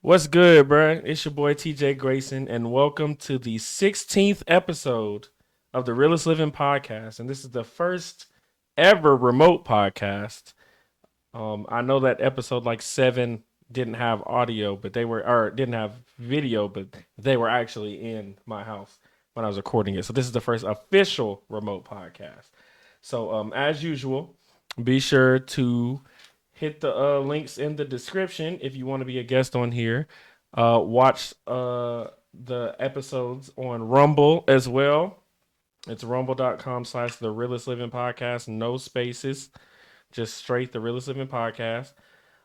What's good, bruh? It's your boy TJ Grayson, and welcome to the 16th episode of the Realest Living podcast. And this is the first ever remote podcast. I know that episode like 7 didn't have audio, but they were, or didn't have video, but they were actually in my house when I was recording it. So this is the first official remote podcast. So, as usual, be sure to hit the links in the description if you want to be a guest on here. Watch the episodes on Rumble as well. It's rumble.com/slash the realest living podcast. No spaces, just straight the realest living podcast.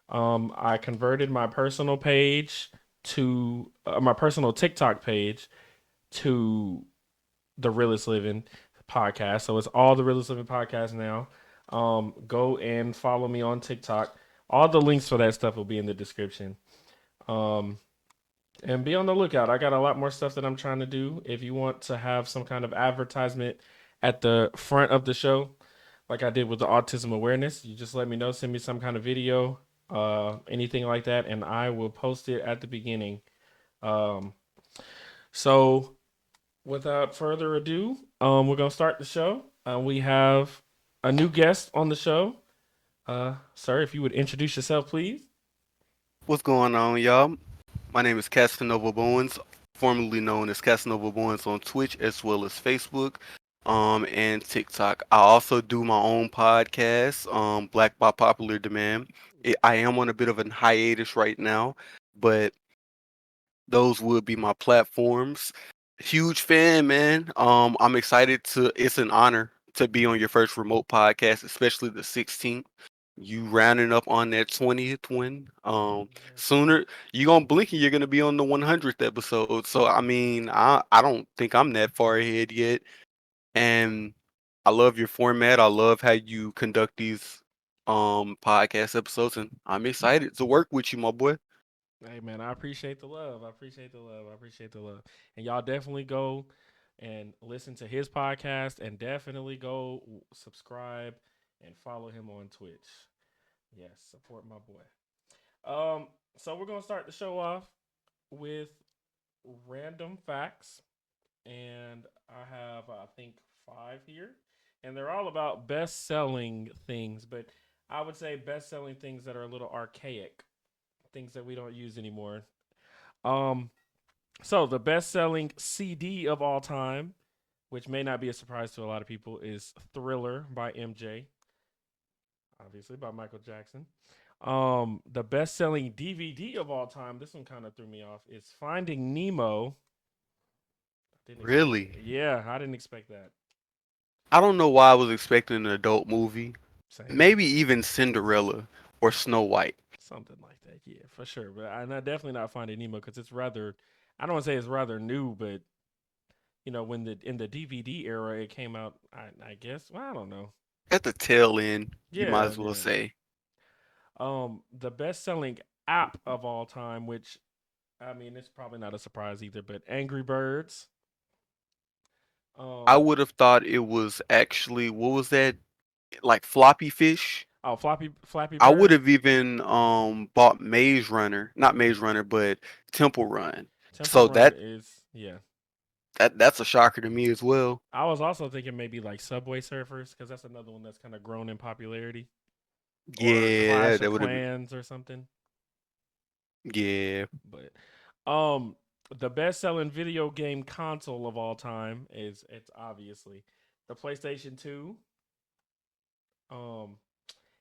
I converted my personal page to my personal TikTok page to the realest living podcast. So it's all the realest living podcast now. Go and follow me on TikTok. All the links for that stuff will be in the description. Um, and be on the lookout. I got a lot more stuff that I'm trying to do. If you want to have some kind of advertisement at the front of the show, like I did with the autism awareness, you just let me know. Send me some kind of video, anything like that, and I will post it at the beginning. Um, so without further ado, we're gonna start the show. We have a new guest on the show. Sir, if you would introduce yourself, please. What's going on, y'all? My name is Cassanova Bowens, formerly known as Cassanova Bowens on Twitch as well as Facebook, and TikTok. I also do my own podcast, Black by Popular Demand. I am on a bit of a hiatus right now, but those would be my platforms. Huge fan, man. I'm excited to. It's an honor to be on your first remote podcast, especially the 16th. You rounding up on that 20th one. Yes, sir. Sooner you gonna blink and you're gonna be on the 100th episode. So I mean, I don't think I'm that far ahead yet. And I love your format. I love how you conduct these podcast episodes, and I'm excited to work with you, my boy. Hey man, I appreciate the love. I appreciate the love. I appreciate the love. And y'all definitely go and listen to his podcast, and definitely go subscribe and follow him on Twitch. Yes, support my boy. So we're gonna start the show off with random facts, and I have I think 5 here, and they're all about best-selling things, but I would say best-selling things that are a little archaic, things that we don't use anymore. Um, so the best-selling CD of all time, which may not be a surprise to a lot of people, is Thriller by MJ, obviously by Michael Jackson. The best-selling DVD of all time, this one kind of threw me off, is Finding Nemo. I didn't expect Really? that. Yeah, I didn't expect that. I don't know why I was expecting an adult movie. Same. Maybe even Cinderella or Snow White. Something like that. Yeah, for sure. But I'm not, definitely not Finding Nemo because it's rather, I don't want to say it's rather new, but when the in the DVD era it came out, I guess. Well, I don't know. At the tail end, you might Yeah, as well yeah. say. The best selling app of all time, which I mean, it's probably not a surprise either, but Angry Birds. I Um, would have thought it was actually, what was that? Like Floppy Fish? oh, Flappy I would Bird. have even bought Maze Runner, not Maze Runner, but Temple Run. Temple So Run that is yeah. that's a shocker to me as well. I was also thinking maybe like Subway Surfers because that's another one that's kind of grown in popularity, or Yeah, Clash of that would have been. Clans or something. Yeah, But the best selling video game console of all time is it's obviously the PlayStation 2. Um,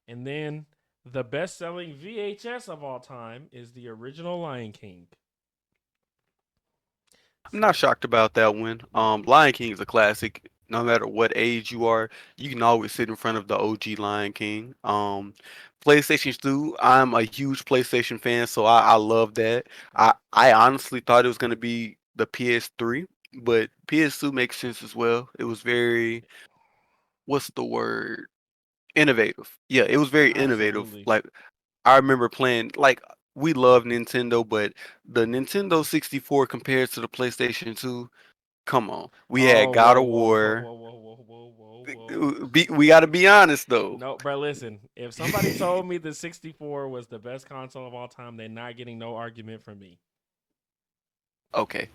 and then the best selling VHS of all time is the original Lion King. I'm not So shocked about that one. Lion King is a classic. No matter what age you are, you can always sit in front of the OG Lion King. PlayStation 2, I'm a huge PlayStation fan, so I love that. I honestly thought it was gonna be the PS3, but PS2 makes sense as well. It was very, what's the word? Innovative. Yeah, it was very innovative. absolutely. Like I remember playing like we love Nintendo, but the Nintendo 64 compared to the PlayStation 2, come on. We had Oh, God whoa, of whoa, whoa, War. whoa, whoa, whoa, whoa, whoa, Whoa. We got to be honest though. No, bro, listen. If somebody told me the 64 was the best console of all time, they're not getting no argument from me. Okay,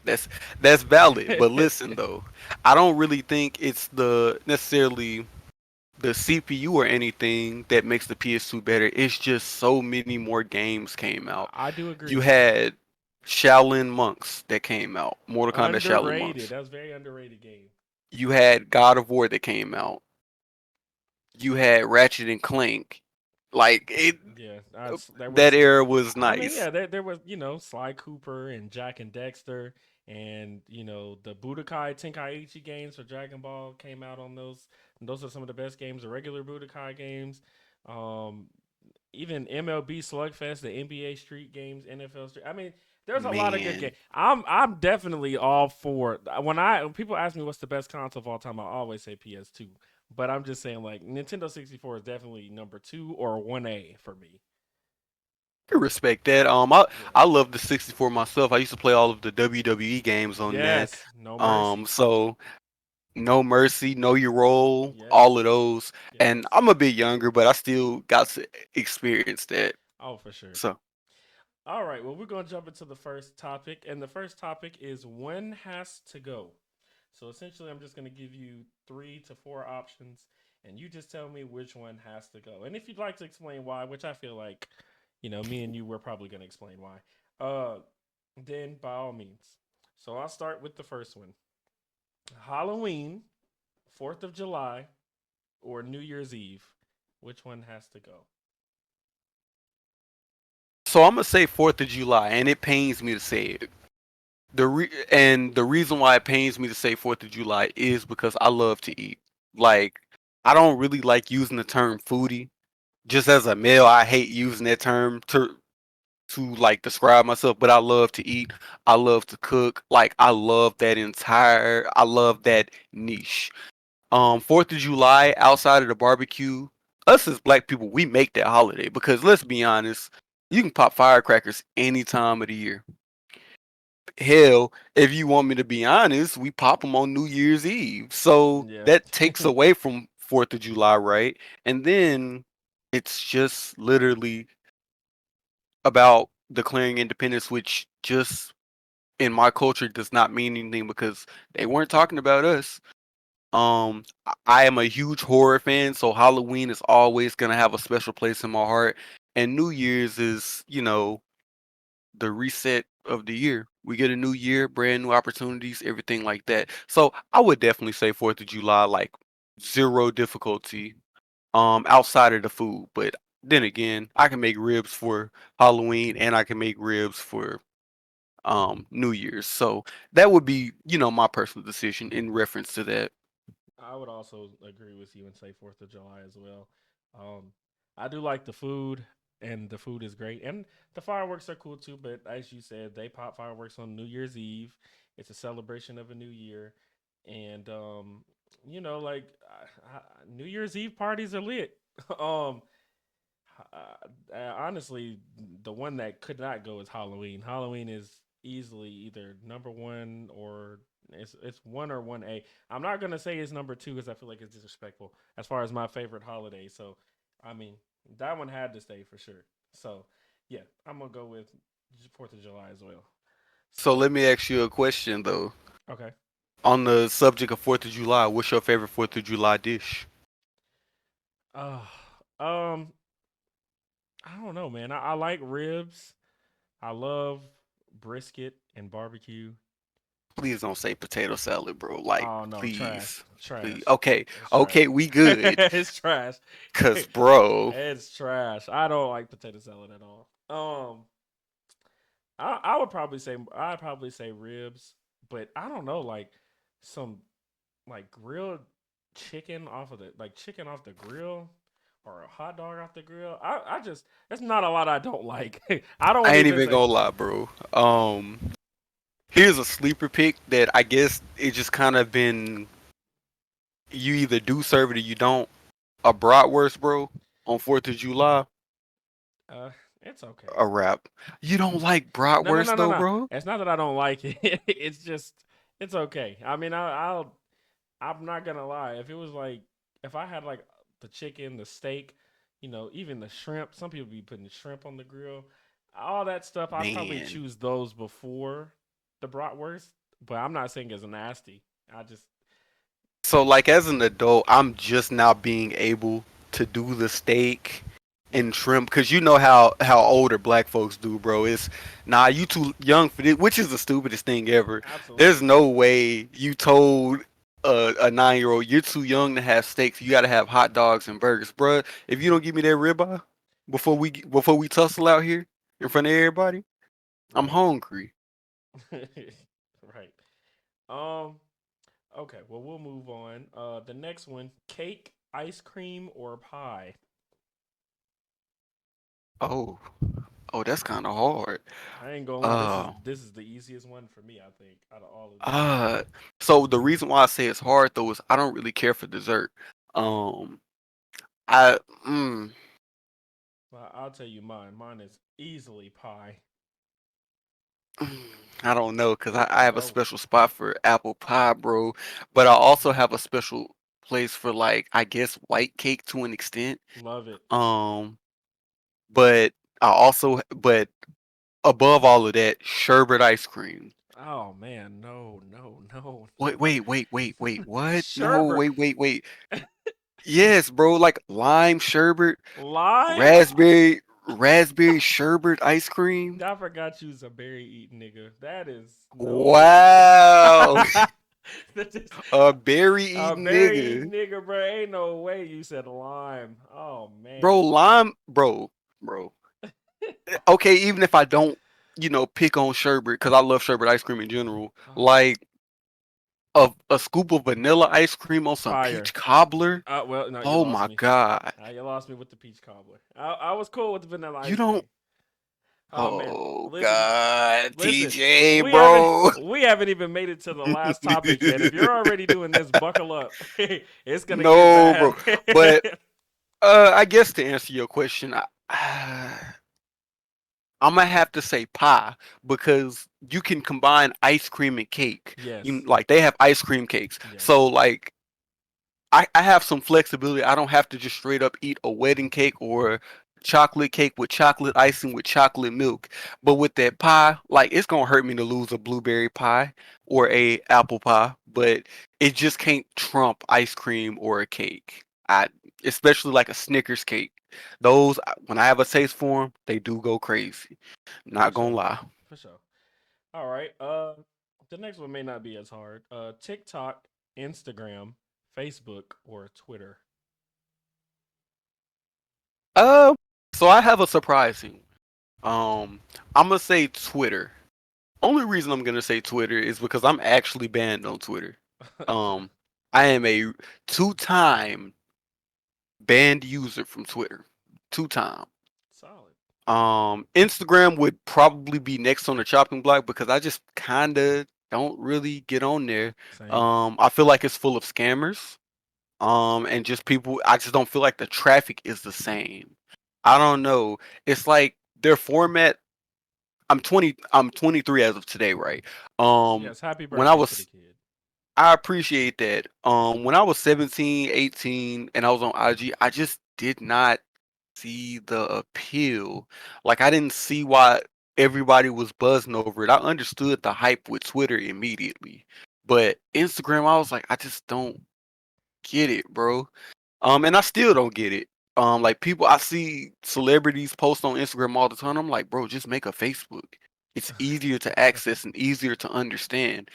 that's valid. But listen though, I don't really think it's the necessarily the CPU or anything that makes the PS2 better. It's just so many more games came out. I do You agree. had Shaolin Monks that came out, Mortal Kombat Shaolin Underrated. Monks. That was a very underrated game. You had God of War that came out. You had Ratchet and Clank. Like it, Yeah, that's there that was. era was I mean, nice. yeah, there was Sly Cooper and Jack and Dexter, and the Budokai Tenkaichi games for Dragon Ball came out on those. And those are some of the best games, the regular Budokai games. Um, Even MLB Slugfest, the NBA Street games, NFL Street. I mean, there's a lot of good Man, games. I'm definitely all for when people ask me what's the best console of all time, I always say PS2. But I'm just saying like Nintendo 64 is definitely number 2 or 1A for me. I can respect that. I Yeah. love the 64 myself. I used to play all of the WWE games on that. Yes, No Mercy. So No Mercy, Know Your Role, all of Yes. those. And Yes. I'm a bit younger, but I still got to experience that. Oh, for sure. So All right, well, we're going to jump into the first topic. And the first topic is when has to go. So essentially, I'm just going to give you 3 to 4 options, and you just tell me which one has to go. And if you'd like to explain why, which I feel like, me and you, we're probably going to explain why, uh, then by all means. So I'll start with the first one: Halloween, 4th of July, or New Year's Eve. Which one has to go? so I'm gonna say 4th of July, and it pains me to say it. And the reason why it pains me to say 4th of July is because I love to eat. Like I don't really like using the term foodie. Just as a male, I hate using that term to like describe myself, but I love to eat. I love to cook. Like I love that niche. 4th of July outside of the barbecue, us as black people, we make that holiday because let's be honest, you can pop firecrackers any time of the year. Hell, if you want me to be honest, we pop them on New Year's Eve. So Yeah. that takes away from 4th of July, right? And then it's just literally about declaring independence, which just in my culture does not mean anything because they weren't talking about us. I am a huge horror fan, so Halloween is always gonna have a special place in my heart. And New Year's is, the reset of the year. We get a new year, brand new opportunities, everything like that. So I would definitely say 4th of July, like zero difficulty. Outside of the food, but then again, I can make ribs for Halloween and I can make ribs for New Year's. So that would be, my personal decision in reference to that. I would also agree with you and say 4th of July as well. Um, I do like the food, and the food is great, and the fireworks are cool too. But as you said, they pop fireworks on New Year's Eve. It's a celebration of a new year, and like New Year's Eve parties are lit. um, Honestly, the one that could not go is Halloween. Halloween is easily either number one or it's 1 or 1A. I'm not gonna say it's number 2 because I feel like it's disrespectful as far as my favorite holiday. So, I mean, that one had to stay for sure. So, yeah, I'm gonna go with 4th of July as well. So So, let me ask you a question though. okay. On the subject of 4th of July, what's your favorite 4th of July dish? Uh, um, I don't know, man. I like ribs. I love brisket and barbecue. Please don't say potato salad, bro. Like, Oh no, trash, please. Please. trash. Okay. It's trash. Okay, we good. It's trash. Cause bro, It's trash. I don't like potato salad at all. I would probably say I'd probably say ribs, but I don't know, like some like grilled chicken off of the like chicken off the grill or a hot dog off the grill. I just there's not a lot I don't like. I don't I ain't even even say gonna lie, bro. Here's a sleeper pick that I guess it just kind of been you either do serve it or you don't. A bratwurst, bro, on 4th of July, uh it's okay. a wrap. You don't like No, no, no, bratwurst no, though, no. bro? It's not that I don't like it. It's just it's okay. I mean, I'm not gonna lie. If it was like if I had like the chicken, the steak, even the shrimp. Some people be putting shrimp on the grill. All that stuff, I'd probably Man. choose those before the bratwurst. But I'm not saying it's nasty. I just So like as an adult, I'm just now being able to do the steak and shrimp because you know how older black folks do, bro. It's nah, you too young for this, which is the stupidest thing ever. There's absolutely. no way you told a 9-year-old you're too young to have steaks. You got to have hot dogs and burgers, bro. If you don't give me that ribeye before we tussle out here in front of everybody, I'm Right. hungry. Right. Um. Okay. Well, we'll move on. The next one: cake, ice cream, or pie. Oh, oh, that's kind of hard. I ain't gonna lie. This is Uh, this is the easiest one for me. I think out of all of these. Uh, so the reason why I say it's hard though is I don't really care for dessert. Um, I Well, I'll tell you mine. Mine is easily pie. I don't know because I have a Oh, special spot for apple pie, bro. But I also have a special place for like I guess white cake to an extent. love it. Um, but but above all of that, sherbet ice cream. Oh man, no, no, no, Wait, no. wait, wait, wait, wait. What? No, Sherbet, wait, wait, wait. Yes, bro. Like lime sherbet, lime. raspberry sherbet ice cream. I forgot you was a berry eating nigga. That is no. Wow, That is a berry a eating berry eating nigga, nigga, bro. Ain't no way you said lime. Oh bro. man. Lime, bro. Okay, even if I don't, pick on sherbet because I love sherbet ice cream in general. Oh, Like a scoop of vanilla ice cream on some fire. peach cobbler. Well, no, you Oh lost my me. god, You lost me with the peach cobbler. I was cool with the vanilla you ice don't. cream. Oh man, Oh listen, god, listen. TJ, We haven't bro. we haven't even made it to the last topic yet. If you're already doing this, buckle up. It's gonna get No, bro. bad. But I guess to answer your question, I'm gonna have to say pie because you can combine ice cream and cake. Yes. Like they have ice cream cakes, Yes. so like I have some flexibility. I don't have to just straight up eat a wedding cake or chocolate cake with chocolate icing with chocolate milk. But with that pie, like it's gonna hurt me to lose a blueberry pie or a apple pie, but it just can't trump ice cream or a cake. I especially like a Snickers cake. Those when I have a taste for them, they do go crazy. For Not gonna sure. lie. For sure. All right. The next one may not be as hard. TikTok, Instagram, Facebook, or Twitter. Uh, so I have a surprising. Um, I'm gonna say Twitter. Only reason I'm gonna say Twitter is because I'm actually banned on Twitter. Um, I am a two-time banned user from Twitter. Two-time. Solid. Instagram would probably be next on the chopping block because I just kinda don't really get on there. Same. I feel like it's full of scammers. And just people. I just don't feel like the traffic is the same. I don't know. It's like their format. I'm 20. I'm 23 as of today, right? Yes. Happy When I birthday to the was kid. I appreciate that. When I was 17, 18, and I was on IG, I just did not see the appeal. Like, I didn't see why everybody was buzzing over it. I understood the hype with Twitter immediately. But Instagram, I was like, I just don't get it, bro. And I still don't get it. Like people, I see celebrities post on Instagram all the time. I'm like, bro, just make a Facebook. It's easier to access and easier to understand.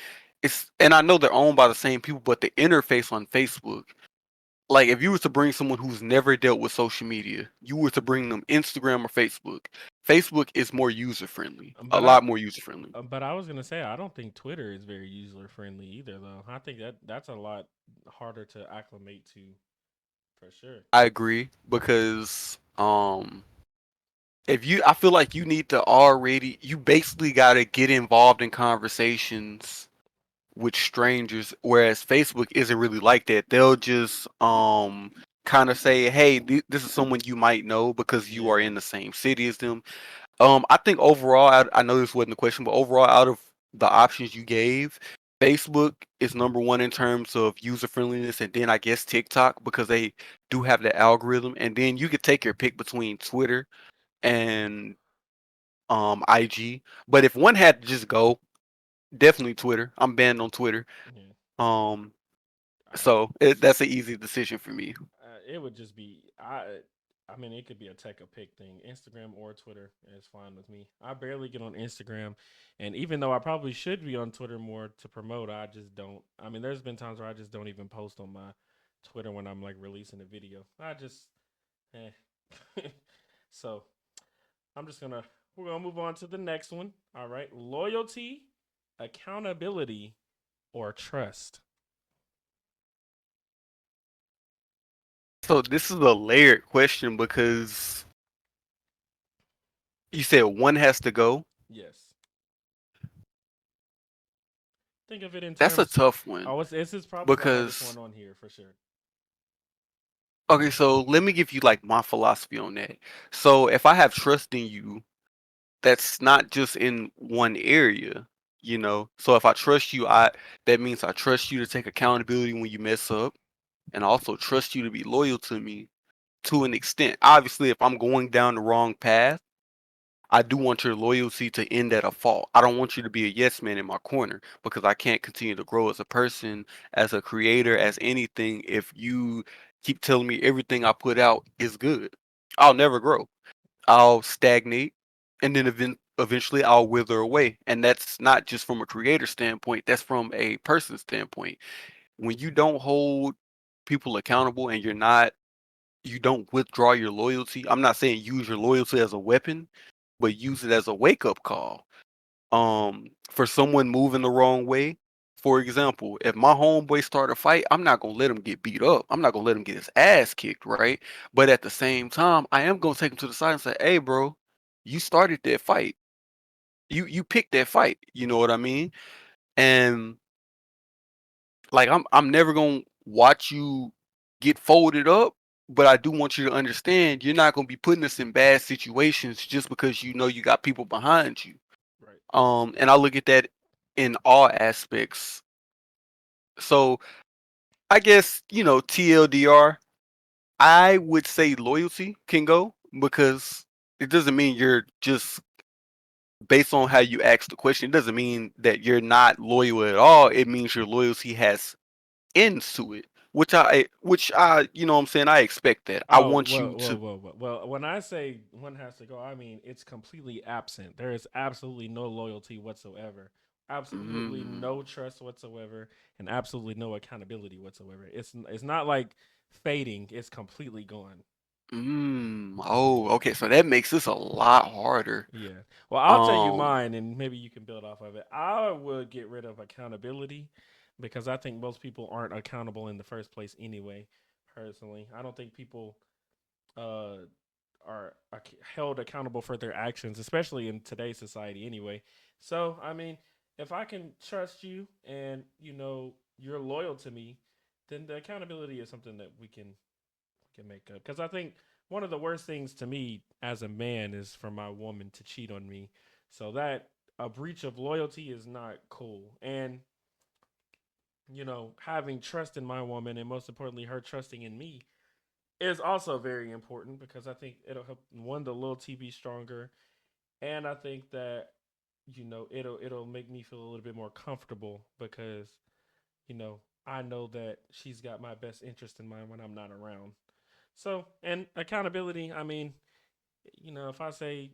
And I know they're owned by the same people, but the interface on Facebook, like if you were to bring someone who's never dealt with social media, you were to bring them Instagram or Facebook. Facebook is more user friendly, a but I lot more user friendly. but I was gonna say I don't think Twitter is very user friendly either though. I think that's a lot harder to acclimate to for sure. I agree because if you I feel like you basically got to get involved in conversations with strangers whereas Facebook isn't really like that. They'll just kind of say, "Hey, this is someone you might know because you are Yeah. in the same city as them." I think overall I know this wasn't the question, but overall out of the options you gave, Facebook is number one in terms of user friendliness, and then I guess TikTok because they do have the algorithm, and then you could take your pick between Twitter and IG. But if one had to just go, definitely Twitter. I'm banned on Twitter. Yeah. Um, I so that's an easy decision for me. it would just be I mean, it could be a take a pick thing. Instagram or Twitter is fine with me. I barely get on Instagram, and even though I probably should be on Twitter more to promote, I just don't. I mean, there's been times where I just don't even post on my Twitter when I'm like releasing a video. I just eh. So I'm just gonna we're gonna move on to the next one. All right, loyalty, accountability, or trust. So this is a layered question because you said one has to go. Yes. Think of it in That's a terms. tough one Oh, this is probably the hardest because one on here for sure. okay, so let me give you like my philosophy on that. So if I have trust in you, that's not just in one area, you know. So if I trust you, I that means I trust you to take accountability when you mess up, and I also trust you to be loyal to me to an extent. Obviously, if I'm going down the wrong path, I do want your loyalty to end at a fault. I don't want you to be a yes man in my corner because I can't continue to grow as a person, as a creator, as anything if you keep telling me everything I put out is good. I'll never grow. I'll stagnate and then eventually I'll wither away. And that's not just from a creator standpoint, that's from a person standpoint. When you don't hold people accountable and you don't withdraw your loyalty. I'm not saying use your loyalty as a weapon, but use it as a wake up call. For someone moving the wrong way. For example, if my homeboy start a fight, I'm not gonna let him get beat up. I'm not gonna let him get his ass kicked, right? But at the same time, I am gonna take him to the side and say, "Hey, bro, you started that fight. You picked that fight. You know what I mean?" And like I'm never gonna watch you get folded up, but I do want you to understand you're not gonna be putting us in bad situations just because you know you got people behind you. Right. And I look at that in all aspects. So I guess, you know, TLDR, I would say loyalty can go because it doesn't mean you're just based on how you ask the question, it doesn't mean that you're not loyal at all. It means your loyalty has ends to it. Which I you know what I'm saying, I expect that. I Oh, want whoa, you whoa, to whoa, whoa. Well, when I say one has to go, I mean it's completely absent. There is absolutely no loyalty whatsoever, absolutely mm, no trust whatsoever, and absolutely no accountability whatsoever. It's not like fading; it's completely gone. oh, okay, so that makes this a lot harder. Yeah. Well, I'll tell you Um, mine, and maybe you can build off of it. I would get rid of accountability because I think most people aren't accountable in the first place anyway. Personally, I don't think people uh, are held accountable for their actions, especially in today's society anyway. So, I mean, if I can trust you and you're loyal to me, then the accountability is something that we can make up. Because I think one of the worst things to me as a man is for my woman to cheat on me. So that a breach of loyalty is not cool. And having trust in my woman and most importantly her trusting in me is also very important because I think it'll help one the loyalty be stronger, and I think that it'll make me feel a little bit more comfortable because I know that she's got my best interest in mind when I'm not around. So, and accountability, I mean, if I say,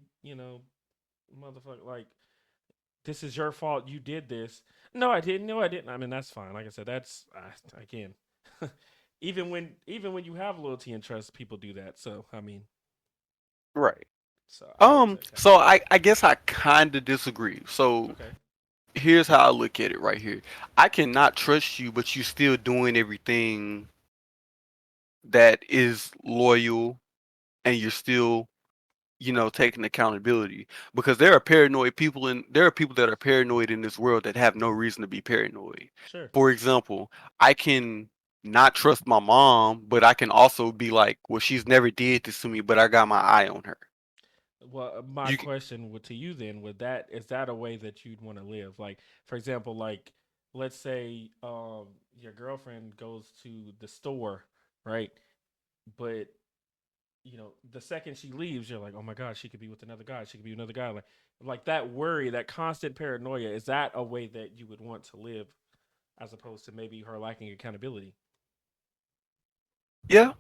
motherfucker, like, this is your fault, you did this. No, I didn't. No, I didn't. I mean, that's fine. Like I said, that's again, even when you have loyalty and trust, people do that. So, I mean, right. so I would say So accountability. I guess I kind of disagree. So Okay. here's how I look at it right here. I cannot trust you, but you still doing everything that is loyal, and you're still, you know, taking accountability because there are people that are paranoid in this world that have no reason to be paranoid. Sure. For example, I can not trust my mom, but I can also be like, well, she's never did this to me, but I got my eye on her. Well, my You question to you then would that is that a way that you'd want to live? Like, for example, like let's say your girlfriend goes to the store, right? But the second she leaves, you're like, oh my god, she could be with another guy. She could be with another guy. Like that worry, that constant paranoia. Is that a way that you would want to live, as opposed to maybe her lacking accountability? Yeah.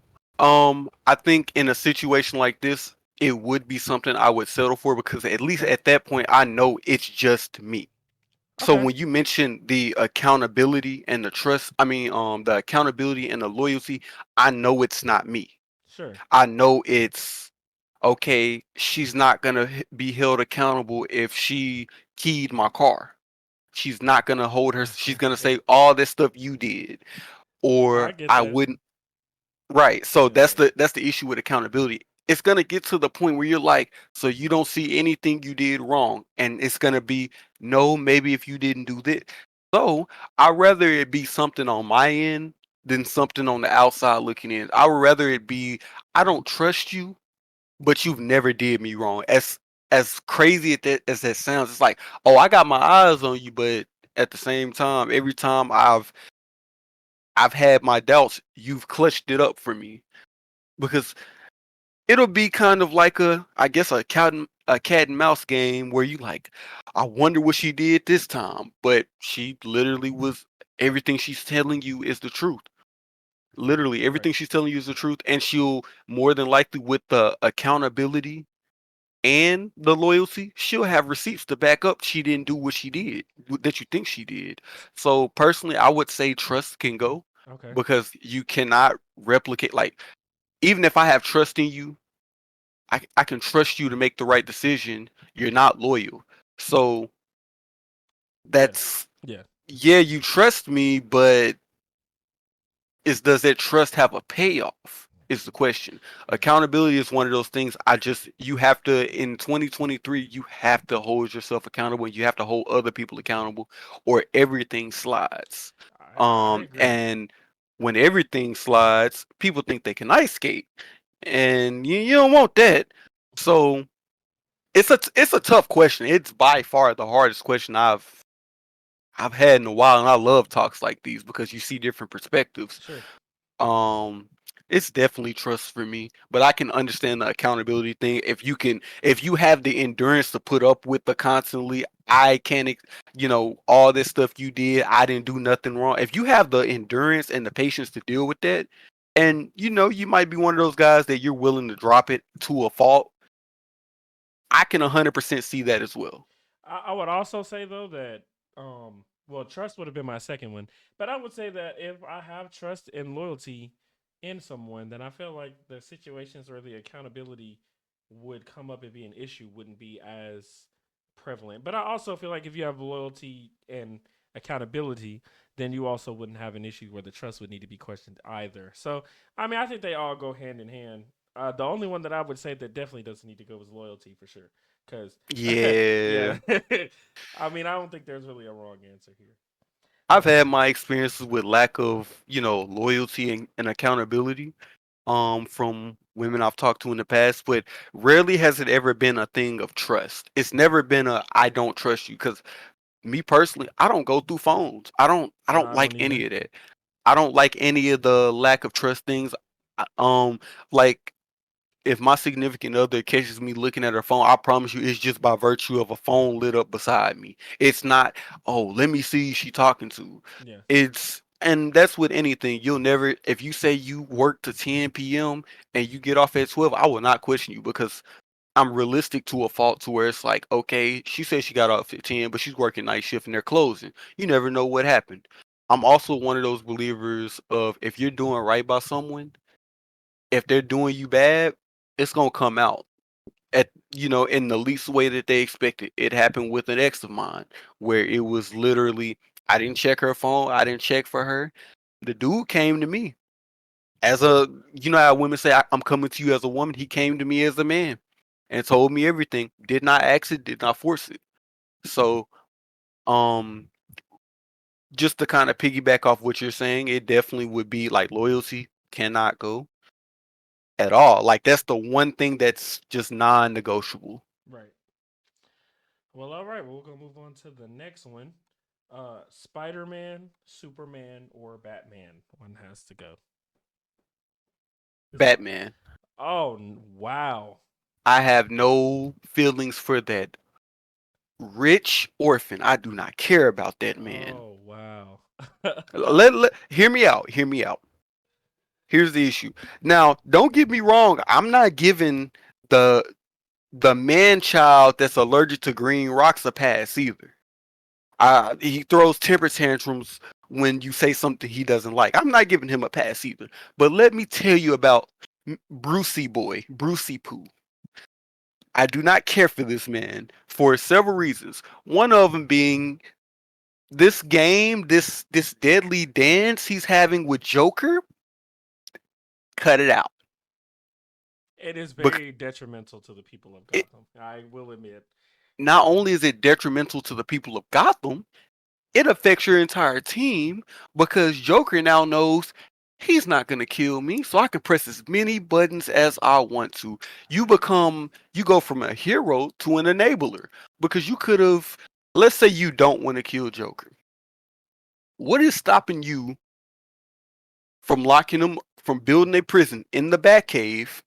I think in a situation like this, it would be something I would settle for because at least at that point, I know it's just me. So Okay, when you mention the accountability and the trust, I mean, the accountability and the loyalty, I know it's not me. sure. I know it's okay. She's not gonna be held accountable if she keyed my car. She's not gonna hold her. She's gonna say all this stuff you did, I or get I that. wouldn't. Right. So Yeah, that's the issue with accountability. It's gonna get to the point where you're like, so you don't see anything you did wrong, and it's gonna be no, maybe if you didn't do this. So I'd rather it be something on my end than something on the outside looking in. I would rather it be I don't trust you, but you've never did me wrong. As crazy as that sounds, it's like, oh, I got my eyes on you, but at the same time, every time I've had my doubts, you've clutched it up for me because it'll be kind of like I guess a cat and mouse game where you like, I wonder what she did this time, but she literally was everything she's telling you is the truth. Literally right. everything she's telling you is the truth, and she'll more than likely with the accountability and the loyalty, she'll have receipts to back up she didn't do what she did that you think she did. So personally, I would say trust can go Okay. because you cannot replicate like even if I have trust in you, I can trust you to make the right decision. You're not loyal. So Yeah. that's Yeah. yeah, you trust me, but is does that trust have a payoff? Is the question. Yeah. Accountability is one of those things I just you have to in 2023 you have to hold yourself accountable. You have to hold other people accountable or everything slides. I agree. And when everything slides, people think they can ice skate and you don't want that. So it's a tough question. It's by far the hardest question I've had in a while, and I love talks like these because you see different perspectives. Sure. Um, it's definitely trust for me, but I can understand the accountability thing. If you have the endurance to put up with the constantly, I can't, all this stuff you did, I didn't do nothing wrong. If you have the endurance and the patience to deal with that, and you might be one of those guys that you're willing to drop it to a fault, I can 100% see that as well. I would also say though that well, trust would have been my second one, but I would say that if I have trust and loyalty in someone, then I feel like the situations or the accountability would come up and be an issue wouldn't be as prevalent. But I also feel like if you have loyalty and accountability, then you also wouldn't have an issue where the trust would need to be questioned either. So I mean, I think they all go hand in hand. The only one that I would say that definitely doesn't need to go is loyalty for sure. Because Yeah. yeah, I mean, I don't think there's really a wrong answer here. I've had my experiences with lack of, loyalty and accountability from women I've talked to in the past, but rarely has it ever been a thing of trust. It's never been a I don't trust you because me personally, I don't go through phones. I don't I like don't either. any of that. I don't like any of the lack of trust things. Like if my significant other catches me looking at her phone, I promise you it's just by virtue of a phone lit up beside me. It's not, oh, let me see who she talking to. Yeah, And that's with anything. You'll never, if you say you work to 10 p.m. and you get off at 12, I will not question you because I'm realistic to a fault to where it's like, okay, she said she got off at 10, but she's working night shift and they're closing. You never know what happened. I'm also one of those believers of if you're doing right by someone, if they're doing you bad, it's gonna come out at in the least way that they expected. It happened with an ex of mine where it was literally I didn't check her phone, I didn't check for her. The dude came to me as a how women say I'm coming to you as a woman. He came to me as a man and told me everything. Did not ask it, did not force it. So um just to kind of piggyback off what you're saying, it definitely would be like loyalty cannot go at all. Like that's the one thing that's just non-negotiable. right. Well, all right. Well, we're gonna move on to the next one. Spider Man, Superman, or Batman. One has to go. Batman. Oh wow. I have no feelings for that rich orphan. I do not care about that man. Oh wow. Hear me out. Hear me out. Here's the issue. Now, don't get me wrong. I'm not giving the the man child that's allergic to green rocks a pass either. He throws temper tantrums when you say something he doesn't like. I'm not giving him a pass either. But let me tell you about Brucey Boy, Brucey Poo. I do not care for this man for several reasons. One of them being this game, this deadly dance he's having with Joker. Cut it out. It is But very detrimental to the people of it, Gotham. I will admit. not only is it detrimental to the people of Gotham, it affects your entire team because Joker now knows he's not going to kill me, so I can press as many buttons as I want to. You go from a hero to an enabler because you could have, let's say you don't want to kill Joker. What is stopping you from locking him, from building a prison in the Batcave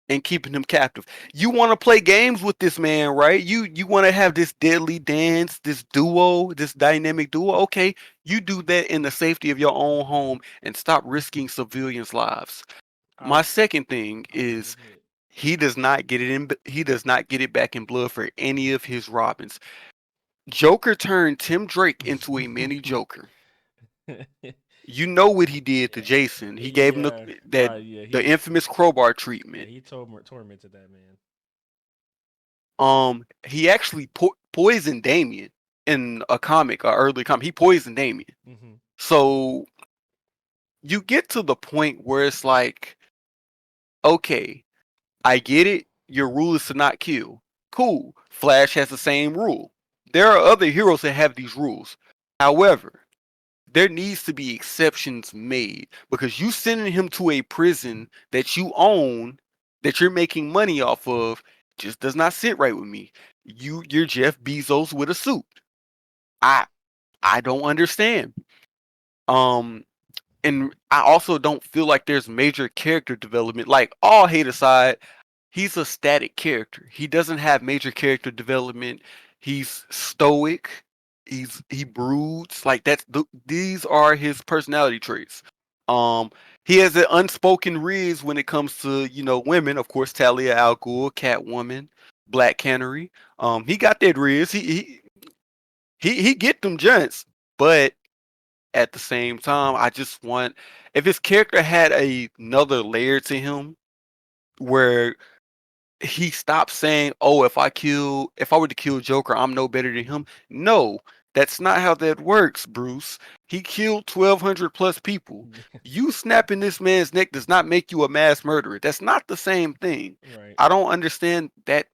and keeping him captive? You want to play games with this man, right? You want to have this deadly dance, this duo, this dynamic duo. Okay, you do that in the safety of your own home and stop risking civilians' lives. I My second thing I will is admit. he does not get it back in blood for any of his Robins. Joker turned Tim Drake into a mini Joker. You know what he did to Jason. He gave him Yeah, that yeah, the infamous crowbar treatment. he tormented that man. He actually poisoned Damien in a comic, a early comic. He poisoned Damien. Hmm. So you get to the point where it's like, okay, I get it. Your rule is to not kill. Cool. Flash has the same rule. There are other heroes that have these rules. However, there needs to be exceptions made because you sending him to a prison that you own, that you're making money off of, just does not sit right with me. You're Jeff Bezos with a suit. I I don't understand. Um, and I also don't feel like there's major character development. Like all hate aside, he's a static character. He doesn't have major character development. He's stoic. He broods. Like these are his personality traits. Um, he has an unspoken riz when it comes to women. Of course, Talia al Ghul, Catwoman, Black Canary. He got that riz. He get them gents, but at the same time, I just want if his character had another layer to him where he stopped saying, "Oh, if I were to kill Joker, I'm no better than him." No, that's not how that works, Bruce. He killed 1,200 plus people. You snapping this man's neck does not make you a mass murderer. That's not the same thing. Right. I don't understand that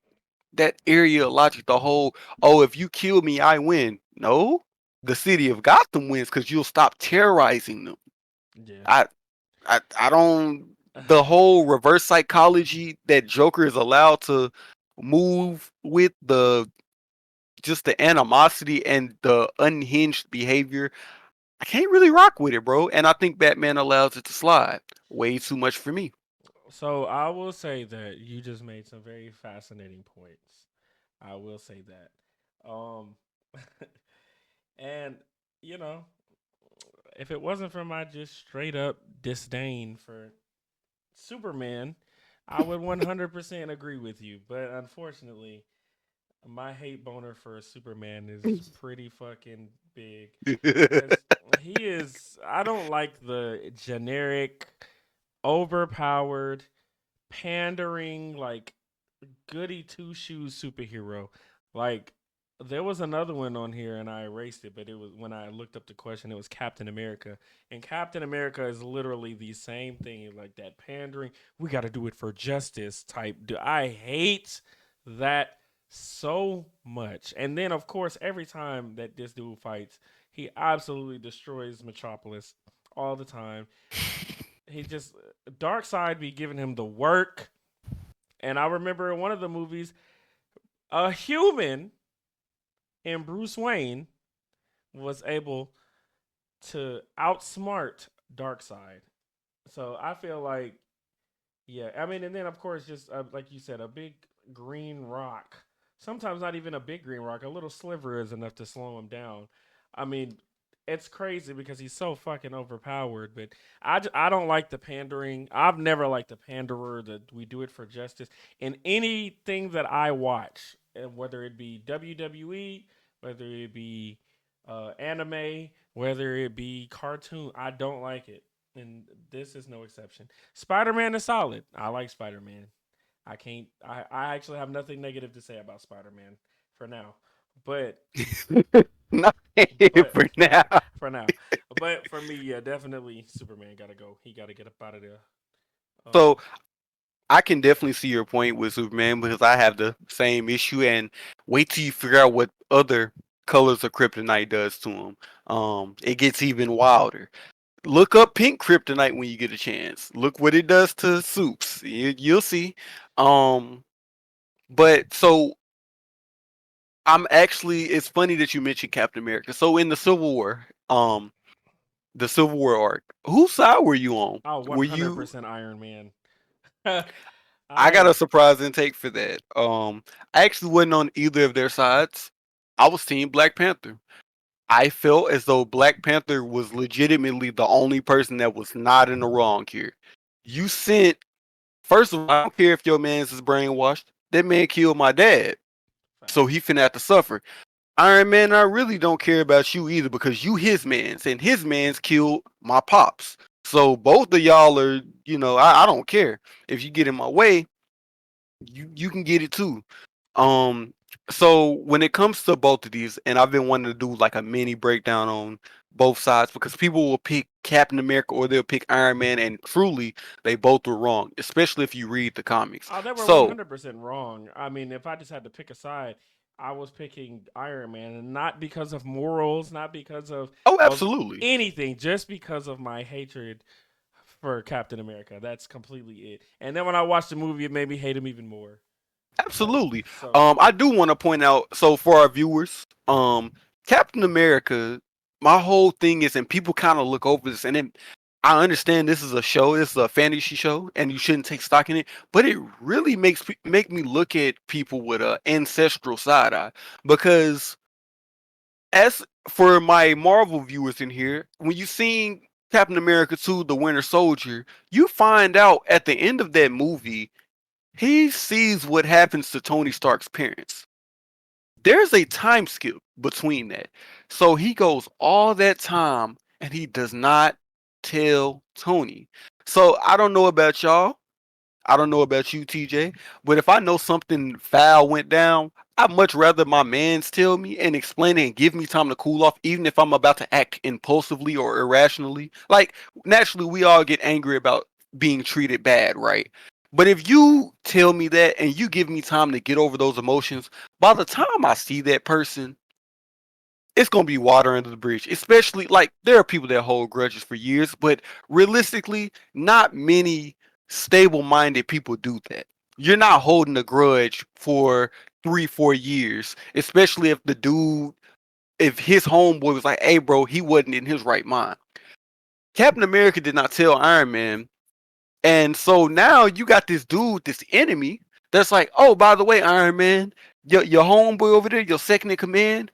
area of logic. The whole, "Oh, if you kill me, I win." No, the city of Gotham wins because you'll stop terrorizing them. Yeah. I I don't the whole reverse psychology that Joker is allowed to move with the just the animosity and the unhinged behavior. I can't really rock with it, bro. And I think Batman allows it to slide. Way too much for me. So I will say that you just made some very fascinating points. I will say that. And you know, if it wasn't for my just straight up disdain for Superman, I would 100% agree with you. But unfortunately, my hate boner for Superman is pretty fucking big because he is. I don't like the generic, overpowered, pandering, like goody two shoes superhero. Like there was another one on here and I erased it, but it was when I looked up the question, it was Captain America. And Captain America is literally the same thing, like that pandering, we gotta do it for justice type. I hate that so much. And then of course every time that this dude fights, he absolutely destroys Metropolis all the time. He just Dark Side be giving him the work. And I remember in one of the movies, a human and Bruce Wayne was able to outsmart Darkseid. So I feel like, yeah, I mean, and then of course, just like you said, a big green rock. Sometimes not even a big green rock. A little sliver is enough to slow him down. I mean, it's crazy because he's so fucking overpowered. But I don't like the pandering. I've never liked the panderer. That we do it for justice in anything that I watch, whether it be WWE, whether it be anime, whether it be cartoon. I don't like it, and this is no exception. Spider Man is solid. I like Spider Man. I can't. I actually have nothing negative to say about Spider Man for now, but Not but for now. for now, but for me, yeah, definitely Superman got to go. He got to get up out of there. So Um, I can definitely see your point with Superman because I have the same issue. And wait till you figure out what other colors of kryptonite does to him. It gets even wilder. Look up pink kryptonite when you get a chance. Look what it does to soups. You'll see. Um, but so I'm actually. It's funny that you mentioned Captain America. So in the Civil War arc, whose side were you on? oh, Were you? 100% Iron Man. I got a I surprising take for that. I actually wasn't on either of their sides. I was team Black Panther. I felt as though Black Panther was legitimately the only person that was not in the wrong here. You sent first of all, I don't care if your man's is brainwashed. That man killed my dad, so he facts. finna have to suffer. Iron Man, I really don't care about you either because you his man's and his man's killed my pops. So both of y'all are, I don't care. If you get in my way, you can get it too. Um, so when it comes to both of these, and I've been wanting to do like a mini breakdown on both sides because people will pick Captain America or they'll pick Iron Man, and truly they both were wrong, especially if you read the comics. Oh, they were So, 100% wrong. I mean, if I just had to pick a side, I was picking Iron Man, and not because of morals, not because oh, of absolutely. anything, just because of my hatred for Captain America. That's completely it. And then when I watched the movie, it made me hate him even more. Absolutely. So I do want to point out, so for our viewers, Captain America, my whole thing is, and people kind of look over this, and then I understand this is a show, this is a fantasy show, and you shouldn't take stock in it, but it really make me look at people with a ancestral side eye because as for my Marvel viewers in here, when you seen Captain America 2, The Winter Soldier, you find out at the end of that movie he sees what happens to Tony Stark's parents. There's a time skip between that. So he goes all that time and he does not tell Tony. So I don't know about y'all. I don't know about you, TJ, but if I know something foul went down, I'd much rather my mans tell me and explain it and give me time to cool off, even if I'm about to act impulsively or irrationally. Like, naturally, we all get angry about being treated bad, right? But if you tell me that and you give me time to get over those emotions, by the time I see that person, it's gonna be water under the bridge. Especially like there are people that hold grudges for years, but realistically, not many stable-minded people do that. You're not holding a grudge for 3, 4 years, especially if if his homeboy was like, "Hey, bro, he wasn't in his right mind." Captain America did not tell Iron Man, and so now you got this dude, this enemy, that's like, "Oh, by the way, Iron Man, your homeboy over there, your second in command."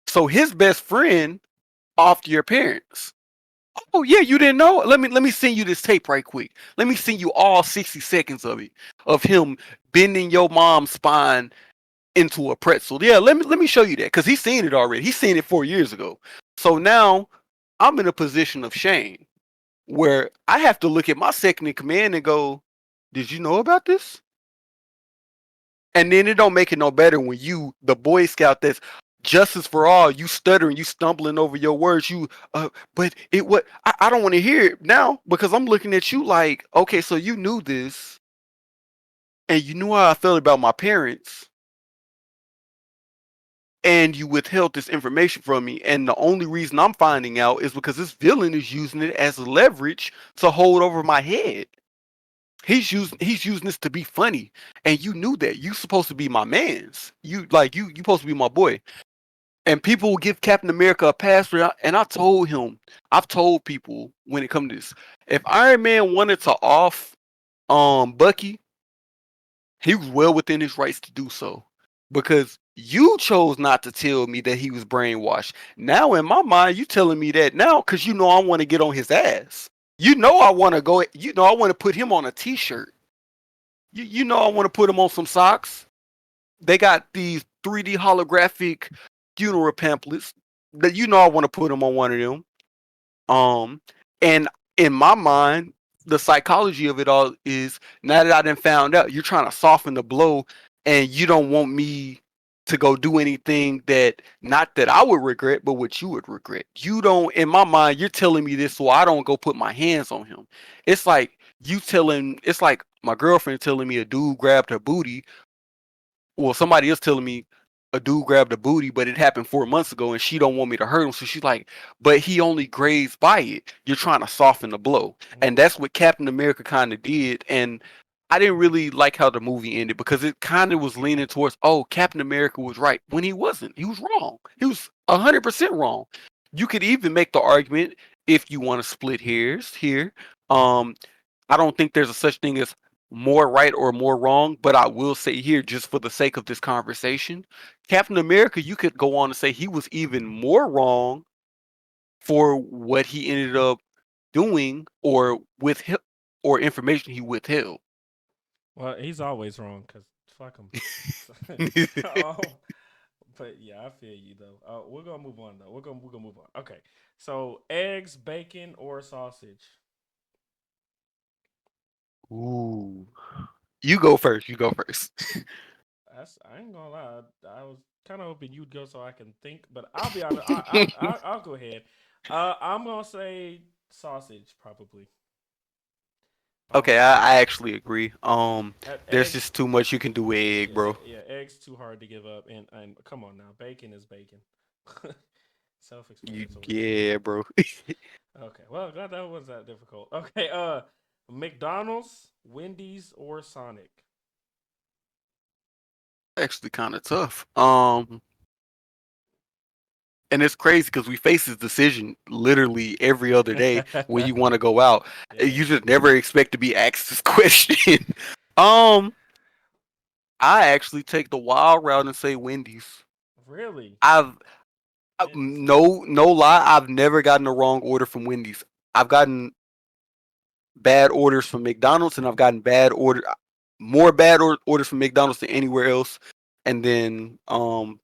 So his best friend off your parents. Oh yeah, you didn't know? Let me send you this tape right quick. Let me send you all 60 seconds of it of him bending your mom's spine into a pretzel. Yeah, let me show you that because he's seen it already. He's seen it 4 years ago. So now I'm in a position of shame where I have to look at my second in command and go, "Did you know about this?" And then it don't make it no better when you, the Boy Scout that's justice for all, you stuttering, you stumbling over your words, but it what I don't want to hear it now because I'm looking at you like, okay, so you knew this and you knew how I felt about my parents and you withheld this information from me, and the only reason I'm finding out is because this villain is using it as leverage to hold over my head. He's using this to be funny, and you knew that. You supposed to be my man's. You supposed to be my boy. And people will give Captain America a pass for that. And I told him, I've told people when it comes to this, if Iron Man wanted to off Bucky, he was well within his rights to do so. Because you chose not to tell me that he was brainwashed. Now in my mind, you telling me that now because you know I want to get on his ass. You know I want to go. You know I want to put him on a T-shirt. You know I want to put him on some socks. They got these 3D holographic funeral pamphlets that you know I want to put him on one of them. Um, and in my mind, the psychology of it all is now that I done found out, you're trying to soften the blow, and you don't want me to go do anything that not that I would regret, but what you would regret. You don't, in my mind, you're telling me this so I don't go put my hands on him. It's like it's like my girlfriend telling me a dude grabbed her booty, well, somebody else telling me a dude grabbed a booty, but it happened 4 months ago, and she don't want me to hurt him. So she's like, but he only grazed by it. You're trying to soften the blow, and Well, that's what Captain America kind of did. And I didn't really like how the movie ended because it kind of was leaning towards, oh, Captain America was right when he wasn't. He was wrong. He was 100% wrong. You could even make the argument if you want to split hairs here. Um, I don't think there's a such thing as more right or more wrong, but I will say here, just for the sake of this conversation, Captain America, you could go on to say he was even more wrong for what he ended up doing or with or information he withheld. well, he's always wrong because fuck him. um, but yeah, I feel you though. We're gonna move on though. We're gonna move on. Okay, so eggs, bacon, or sausage? Ooh, you go first. You go first. I ain't gonna lie. I was kind of hoping you'd go so I can think, but I'll be honest. I'll go ahead. I'm gonna say sausage probably. Okay, Um, I actually agree. There's eggs. just too much you can do with egg, Yeah, bro. yeah. Eggs too hard to give up, and come on now, bacon is bacon. Self-explanatory. Yeah, bro. Okay, well, glad that wasn't that difficult. Okay, McDonald's, Wendy's, or Sonic? Actually, kind of tough. And it's crazy because we face this decision literally every other day when you want to go out. Yeah, You just never expect to be asked this question. um, I actually take the wild route and say Wendy's. really I've interesting. no lie, I've never gotten a wrong order from Wendy's. I've gotten bad orders from McDonald's, and I've gotten more orders from McDonald's than anywhere else, and then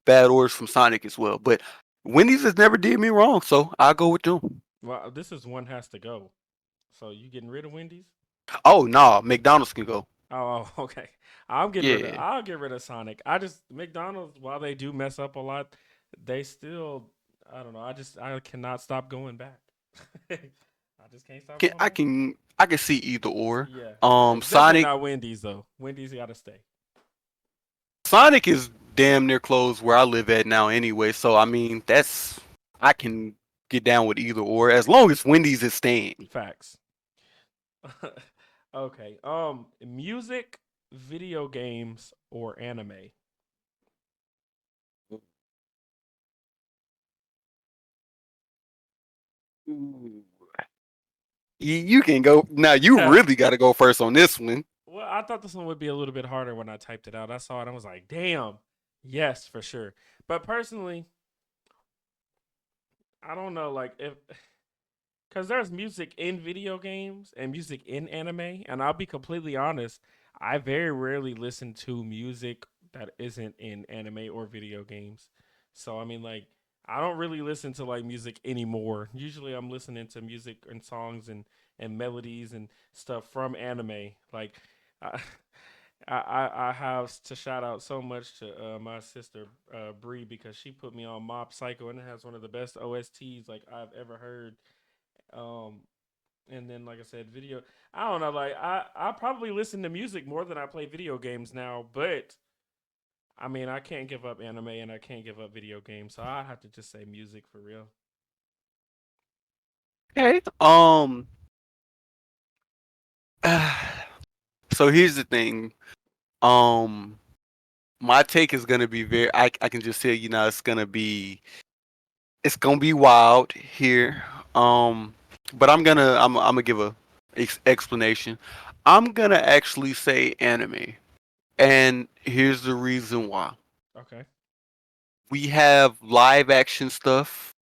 bad orders from Sonic as well. But Wendy's has never did me wrong, so I'll go with them. Well, this is one has to go. So you getting rid of Wendy's? Oh no, nah, McDonald's can go. Okay. I'm getting rid of. Yeah, I'll get rid of Sonic. I just McDonald's while they do mess up a lot, they still. I don't know. I cannot stop going back. I just can't stop can going I back. can I can see either or. Yeah, it's definitely Sonic not Wendy's though. Wendy's got to stay. Sonic is damn near close where I live at now anyway. So I mean that's I can get down with either or as long as Wendy's is staying. Facts. Okay. Music, video games, or anime. Ooh. You can go now. You really got to go first on this one. Well, I thought this one would be a little bit harder when I typed it out. I saw it. I was like, damn. Yes, for sure. But personally, I don't know. Like, if because there's music in video games and music in anime, and I'll be completely honest, I very rarely listen to music that isn't in anime or video games. So I mean, like, I don't really listen to like music anymore. Usually, I'm listening to music and songs and melodies and stuff from anime. Like, I, I have to shout out so much to my sister Bree because she put me on Mob Psycho and it has one of the best OSTs like I've ever heard. Um, and then like I said, video. I don't know. Like I probably listen to music more than I play video games now. But I mean, I can't give up anime and I can't give up video games. So I have to just say music for real. Okay. So here's the thing. Um, my take is gonna be very. I can just tell you now, it's gonna be wild here. Um, but I'm gonna give a explanation. I'm gonna actually say anime, and here's the reason why. Okay. We have live action stuff.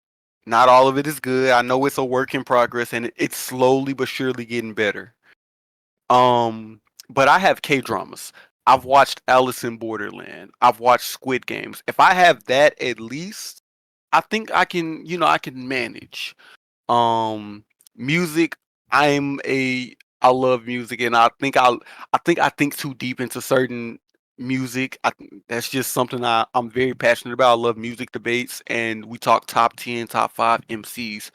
Not all of it is good. I know it's a work in progress, and it's slowly but surely getting better. But I have K dramas. I've watched Alice in Borderland. I've watched Squid Games. If I have that at least, I think I can, I can manage. Music. I'm a I love music, and I think too deep into certain music. That's just something I'm very passionate about. I love music debates, and we talk top 10, top 5 MCs.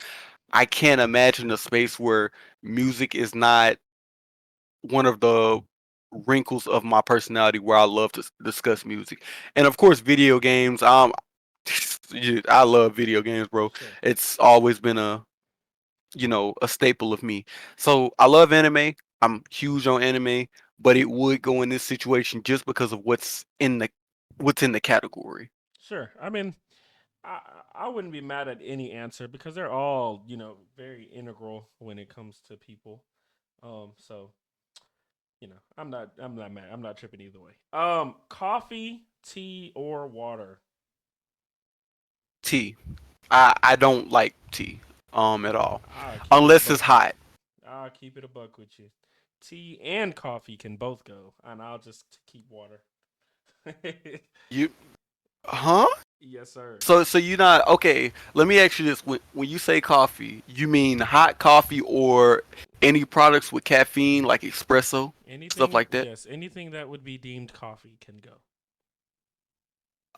I can't imagine a space where music is not one of the wrinkles of my personality where I love to discuss music. And of course, video games. I love video games, bro. Sure. It's always been a staple of me. So I love anime. I'm huge on anime, but it would go in this situation just because of what's in the category. Sure. I mean, I I wouldn't be mad at any answer because they're all, very integral when it comes to people. So, I'm not mad. I'm not tripping either way. Coffee, tea, or water? Tea. I don't like tea at all. I'll keep it a Unless it's buck with hot. you. I'll keep it a buck with you. Tea and coffee can both go, and I'll just keep water. You huh? Yes, sir. So you're not okay. Let me ask you this: when you say coffee, you mean hot coffee or any products with caffeine like espresso, stuff Anything, like that? yes, anything that would be deemed coffee can go.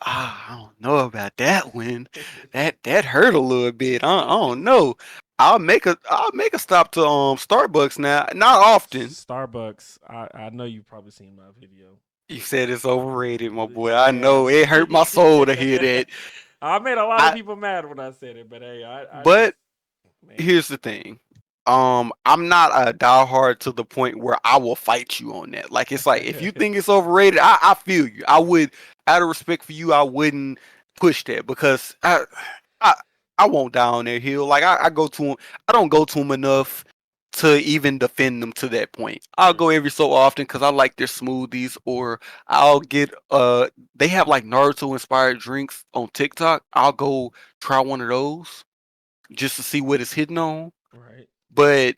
I don't know about that one. That hurt a little bit. I don't know. I'll make a stop to Starbucks now. Not often. Starbucks. I know you've probably seen my video. You said it's overrated, my boy. I know Man, it hurt my soul to hear that. I made a lot of I people mad when I said it, but hey, I but just man. here's the thing. I'm not a diehard to the point where I will fight you on that. Like it's like if you think it's overrated, I feel you. I would, out of respect for you, I wouldn't push that because I I won't die on that hill. Like I go to them, I don't go to them enough to even defend them to that point. I'll Sure. go every so often because I like their smoothies, or I'll get they have like Naruto inspired drinks on TikTok. I'll go try one of those just to see what it's hitting on. Right. But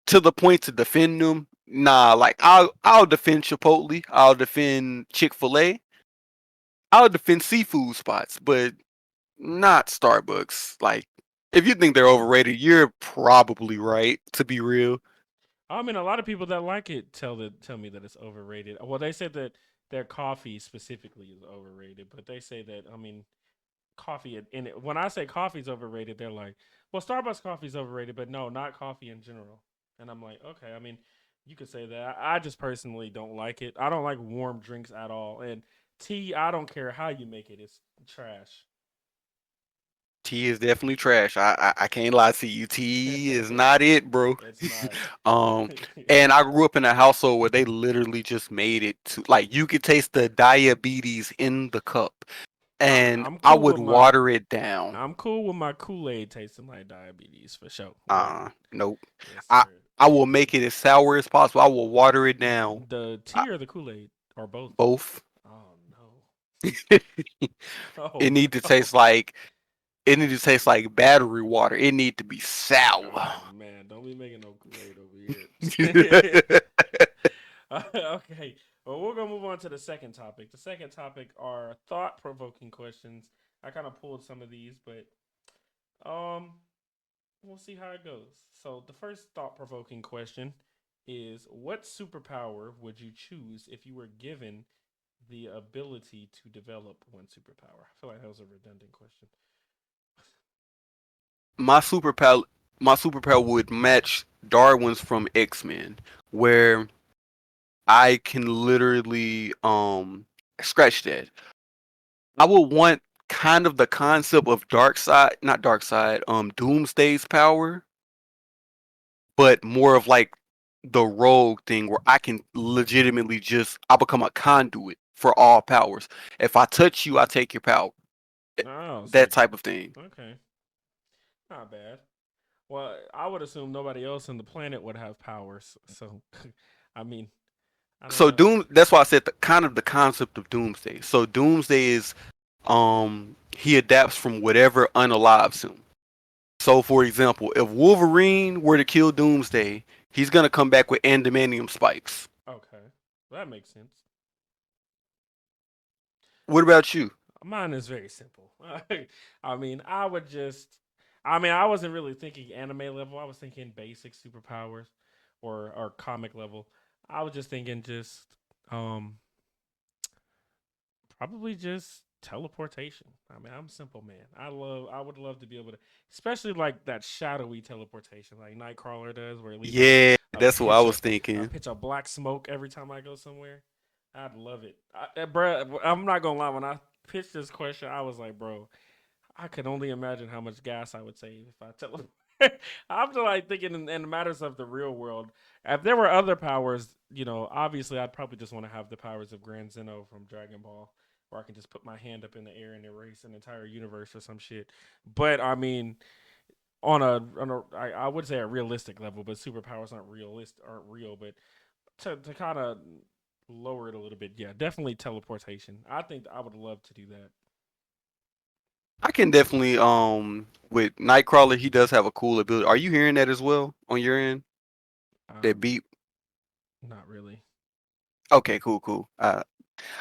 to the point to defend them, nah. Like I'll defend Chipotle, I'll defend Chick-fil-A, I'll defend seafood spots, but not Starbucks. Like if you think they're overrated, you're probably right. To be real, I mean, a lot of people that like it tell me that it's overrated. Well, they said that their coffee specifically is overrated, but they say that I mean, coffee in it. When I say coffee is overrated, they're like, "Well, Starbucks coffee is overrated," but no, not coffee in general. And I'm like, okay, I mean, you could say that. I just personally don't like it. I don't like warm drinks at all, and tea. I don't care how you make it; it's trash. tea is definitely trash. I can't lie to you. Tea is not it, bro. It's not. um, and I grew up in a household where they literally just made it to like you could taste the diabetes in the cup, and I'm I cool would with my water it down. I'm cool with my Kool Aid tasting like diabetes for sure. But Nope. yes, I sir. I will make it as sour as possible. I will water it down. The I, tea or the Kool Aid or both? both. Oh no. it Oh need to no. taste like it need to taste like battery water. It need to be sour. Oh man, don't be making no Kool Aid over here. Okay. Well, we're gonna move on to the second topic. The second topic are thought-provoking questions. I kind of pulled some of these, but um, we'll see how it goes. So the first thought-provoking question is: what superpower would you choose if you were given the ability to develop one superpower? I feel like that was a redundant question. my superpower my superpower would match Darwin's from X-Men, where I can literally scratch that. I would want kind of the concept of dark side, not dark side, Doomsday's power, but more of like the rogue thing where I can legitimately just I become a conduit. for all powers. If I touch you, I take your power. Oh, That so type of thing. okay, not bad. Well, I would assume nobody else on the planet would have powers. So, I mean, I don't So know. Doom. That's why I said kind of the concept of Doomsday. So Doomsday is he adapts from whatever unalives him. So for example, if Wolverine were to kill Doomsday, he's gonna come back with adamantium spikes. Okay, that makes sense. What about you? Mine is very simple. I mean, I would just. I mean, I wasn't really thinking anime level. I was thinking basic superpowers, or comic level. I was just thinking um probably just teleportation. I mean, I'm a simple man. I would love to be able to, especially like that shadowy teleportation, like Nightcrawler does, where it leaves like Yeah, a that's what I pitch was of thinking. black smoke every time I go somewhere. I'd love it, bro. I'm not gonna lie. When I pitched this question, I was like, bro, I could only imagine how much gas I would save if I teleport. I'm just like thinking in matters of the real world. If there were other powers, obviously I'd probably just want to have the powers of Grand Zeno from Dragon Ball, where I can just put my hand up in the air and erase an entire universe or some shit. But I mean, I would say a realistic level, but superpowers aren't real. But to kind of lower it a little bit, yeah, definitely teleportation. I think I would love to do that. I can definitely with Nightcrawler, he does have a cool ability. Are you hearing that as well on your end? That Um, beep. Not really. Okay, cool, cool.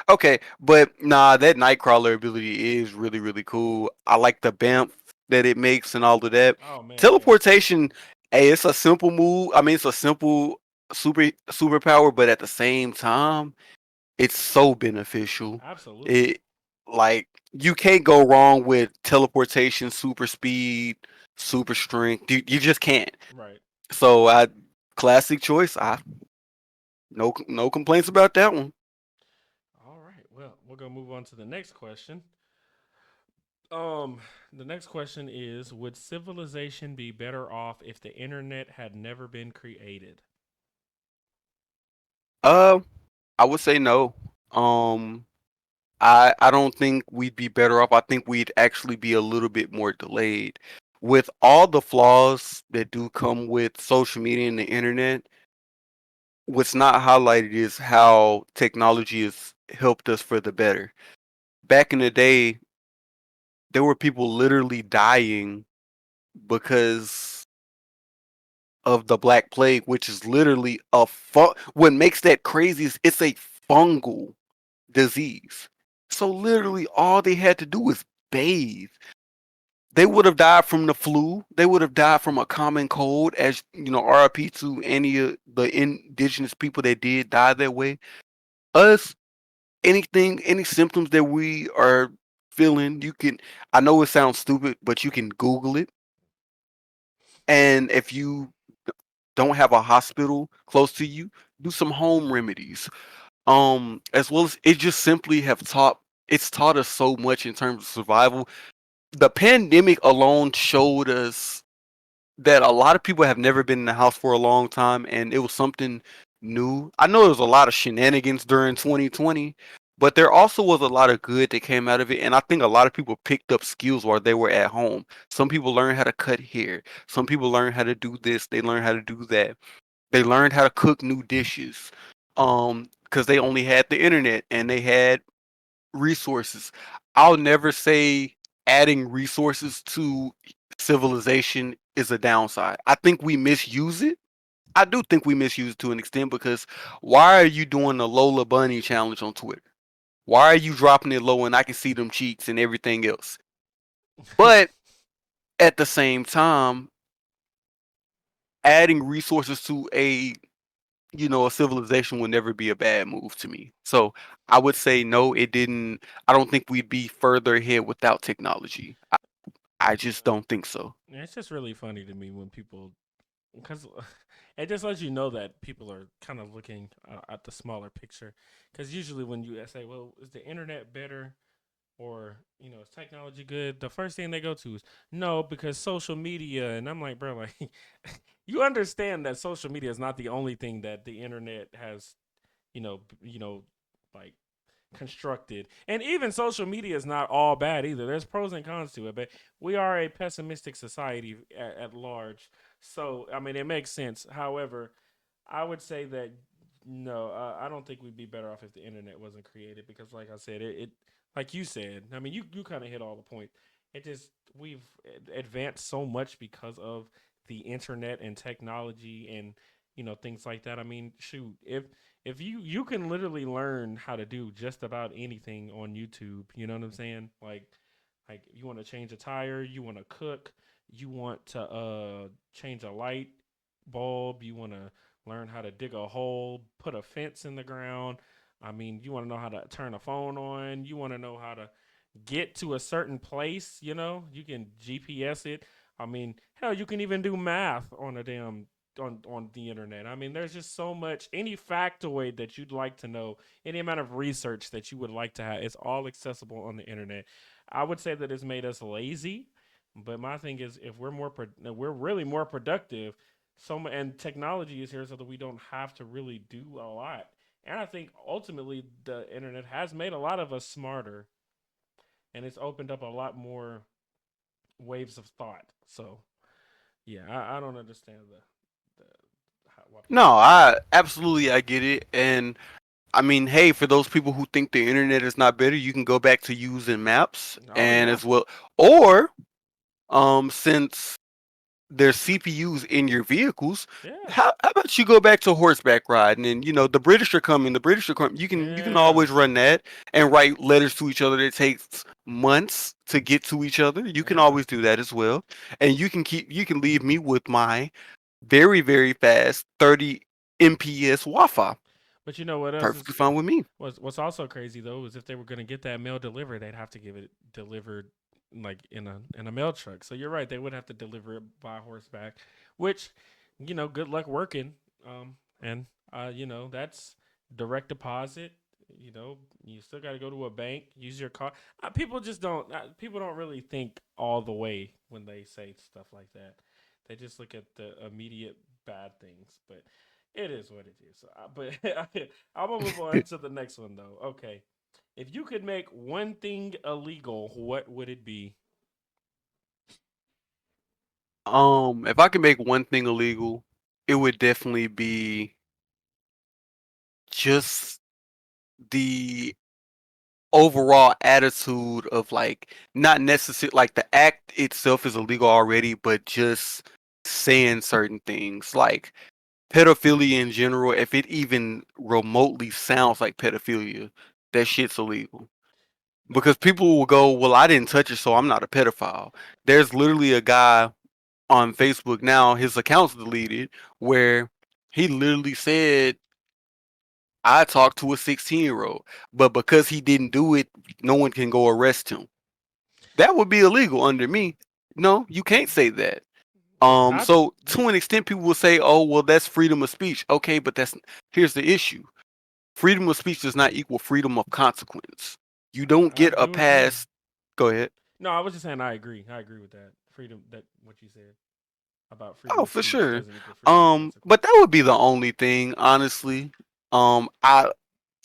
Okay, but nah, that Nightcrawler ability is really, really cool. I like the bamf that it makes and all of that. Oh man, yeah, Teleportation, hey, it's a simple move. I mean, it's a simple superpower, but at the same time, it's so beneficial. absolutely. It like you can't go wrong with teleportation, super speed, super strength. You just can't. Right. So I classic choice. I no complaints about that one. All right. Well, we're gonna move on to the next question. Um, the next question is: would civilization be better off if the internet had never been created? Uh, I would say no. Um, I don't think we'd be better off. I think we'd actually be a little bit more delayed. With all the flaws that do come with social media and the internet, what's not highlighted is how technology has helped us for the better. Back in the day, there were people literally dying because of the Black Plague, which is literally what makes that crazy is it's a fungal disease. So literally all they had to do was bathe. They would have died from the flu. They would have died from a common cold, as you know, RIP to any of the indigenous people that did die that way. Us, any symptoms that we are feeling, you can. I know it sounds stupid, but you can Google it. And if you don't have a hospital close to you, do some home remedies. As well as it just simply have taught us so much in terms of survival. The pandemic alone showed us that a lot of people have never been in the house for a long time, and it was something new. I know there was a lot of shenanigans during 2020, but there also was a lot of good that came out of it, and I think a lot of people picked up skills while they were at home. Some people learned how to cut hair. Some people learned how to do this. They learned how to do that. They learned how to cook new dishes, because they only had the internet and they had resources. I'll never say adding resources to civilization is a downside. I think we misuse it. I do think we misuse it to an extent because why are you doing the Lola Bunny challenge on Twitter? Why are you dropping it low and I can see them cheeks and everything else? But at the same time, adding resources to a civilization would never be a bad move to me. So I would say no, it didn't. I don't think we'd be further ahead without technology. I just don't think so. Yeah, it's just really funny to me when people, because it just lets you know that people are kind of looking at the smaller picture. Because usually when you say, "Well, is the internet better?" or is technology good, the first thing they go to is no, because social media. And I'm like, bro, like, you understand that social media is not the only thing that the internet has, you know, like constructed. And even social media is not all bad either. There's pros and cons to it, but we are a pessimistic society at large. So, I mean, it makes sense. However, I would say that no, I don't think we'd be better off if the internet wasn't created because, like I said, it like you said, I mean, you kind of hit all the point. It just we've advanced so much because of the internet and technology and things like that. I mean, shoot, if you can literally learn how to do just about anything on YouTube, you know what I'm saying? Like you want to change a tire, you want to cook, you want to change a light bulb, you want to learn how to dig a hole, put a fence in the ground. I mean, you want to know how to turn a phone on, you want to know how to get to a certain place, you can GPS it. I mean, hell, you can even do math on a damn on the internet. I mean, there's just so much. Any factoid that you'd like to know, any amount of research that you would like to have, it's all accessible on the internet. I would say that it's made us lazy, but my thing is, if we're really more productive, and technology is here so that we don't have to really do a lot. And I think ultimately the internet has made a lot of us smarter, and it's opened up a lot more waves of thought. So yeah, I don't understand the why No, people feel that way. I get it, and I mean, hey, for those people who think the internet is not better, you can go back to using maps Oh and yeah, as well, or since there's CPUs in your vehicles, yeah, how about you go back to horseback riding? And the British are coming. The British are coming. You can yeah, always run that and write letters to each other that takes months to get to each other. You can yeah. always do that as well, and you can leave me with my very very fast 30 MPS Wi-Fi. But you know what else is Perfectly fine with me. what's also crazy though is if they were gonna get that mail delivered, they'd have to give it delivered like in a mail truck. So you're right, they would have to deliver it by horseback, which good luck working. And that's direct deposit. You still got to go to a bank, use your card. People don't really think all the way when they say stuff like that. They just look at the immediate bad things, but it is what it is. But I'm gonna move on to the next one though. Okay, if you could make one thing illegal, what would it be? If I could make one thing illegal, it would definitely be just the overall attitude of like not necessarily like the act itself is illegal already, but just saying certain things like pedophilia in general. If it even remotely sounds like pedophilia, that shit's illegal. That Because people will go, well, I didn't touch it, so I'm not a pedophile. There's literally a guy on Facebook now, his account's deleted, where he literally said, I talked to a 16-year-old, but because he didn't do it, no one can go arrest him. That would be illegal under me. No, you can't say that. I So you to an extent, people will say, "Oh, well, that's freedom of speech." Okay, but here's the issue: freedom of speech does not equal freedom of consequence. You don't I get a do agree. pass. Go ahead. No, I was just saying I agree. I agree with that. Freedom that what you said about freedom Oh, of for speech sure. doesn't equal freedom of But consequence. that would be the only thing, honestly. I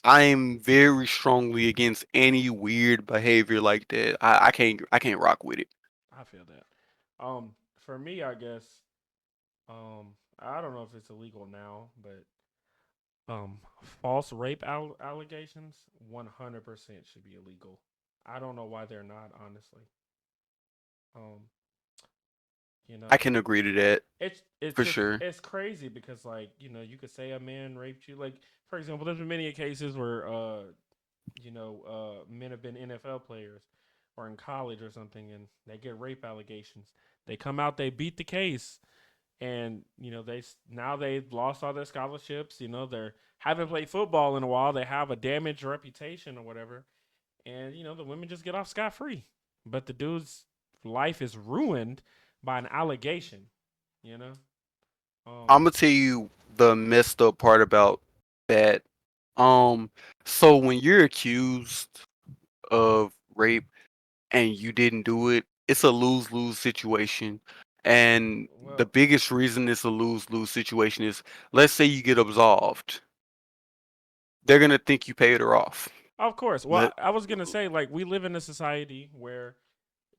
am very strongly against any weird behavior like that. I can't rock with it. I feel that. For me, I guess I don't know if it's illegal now, but false rape allegations 100% should be illegal. I don't know why they're not, honestly. Um, you I know, can agree to that it's for just sure. it's crazy because like you could say a man raped you. Like for example, there's been many cases where men have been NFL players or in college or something, and they get rape allegations. They come out, they beat the case, and they've lost all their scholarships. They're haven't played football in a while. They have a damaged reputation or whatever, and the women just get off scot free, but the dude's life is ruined by an allegation. You know, I'm um, gonna tell you the messed up part about that. Um, so when you're accused of rape and you didn't do it, it's a lose lose situation. And the well, biggest reason it's a lose lose situation is, let's say you get absolved, they're gonna think you paid her off. Of course. Well, Let I was gonna say, like, we live in a society where,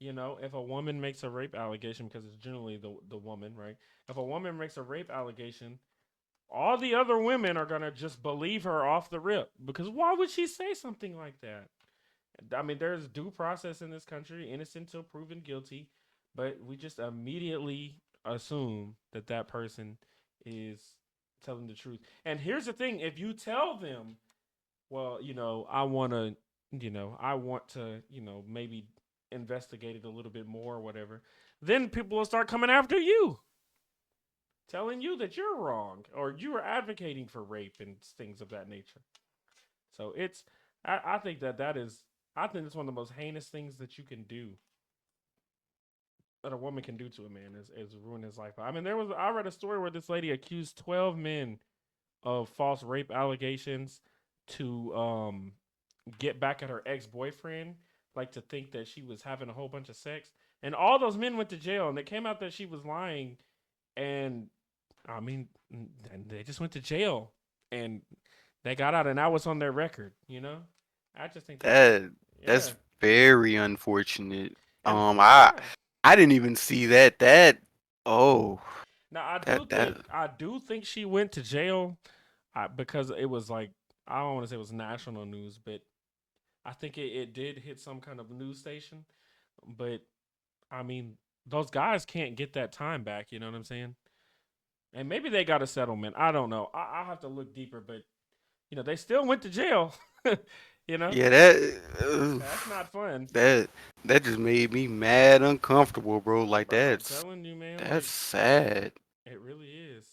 if a woman makes a rape allegation, because it's generally the woman, right? If a woman makes a rape allegation, all the other women are gonna just believe her off the rip. Because why would she say something like that? I mean, there's due process in this country, innocent till proven guilty, but we just immediately assume that that person is telling the truth. And here's the thing: if you tell them, well, I want to, maybe investigate it a little bit more or whatever, then people will start coming after you, telling you that you're wrong or you are advocating for rape and things of that nature. So I think I think it's one of the most heinous things that you can do, that a woman can do to a man, is ruin his life. I mean, I read a story where this lady accused 12 men of false rape allegations to get back at her ex boyfriend, like to think that she was having a whole bunch of sex. And all those men went to jail, and it came out that she was lying. And I mean, and they just went to jail, and they got out, and that was on their record. I just think that yeah, that's very unfortunate. and I yeah. I didn't even see that. Oh, Now that I do think she went to jail, because it was like, I don't want to say it was national news, but I think it did hit some kind of news station. But I mean, those guys can't get that time back. You know what I'm saying? And maybe they got a settlement. I don't know. I'll have to look deeper. But they still went to jail. you know, yeah, that's not fun. that that just made me mad uncomfortable, bro. Like Bro, I'm telling you, man. that's Like, sad. it really is.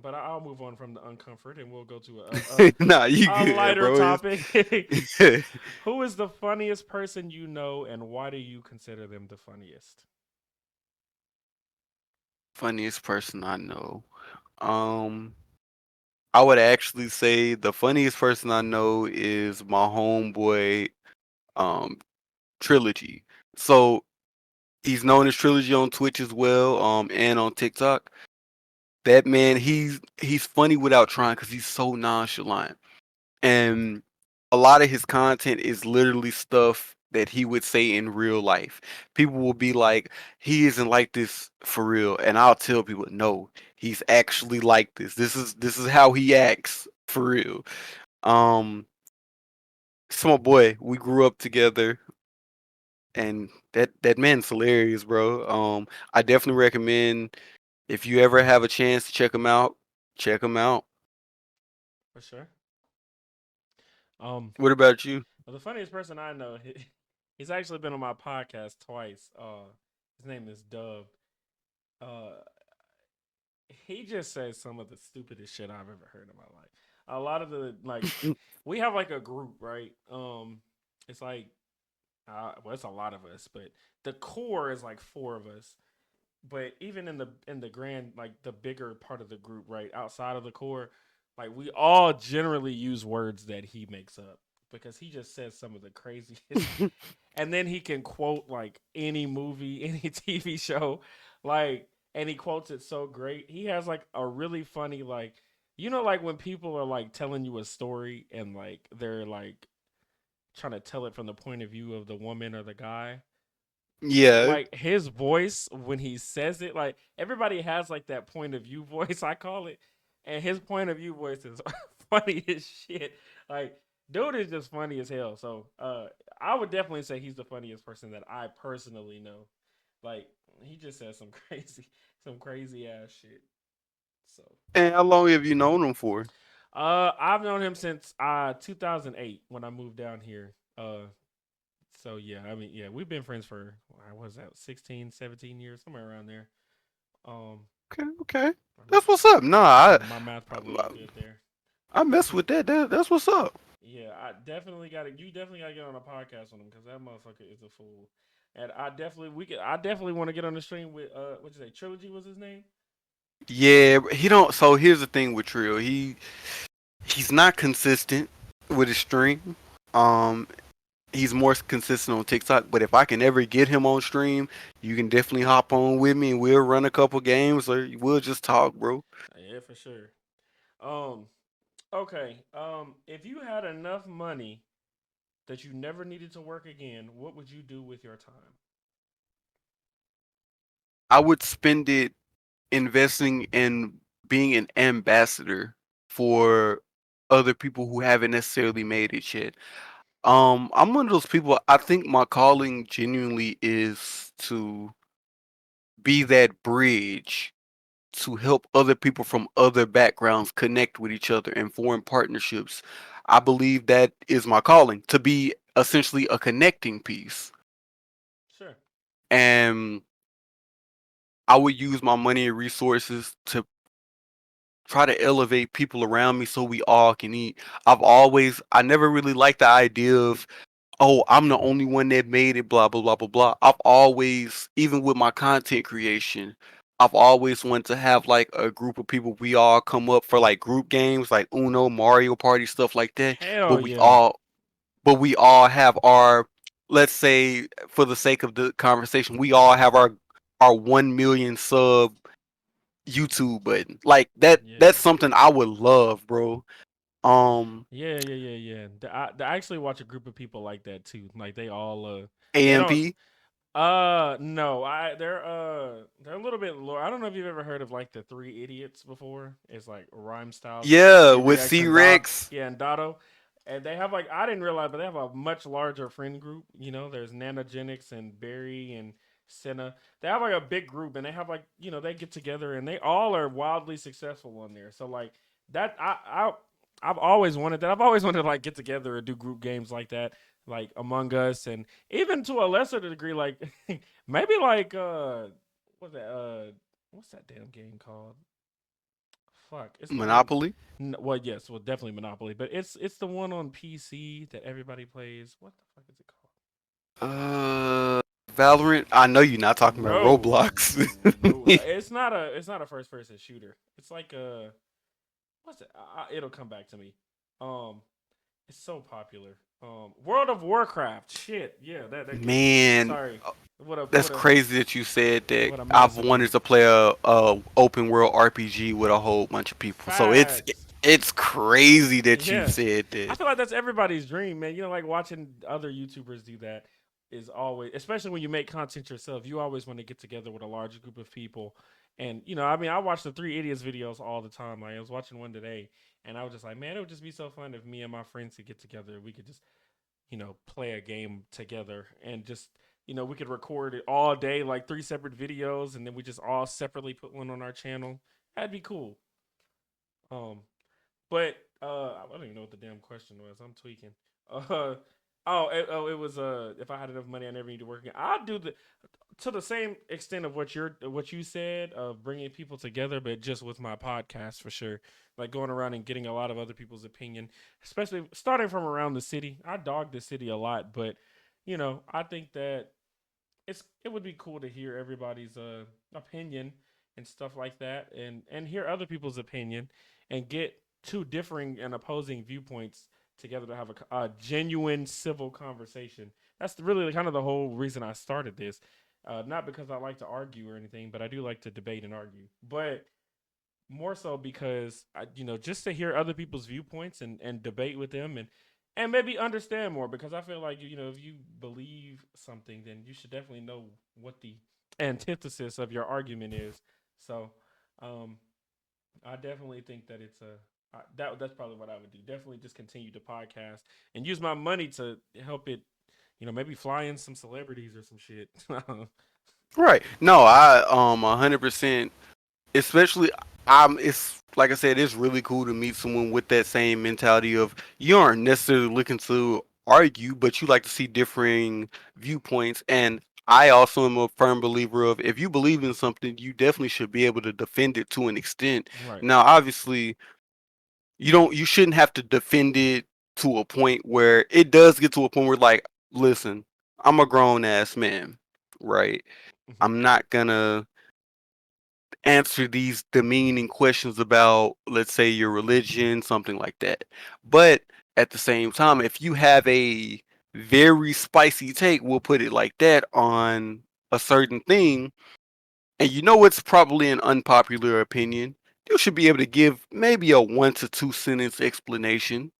But I'll move on from the uncomfort, and we'll go to Nah, you a good, lighter bro. topic. Who is the funniest person you know, and why do you consider them the funniest? Funniest person I know. Um, I would actually say the funniest person I know is my homeboy, um, Trilogy. So he's known as Trilogy on Twitch as well, and on TikTok. That man, he's funny without trying because he's so nonchalant. And a lot of his content is literally stuff that he would say in real life. People will be like, he isn't like this for real, and I'll tell people, no, he's actually like this. This is how he acts for real. Um, so my boy, we grew up together, and that man's hilarious, bro. I definitely recommend if you ever have a chance to check him out, check him out. For sure. Um, What about you? well, the funniest person I know, he's actually been on my podcast twice. His name is Dub. Uh, he just says some of the stupidest shit I've ever heard in my life. A lot of the like, we have like a group, right? It's like, well, it's a lot of us, but the core is like four of us. But even in the grand, like the bigger part of the group, right outside of the core, like we all generally use words that he makes up, because he just says some of the craziest. And then he can quote like any movie, any TV show, like, and he quotes it so great. He has like a really funny, like, like when people are like telling you a story, and like they're like trying to tell it from the point of view of the woman or the guy. Yeah. Like his voice when he says it, like everybody has like that point of view voice, I call it, and his point of view voice is funny as shit. Like, dude is just funny as hell. So I would definitely say he's the funniest person that I personally know. Like, he just says some crazy ass shit. So And how long have you known him for? I've known him since 2008 when I moved down here. So yeah, I mean, yeah, we've been friends for, what was that, 16, 17 years, somewhere around there. Um, Okay, okay. I'm- That's what's up. Nah, my math probably I, ain't good there. I mess with that. That's what's up. Yeah, I definitely got to. You definitely got to get on a podcast with him, because that motherfucker is a fool. And I definitely want to get on the stream with what you say, Trilogy was his name. Yeah, he don't. So here's the thing with Trio. He's not consistent with his stream. Um, he's more consistent on TikTok. But if I can ever get him on stream, you can definitely hop on with me and we'll run a couple games or we'll just talk, bro. Yeah, for sure. Um, Okay. If you had enough money that you never needed to work again, what would you do with your time? I would spend it investing in being an ambassador for other people who haven't necessarily made it yet. I'm one of those people. I think my calling genuinely is to be that bridge to help other people from other backgrounds connect with each other and form partnerships. I believe that is my calling, to be essentially a connecting piece. Sure. And I would use my money and resources to try to elevate people around me so we all can eat. I never really liked the idea of, oh, I'm the only one that made it, blah, blah, blah, blah, blah. I've always, even with my content creation, I've always wanted to have like a group of people. We all come up for like group games like Uno, Mario Party, stuff like that. But Hell we yeah. all, but we all have our, let's say, for the sake of the conversation, we all have our 1 million sub YouTube button. Like that. Yeah. That's something I would love, bro. Um, Yeah. I actually watch a group of people like that too. Like they all they don't AMP. no, they're a little bit lower. I don't know if you've ever heard of like the Three Idiots before. It's like Rhyme Styles, Yeah, C with Rex C and Dot Rex. yeah, and Dotto. And they have like I didn't realize, but they have a much larger friend group. You know, there's Nanogenics and Barry and Senna. They have like a big group, and they have like they get together, and they all are wildly successful on there. So like that, I've always wanted that. I've always wanted to like get together and do group games like that, like Among Us, and even to a lesser degree, like maybe like what's that damn game called? Fuck, it's the one. Monopoly. Well, yes, well, definitely Monopoly, but it's the one on PC that everybody plays. What the fuck is it called? Uh, Valorant. I know you're not talking about No, Roblox. no, it's not a first person shooter. It's like what's it? It'll come back to me. Um, it's so popular. World of Warcraft. Shit, yeah, that game. Man, Sorry, what a that's what a crazy that you said that. what a I've massive wanted to play a open world RPG with a whole bunch of people. So facts. it's crazy that you Yeah, said I that. feel like that's everybody's dream, man. Like watching other YouTubers do that is always, especially when you make content yourself. You always want to get together with a large group of people, and I mean, I watch the Three Idiots videos all the time. Like I was watching one today, and I was just like, man, it would just be so fun if me and my friends could get together. We could just play a game together and just we could record it all day, like three separate videos, and then we just all separately put one on our channel. That'd be cool. Um, but I don't even know what the damn question was. I'm tweaking. Uh, it was if I had enough money, I never need to work again. I'd do the to the same extent of what you said of bringing people together, but just with my podcast for sure. Like going around and getting a lot of other people's opinion, especially starting from around the city. I dog the city a lot, but I think that it would be cool to hear everybody's opinion and stuff like that, and hear other people's opinion, and get two differing and opposing viewpoints together to have a genuine civil conversation. That's really kind of the whole reason I started this. Not because I like to argue or anything, but I do like to debate and argue. But more so because just to hear other people's viewpoints and debate with them and maybe understand more, because I feel like if you believe something, then you should definitely know what the antithesis of your argument is. So um I definitely think that that's probably what I would do. Definitely just continue to podcast and use my money to help it, maybe fly in some celebrities or some shit. Right. No, I 100%. Especially, it's like I said, it's really cool to meet someone with that same mentality of you aren't necessarily looking to argue, but you like to see differing viewpoints. And I also am a firm believer of, if you believe in something, you definitely should be able to defend it to an extent. Right. Now, obviously, you shouldn't have to defend it to a point where it does get to a point where, like, listen, I'm a grown ass man, right? Mhm. I'm not gonna answer these demeaning questions about, let's say, your religion, something like that. But at the same time, if you have a very spicy take, we'll put it like that, on a certain thing, and you know it's probably an unpopular opinion, you should be able to give maybe a 1 to 2 sentence explanation.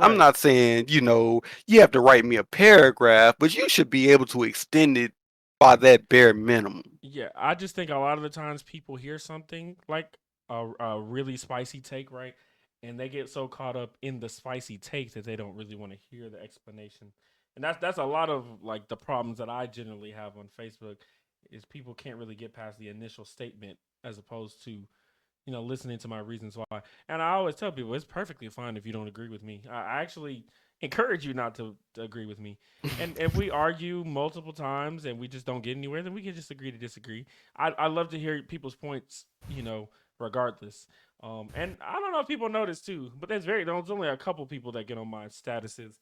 I'm Right. not saying, you have to write me a paragraph, but you should be able to extend it by that bare minimum. Yeah, I just think a lot of the times people hear something like a really spicy take, right? And they get so caught up in the spicy take that they don't really want to hear the explanation. And that's a lot of like the problems that I generally have on Facebook is people can't really get past the initial statement as opposed to listening to my reasons why. And I always tell people it's perfectly fine if you don't agree with me. I actually encourage you not to agree with me. And if we argue multiple times and we just don't get anywhere, then we can just agree to disagree. I love to hear people's points, regardless. And I don't know if people notice too, but there's only a couple people that get on my statuses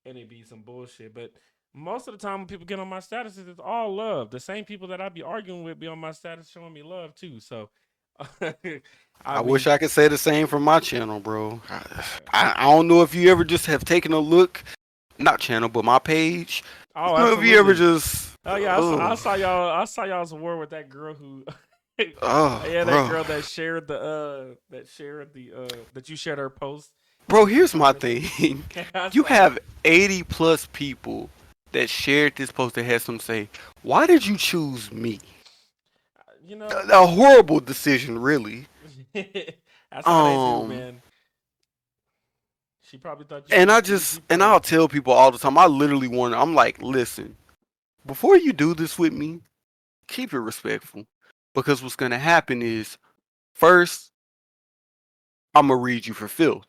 and it be some bullshit. But most of the time when people get on my statuses, it's all love. The same people that I be arguing with be on my status showing me love too. So I I wish mean, I could say the same for my channel, bro. yeah. I don't know if you ever just have taken a look, not channel, but my page. Oh, I don't know if you ever absolutely. just, Oh yeah, I saw y'all. I saw y'all's war with that girl who, yeah, that bro. girl that shared the that you shared her post Bro, in the here's my comments. thing. I You saw have 80 plus people that shared this post that had some say, why did you choose me? you know, A horrible decision, really. that's how they do, Um, man. She probably thought you and was easy I'll prey. tell people all the time. I literally warn. I'm like, listen, before you do this with me, keep it respectful, because what's gonna happen is first I'm gonna read you for filth.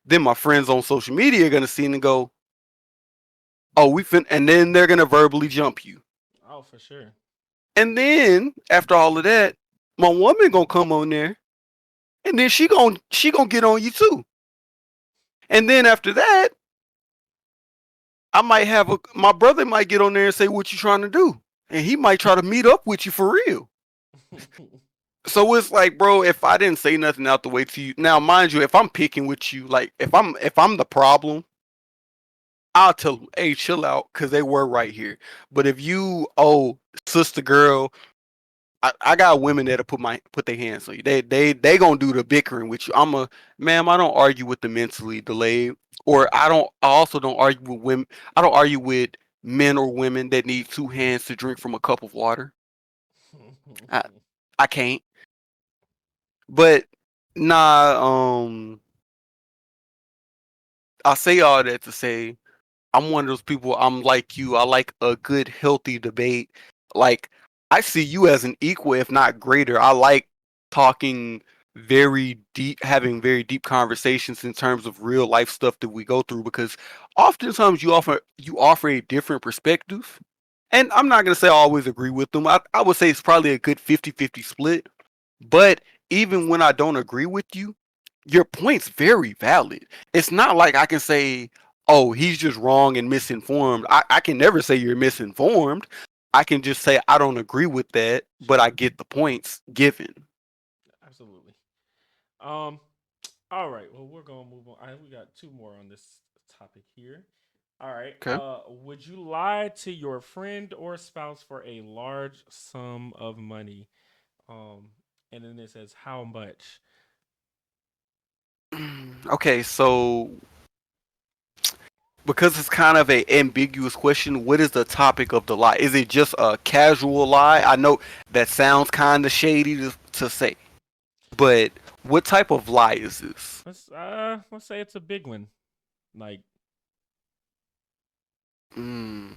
Then my friends on social media are gonna see it and go, oh, and then they're gonna verbally jump you. Oh, for sure. And then after all of that, my woman gonna come on there, and then she gonna get on you too. And then after that, I might have my brother might get on there and say, what you trying to do? And he might try to meet up with you for real. So it's like, bro, if I didn't say nothing out the way to you, now mind you, if I'm picking with you, like if I'm the problem, I'll tell them, hey, chill out, because they were right here. But if you, oh, sister girl, I got women that'll put their hands on you. They gonna do the bickering with you. Ma'am, I don't argue with the mentally delayed, or I also don't argue with women. I don't argue with men or women that need 2 hands to drink from a cup of water. I I can't. But nah, I say all that to say I'm one of those people. I'm like you. I like a good, healthy debate. Like I see you as an equal, if not greater. I like talking very deep, having very deep conversations in terms of real life stuff that we go through, because oftentimes you offer a different perspective. And I'm not gonna say I always agree with them. I would say it's probably a good 50-50 split. But even when I don't agree with you, your point's very valid. It's not like I can say, oh, he's just wrong and misinformed. I can never say you're misinformed. I can just say I don't agree with that, but I Sure, get the points given. absolutely. Um, all right. Well, we're gonna move on. We got two more on this topic here. All right. Okay. Would you lie to your friend or spouse for a large sum of money? Um, and then it says how much. Okay, so because it's kind of a ambiguous question, what is the topic of the lie? Is it just a casual lie? I know that sounds kind of shady to say, but what type of lie is this? Let's say it's a big one. Like Mm.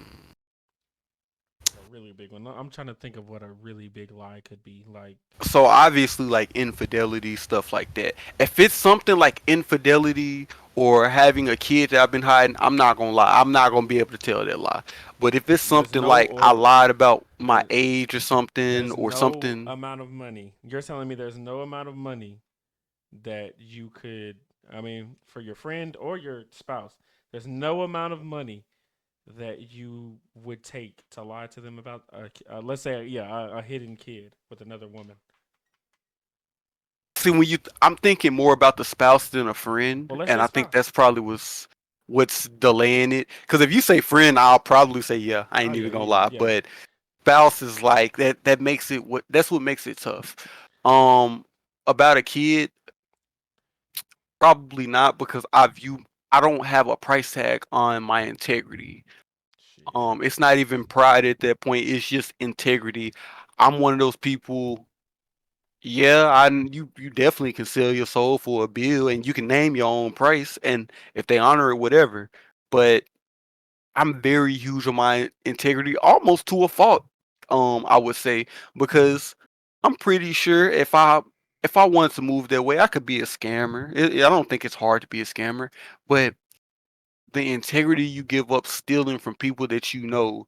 a really big one. I'm trying to think of what a really big lie could be. Like, So obviously, like infidelity, stuff like that. If it's something like infidelity or having a kid that I've been hiding, I'm not gonna lie. I'm not gonna be able to tell that lie. But if it's there's something no like I or lied about my there age or something, there's or no something. amount of money. You're telling me there's no amount of money that you could, I mean, for your friend or your spouse, there's no amount of money that you would take to lie to them about, let's say, yeah, a hidden kid with another woman. See, I'm thinking more about the spouse than a Well, friend, let's and say I think spouse. that's probably what's delaying it. Because if you say friend, I'll probably say yeah. I Oh ain't yeah, even gonna easy. lie. Yeah. But spouse is like that. That makes it what. That's what makes it tough. about a kid, probably not, because I don't have a price tag on my integrity. Shit. It's not even pride at that point. It's just integrity. I'm one of those people. Yeah, you definitely can sell your soul for a bill, and you can name your own price, and if they honor it, whatever. But I'm very huge on my integrity, almost to a fault. I would say, because I'm pretty sure if I wanted to move that way, I could be a scammer. I don't think it's hard to be a scammer, but the integrity you give up stealing from people that you know,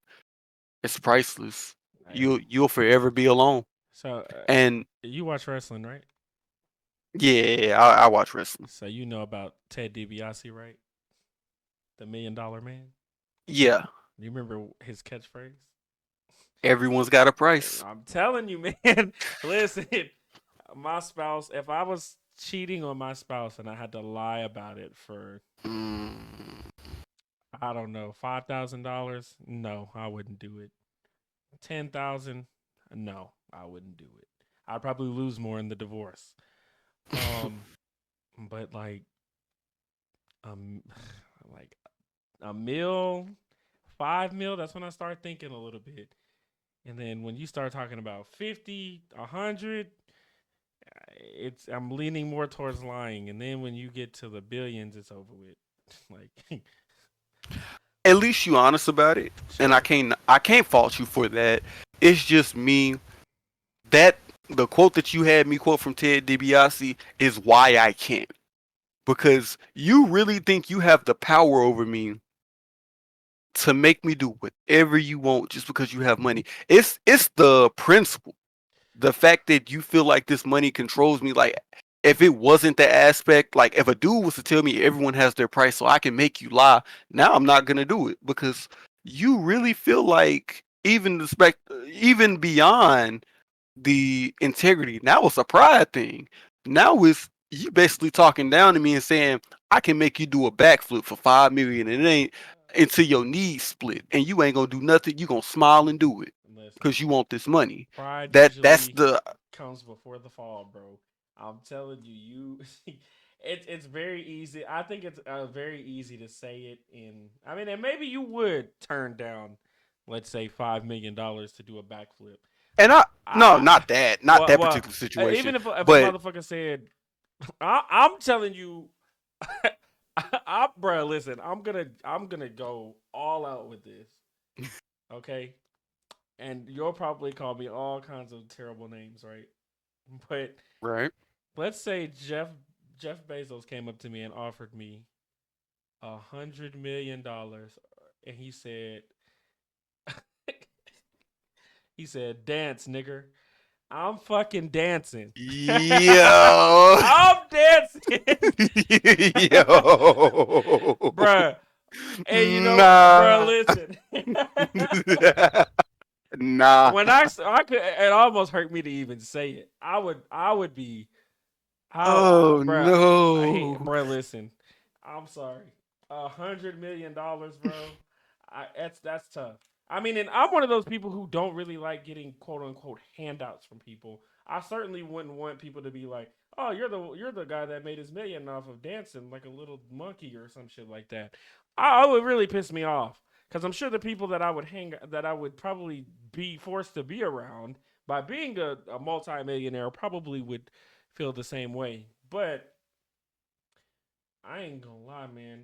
it's priceless. Hey. You'll forever be alone. So And you watch wrestling, right? yeah, I watch wrestling. So you know about Ted DiBiase, right? The $1 Million Man. Yeah, Do you remember his catchphrase? everyone's got a price. I'm telling you, man. Listen, my spouse. If I was cheating on my spouse and I had to lie about it for, Mm, I don't know, $5,000, no, I wouldn't do it. 10,000, no, I wouldn't do it. I'd probably lose more in the divorce. Um, but um, like a meal, 5 mil. That's when I start thinking a little bit. And then when you start talking about 50, 100, it's I'm leaning more towards lying. And then when you get to the billions, it's over with. Like, at least you honest about it, and sure, I can't fault you for that. It's just me that the quote that you had me quote from Ted DiBiase is why I can't, because you really think you have the power over me to make me do whatever you want just because you have money. It's the principle, the fact that you feel like this money controls me. Like, if it wasn't the aspect, like if a dude was to tell me everyone has their price so I can make you lie, now I'm not gonna do it, because you really feel like even beyond the integrity. Now it's a pride thing. Now it's you basically talking down to me and saying I can make you do a backflip for 5 million, and it ain't until your knees split, and you ain't gonna do nothing. You gonna smile and do it listen, because you want this money. pride That's usually the comes before the fall, bro. I'm telling you, it's very easy. I think it's very easy to say it in. I mean, and maybe you would turn down, let's say $5 million to do a backflip. and I no, I not that, not well, that well, particular even situation, if a but motherfucker said, I'm telling you, bro, listen, I'm gonna go all out with this, okay? And you'll probably call me all kinds of terrible names, right? But right. let's say Jeff Bezos came up to me and offered me $100 million, and he said, "Dance, nigger." I'm fucking dancing. Yo, I'm dancing, yo, bruh. Hey, bruh, nah, listen. nah. When I could, it almost hurt me to even say it. I would be, Oh bruh. Hey, no. bruh, listen. I'm sorry. $100 million, bro. That's tough. I mean, and I'm one of those people who don't really like getting quote unquote handouts from people. I certainly wouldn't want people to be like, "Oh, you're the guy that made his million off of dancing like a little monkey or some shit like that." I would really piss me off because I'm sure the people that I would probably be forced to be around by being a multimillionaire probably would feel the same way. But I ain't gonna lie, man.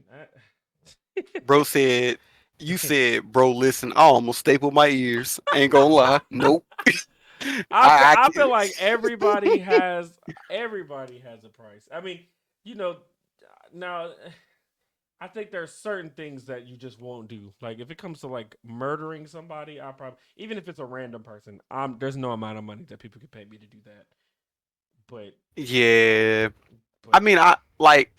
Bro said, you said, bro, listen, I almost stapled my ears. Ain't gonna lie. Nope. I I feel can't. like everybody has a price. I mean, you know, now I think there's certain things that you just won't do. Like if it comes to like murdering somebody, I probably even if it's a random person, there's no amount of money that people could pay me to do that. But Yeah. I but mean, like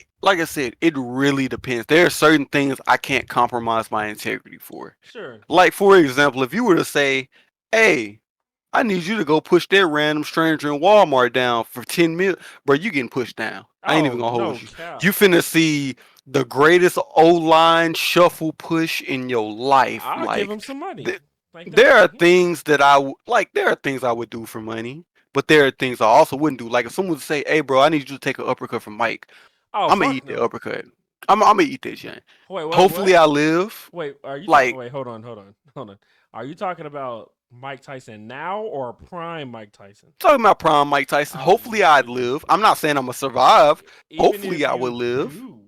I said, it really depends. There are certain things I can't compromise my integrity for. sure. Like, for example, if you were to say, hey, I need you to go push that random stranger in Walmart down for 10 mil, bro, you getting pushed down. I ain't even Oh gonna no hold you. cap. You finna see the greatest O-line shuffle push in your life. I'll give Like, him some money. th- Like that. there are things that I like. There are things I would do for money. But there are things I also wouldn't do. Like if someone would say, "Hey, bro, I need you to take an uppercut from Mike," Oh I'm gonna fuck eat that no. uppercut. I'm gonna eat that shit. Wait, what? Hopefully, I live. Wait, are you talking? Like Wait, hold on. Are you talking about Mike Tyson now or prime Mike Tyson? talking about prime Mike Tyson. Hopefully, I'd live. I'm not saying I'm gonna survive. Even Hopefully, if I would you live. do,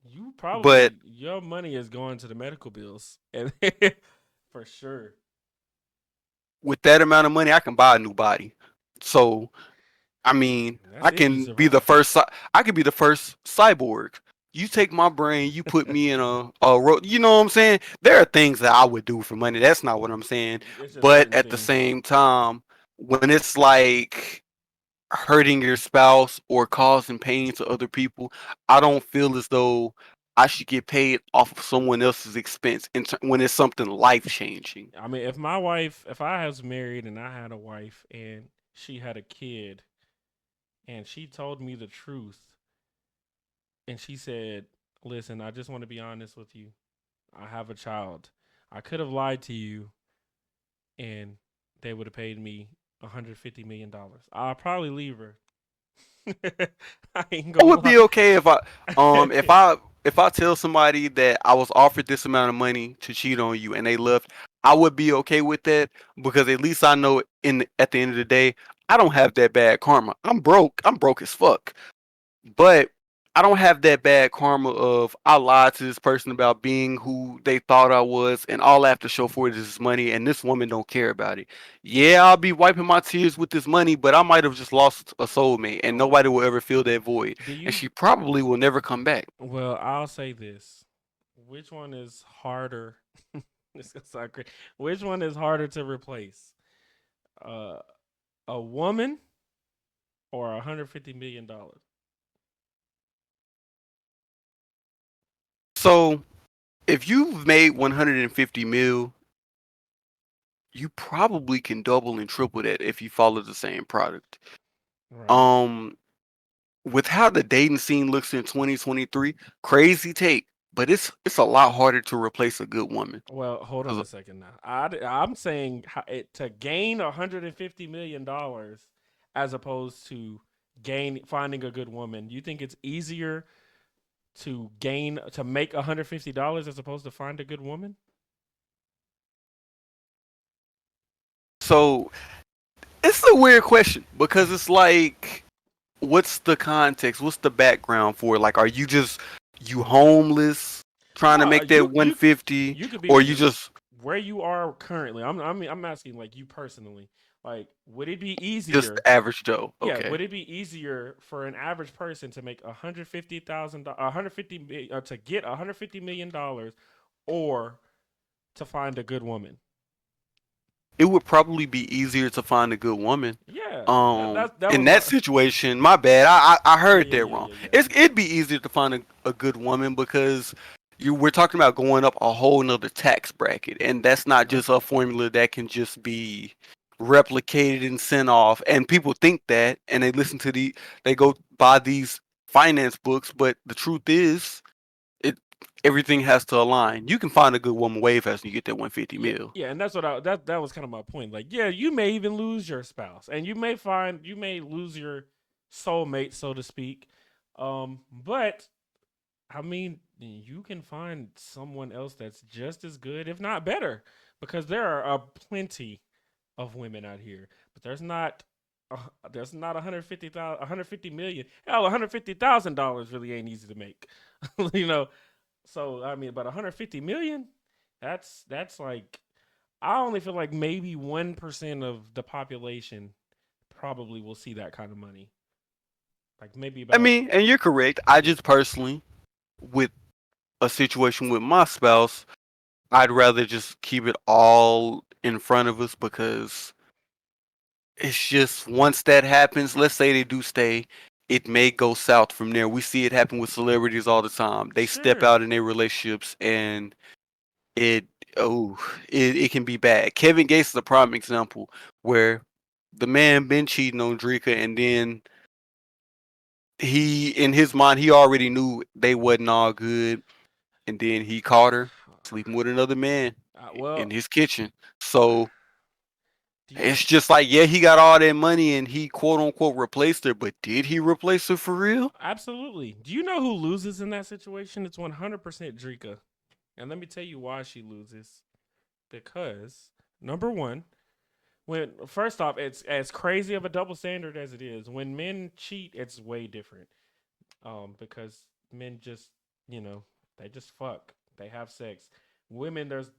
you But probably your money is going to the medical bills, and for sure. with that amount of money, I can buy a new body. So I mean, That's I if you can be the survive. first. I could be the first cyborg. You take my brain, you put me in you know what I'm saying? There are things that I would do for money. That's not what I'm saying. It's just But certain at the things. same time, when it's like hurting your spouse or causing pain to other people, I don't feel as though I should get paid off of someone else's expense when it's something life changing. I mean, if I was married and I had a wife and she had a kid and she told me the truth and she said, "Listen, I just want to be honest with you. I have a child. I could have lied to you and they would have paid me $150 million. I'll probably leave her. I ain't I gonna would lie. be okay if if I tell somebody that I was offered this amount of money to cheat on you and they left. I would be okay with that because at least I know at the end of the day I don't have that bad karma. I'm broke. I'm broke as fuck. But I don't have that bad karma of I lied to this person about being who they thought I was, and all I have to show for it is this money, and this woman don't care about it. Yeah, I'll be wiping my tears with this money, but I might have just lost a soulmate, and Oh, nobody will ever fill that void, do and you? she probably will never come back. Well, I'll say this. Which one is harder? This gonna sound crazy. Which one is harder to replace? Uh, a woman or $150 million? So if you've made 150 mil, you probably can double and triple that if you follow the same product. Right. Um, with how the dating scene looks in 2023, crazy take, but it's a lot harder to replace a good woman. Well, hold on 'Cause a second now. I'm saying to gain $150 million as opposed to gain finding a good woman. You think it's easier to make $150 as opposed to find a good woman? so it's a weird question because it's like, what's the context? What's the background for it? Like, are you just you homeless trying to No, make that 150, you could or you be just where you are currently. I'm asking like you personally. Like, would it be just easier? the average Joe? Yeah, Okay. would it be easier for an average person to make 150,000, 150 to get $150 million, or to find a good woman? It would probably be easier to find a good woman. Yeah, that In was that my. situation, my bad. I Yeah, heard yeah, that yeah, wrong. yeah, yeah. It'd be easier to find a good woman because we're talking about going up a whole nother tax bracket, and that's not Right. just a formula that can just be replicated and sent off. And people think that, and they go buy these finance books, but the truth is, it everything has to align. You can find a good woman way faster than you get that 150 Yeah, mil. yeah, and that's what that was kind of my point. Like, yeah, you may even lose your spouse, and you may lose your soulmate, so to speak. But I mean, you can find someone else that's just as good, if not better, because there are plenty of women out here. But there's not 150,000, 150 million. Hell, $150,000 really ain't easy to make. you know. So I mean, about 150 million, that's like I only feel like maybe 1% of the population probably will see that kind of money. Like maybe I about mean, and you're correct. I just personally, with a situation with my spouse, I'd rather just keep it all in front of us because it's just once that happens, let's say they do stay, it may go south from there. We see it happen with celebrities all the time. They step sure. out in their relationships and it oh it can be bad. Kevin Gates is a prime example where the man been cheating on Drika and then he in his mind he already knew they wasn't all good and then he caught her sleeping with another man in Well, his kitchen. So Do you? It's just like, yeah, he got all that money and he quote unquote replaced her, but did he replace her for real? Absolutely. Do you know who loses in that situation? It's 100% Drika. And let me tell you why she loses. Because number one, when first off, it's as crazy of a double standard as it is. When men cheat, it's way different. Because men just, you know, they just fuck. They have sex. Women, there's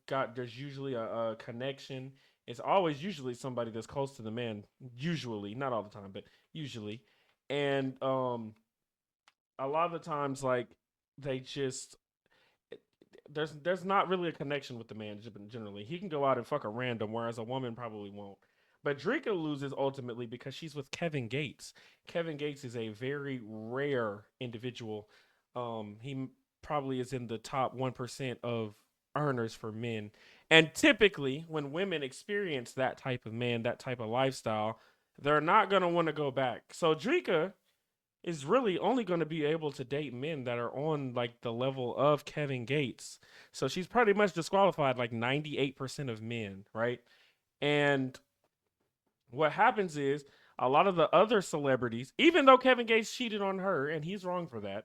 usually a connection. It's always usually somebody that's close to the man. Usually, not all the time, but usually. And a lot of the times, like they just there's not really a connection with the man generally. He can go out and fuck a random, whereas a woman probably won't. But Drika loses ultimately because she's with Kevin Gates. Kevin Gates is a very rare individual. He probably is in the top 1% of earners for men. And typically, when women experience that type of man, that type of lifestyle, they're not going to want to go back. So Drika is really only going to be able to date men that are on like the level of Kevin Gates. So she's pretty much disqualified like 98% of men, right? And what happens is a lot of the other celebrities, even though Kevin Gates cheated on her and he's wrong for that,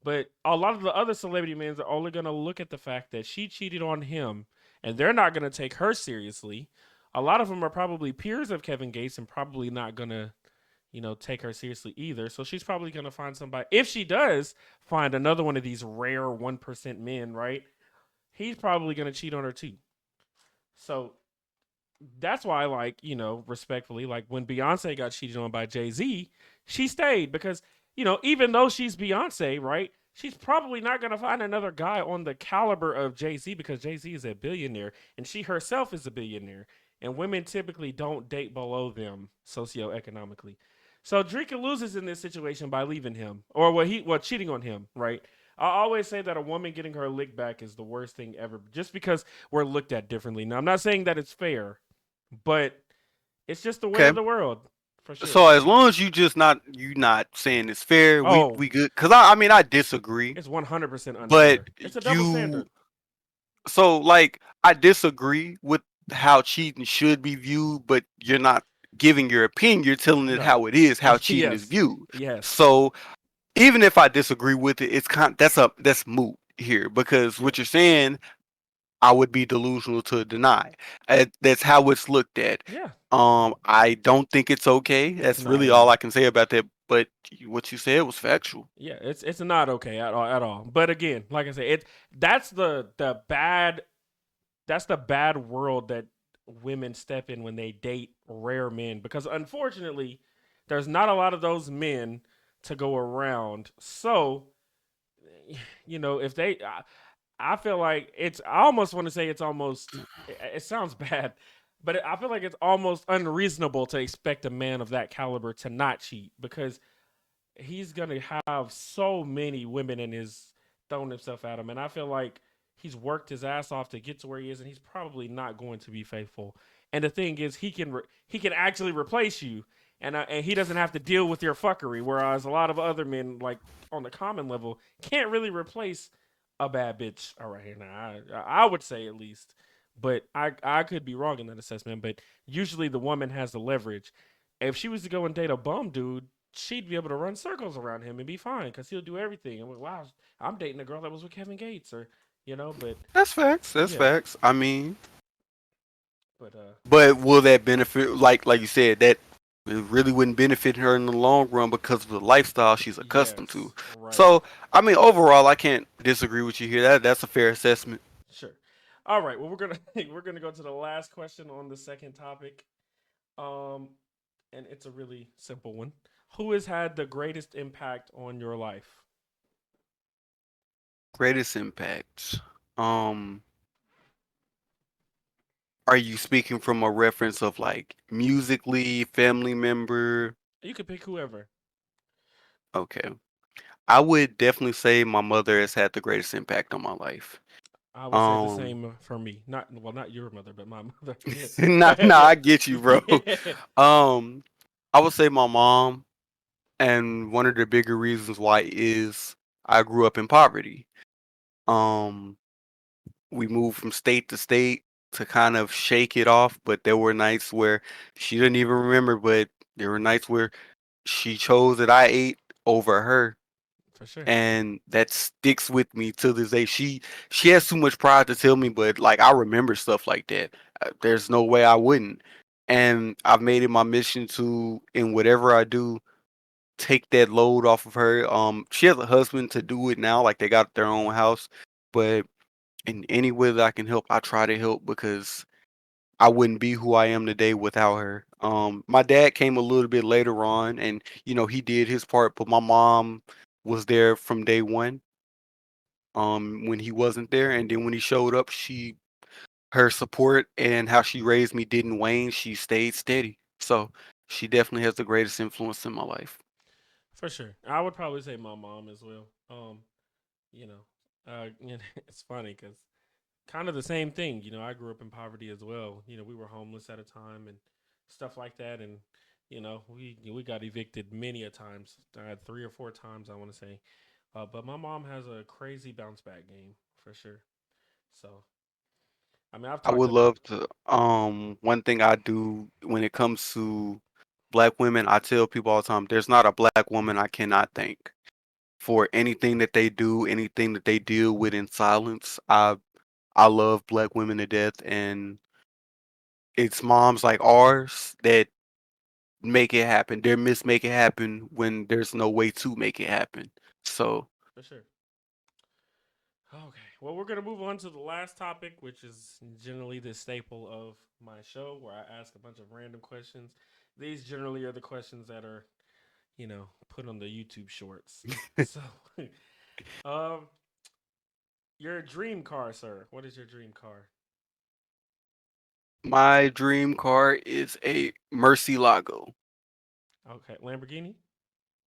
but a lot of the other celebrity men are only going to look at the fact that she cheated on him and they're not going to take her seriously. A lot of them are probably peers of Kevin Gates and probably not going to take her seriously either. So she's probably going to find somebody. If she does find another one of these rare 1% men, right? He's probably going to cheat on her too. So that's why, like, respectfully, like when Beyonce got cheated on by Jay-Z, she stayed because, even though she's Beyonce, right? She's probably not going to find another guy on the caliber of Jay-Z because Jay-Z is a billionaire and she herself is a billionaire. And women typically don't date below them socioeconomically. So Drika loses in this situation by leaving him or cheating on him, right? I always say that a woman getting her lick back is the worst thing ever just because we're looked at differently. Now, I'm not saying that it's fair, but it's just the way Okay. of the world, for sure. So as long as you not saying it's fair, Oh, we good. Cause I mean I disagree, it's 100% but unfair. It's a double you standard. so like I disagree with how cheating should be viewed, but you're not giving your opinion. You're telling it No. how it is, how cheating is Yes. viewed. Yes. So even if I disagree with it, it's that's moot here because Yeah. what you're saying I would be delusional to deny. That's how it's looked at. Yeah. I don't think it's okay. It's That's not really at all I all. can say about that. But what you said was factual. Yeah, it's not okay at all, at all. But again, like I said, that's the bad world that women step in when they date rare men because unfortunately, there's not a lot of those men to go around. So, if I feel like I almost want to say it's almost, it sounds bad, but I feel like it's almost unreasonable to expect a man of that caliber to not cheat because he's gonna have so many women in his throwing himself at him, and I feel like he's worked his ass off to get to where he is, and he's probably not going to be faithful. And the thing is, he can actually replace you, and he doesn't have to deal with your fuckery. Whereas a lot of other men, like on the common level, can't really replace a bad bitch. All right, here now, I would say at least. But I could be wrong in that assessment. But usually the woman has the leverage. If she was to go and date a bum dude, she'd be able to run circles around him and be fine because he'll do everything. And wow, I'm dating a girl that was with Kevin Gates, or but That's facts. That's yeah, facts. I mean, but but will that benefit? Like you said, that it really wouldn't benefit her in the long run because of the lifestyle she's accustomed to. yes, right, So, I mean, overall, I can't disagree with you here. That's a fair assessment. sure. All right, well we're gonna we're gonna go to the last question on the second topic, um, and it's a really simple one. Who has had the greatest impact on your life? Greatest impact. Um, are you speaking from a reference of like musically, family member? You could pick whoever. Okay. I would definitely say my mother has had the greatest impact on my life. I would say the Um, same for me. Not your mother, but my mother. Yeah. Go nah, ahead. nah, Yeah. I get you, bro. Yeah. Um, I would say my mom, and one of the bigger reasons why is I grew up in poverty. Um, we moved from state to state. to kind of shake it off, but there were nights where she didn't even remember, but there were nights where she chose that I ate over her, For sure. and that sticks with me to this day. She has too much pride to tell me, but like I remember stuff like that. There's no way I wouldn't. And I've made it my mission to, in whatever I do, take that load off of her. She has a husband to do it now, like they got their own house, but in any way that I can help, I try to help because I wouldn't be who I am today without her. My dad came a little bit later on, and he did his part, but my mom was there from day one. When he wasn't there, and then when he showed up, her support and how she raised me didn't wane. She stayed steady. So she definitely has the greatest influence in my life. For sure. I would probably say my mom as well. You know, it's funny because kind of the same thing. I grew up in poverty as well. We were homeless at a time and stuff like that, and we got evicted many a times. 3 or 4 times, I want to say. But my mom has a crazy bounce back game for sure. So I mean, I've I talked would about. love to. One thing I do when it comes to black women, I tell people all the time, there's not a black woman I cannot thank for anything that they do, anything that they deal with in silence. I love black women to death, and it's moms like ours that make it happen. They're make it happen when there's no way to make it happen. So For sure. Okay. Well, we're gonna move on to the last topic, which is generally the staple of my show, where I ask a bunch of random questions. These generally are the questions that are, put on the YouTube shorts. So, um, your dream car, sir. What is your dream car? my dream car is a Mercy Lago. Okay, Lamborghini.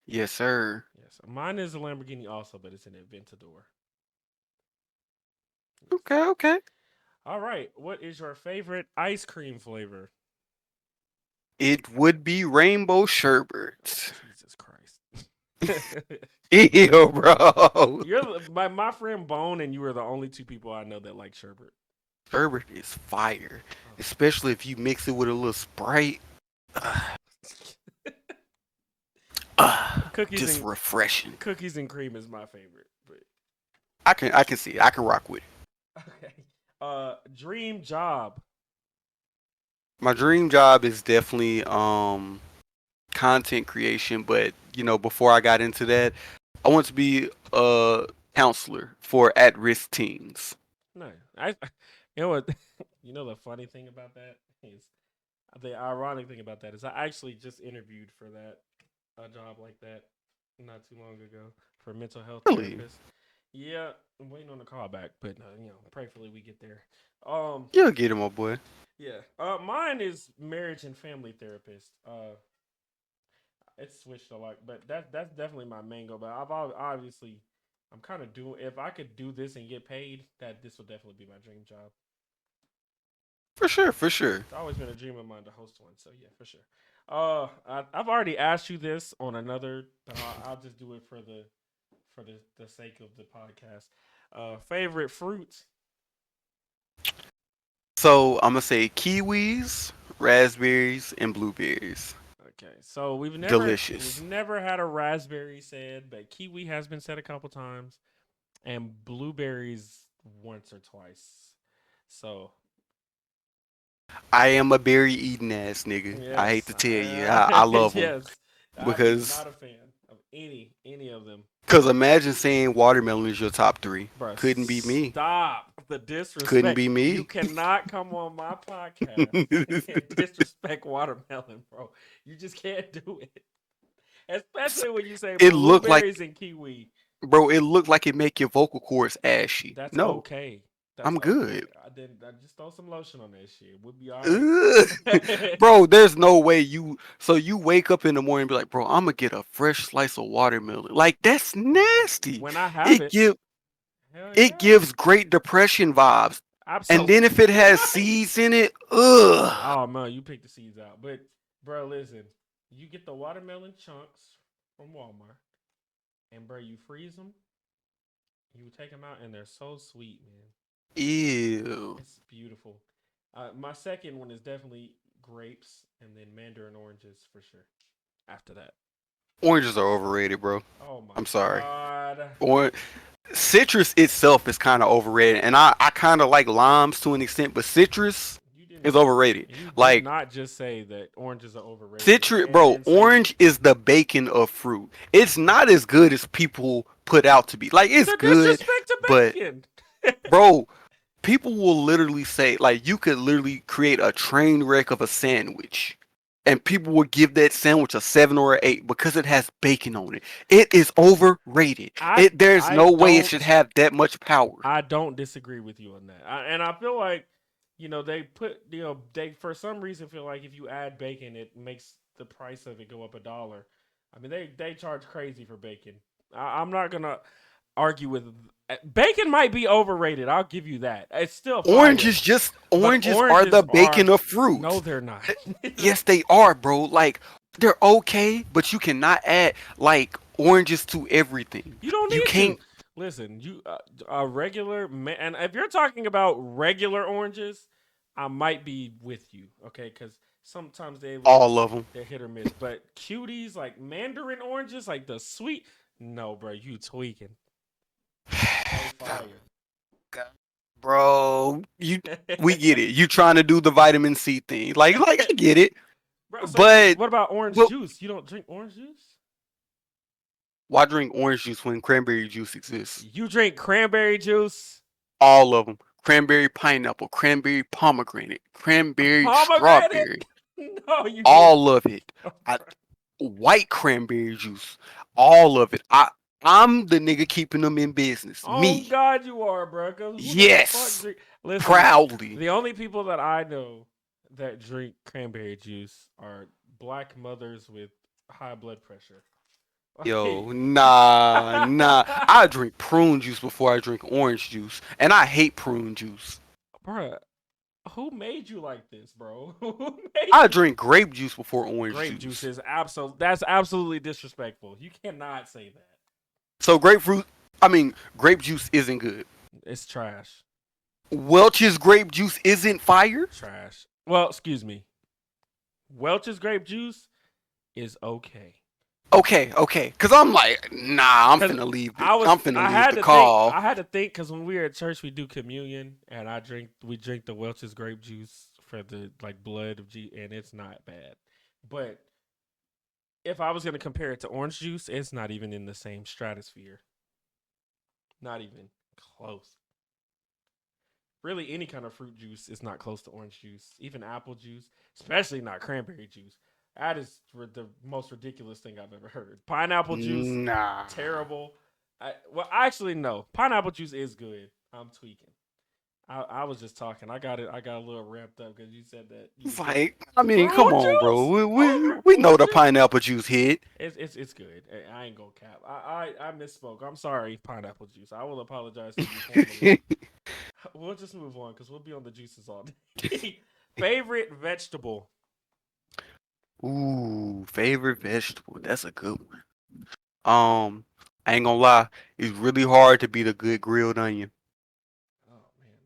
Yes, sir. Yes, mine is a Lamborghini also, but it's an Aventador. Yes. Okay, okay. All right. What is your favorite ice cream flavor? It would be rainbow Oh, sherbet. Jesus Christ. Ew, bro. my friend Bone and you are the only two people I know that like sherbet. Sherbet is fire, Oh. especially if you mix it with a little Sprite. cookies Just and refreshing. cookies and cream is my favorite. But I can see it. I can rock with it. okay. Dream job. My dream job is definitely content creation, but before I got into that, I want to be a counselor for at-risk teens. No, you know what? The funny thing about that is the ironic thing about that is I actually just interviewed for that a job like that not too long ago for a mental health Really? therapist. Yeah, I'm waiting on the call back, but prayerfully we get there. Um, You'll get it, my boy. yeah. Mine is marriage and family therapist. It's switched a lot, but that's definitely my main goal. But obviously, I'm kind of doing. If I could do this and get paid, that this would definitely be my dream job. For sure, for sure. It's always been a dream of mine to host one. So yeah, for sure. I've already asked you this on another, but I'll just do it for the sake of the podcast. Favorite fruits? So I'm gonna say kiwis, raspberries, and blueberries. Okay, so we've Delicious. never had a raspberry said, but kiwi has been said a couple times, and blueberries once or twice. So I am a berry eating ass nigga. I hate yes, to tell you, I love them yes, I'm because not a fan of any of them. imagine saying watermelon is your top three. Bruh, Couldn't be me. stop the Couldn't disrespect. be You me. cannot come on my podcast and disrespect watermelon, bro. You just can't do it. Especially when you say It looked like, blueberries and kiwi. bro. It looked like it make your vocal cords ashy. That's No, okay. That's I'm okay. good. I just throw some lotion on that shit. We'll be all right. Ugh. Bro, there's no way you. So you wake up in the morning and be like, bro, I'm gonna get a fresh slice of watermelon. Like that's nasty. When I have It it, give hell it yeah. gives Great Depression vibes. And then if Absolutely it has not. seeds in it, ugh. Oh man, you picked the seeds out. But bro, listen, you get the watermelon chunks from Walmart, and bro, you freeze them. You take them out, and they're so sweet, man. Ew. It's beautiful. My second one is definitely grapes, and then mandarin oranges for sure. After that, Oranges are overrated, bro. oh my I'm sorry. god, Or citrus itself is kind of overrated, and I kind of like limes to an extent, but citrus you didn't. is overrated. You did Like not just say that oranges are overrated, citrus, and bro. then say Orange is the bacon of fruit. It's not as good as people put out to be. Like it's the good, disrespect to but bacon. bro, people will literally say like you could literally create a train wreck of a sandwich. And people will give that sandwich a 7 or 8 because it has bacon on it. It is overrated. I There's I no way it don't should have that much power. I don't disagree with you on that. And I feel like, they put, they for some reason feel like if you add bacon, it makes the price of it go up $1. I mean, they charge crazy for bacon. I'm not gonna argue with bacon. Might be overrated. I'll give you that. It's still fire, but Oranges are the oranges bacon are of no, fruit. they're not. Yes, they are, bro. Like they're okay, but you cannot add like oranges to everything. You don't You need to. can't Listen, you a regular and if you're talking about regular oranges, I might be with you, okay? Because sometimes all of them. they're hit or miss. But cuties like mandarin oranges, like the sweet, no, bro, you tweaking. They fire, Bro, we get it. You trying to do the vitamin C thing. Like I get it. bro. So But what about orange well, juice? You don't drink orange juice? why drink orange juice when cranberry juice exists? You drink cranberry juice, All of them. Cranberry pineapple, cranberry pomegranate, cranberry pomegranate? strawberry, No, you didn't. all of it. I, white cranberry juice, all of it. I'm the nigga keeping them in business. Oh Me. God, you are, bro. Cause who the fuck Yes. drink? Listen, Proudly. the only people that I know that drink cranberry juice are black mothers with high blood pressure. Like, Yo, nah. I drink prune juice before I drink orange juice. And I hate prune juice. bro, who made you like this, bro? Who made I you? drink grape juice before orange Grape juice juice. is that's absolutely disrespectful. You cannot say that. So grape juice isn't good. It's trash. Welch's grape juice isn't fire? Trash. Well, excuse me. Welch's grape juice is okay. Okay. Cause I'm like, nah, I'm Cause finna leave it. I was I'm finna I leave had the to think call. I had to think because when we were at church we do communion and we drink the Welch's grape juice for the like blood of G and it's not bad. But if I was gonna compare it to orange juice, it's not even in the same stratosphere. Not even close. Really any kind of fruit juice is not close to orange juice. Even apple juice, especially not cranberry juice. That is the most ridiculous thing I've ever heard. Pineapple juice, Nah. terrible. Well, actually, no. Pineapple juice is good. I'm tweaking. I was just talking. I got it. I got a little ramped up because you said that you It's would drink like, I mean, come fruit on, bro. juice over We know the oranges. pineapple juice hit. It's good. I ain't gonna cap. I misspoke. I'm sorry, pineapple juice. I will apologize to you formally. We'll just move on because we'll be on the juices all day. Favorite vegetable? Ooh, favorite vegetable. That's a good one. I ain't gonna lie. It's really hard to beat a good grilled onion. Oh man,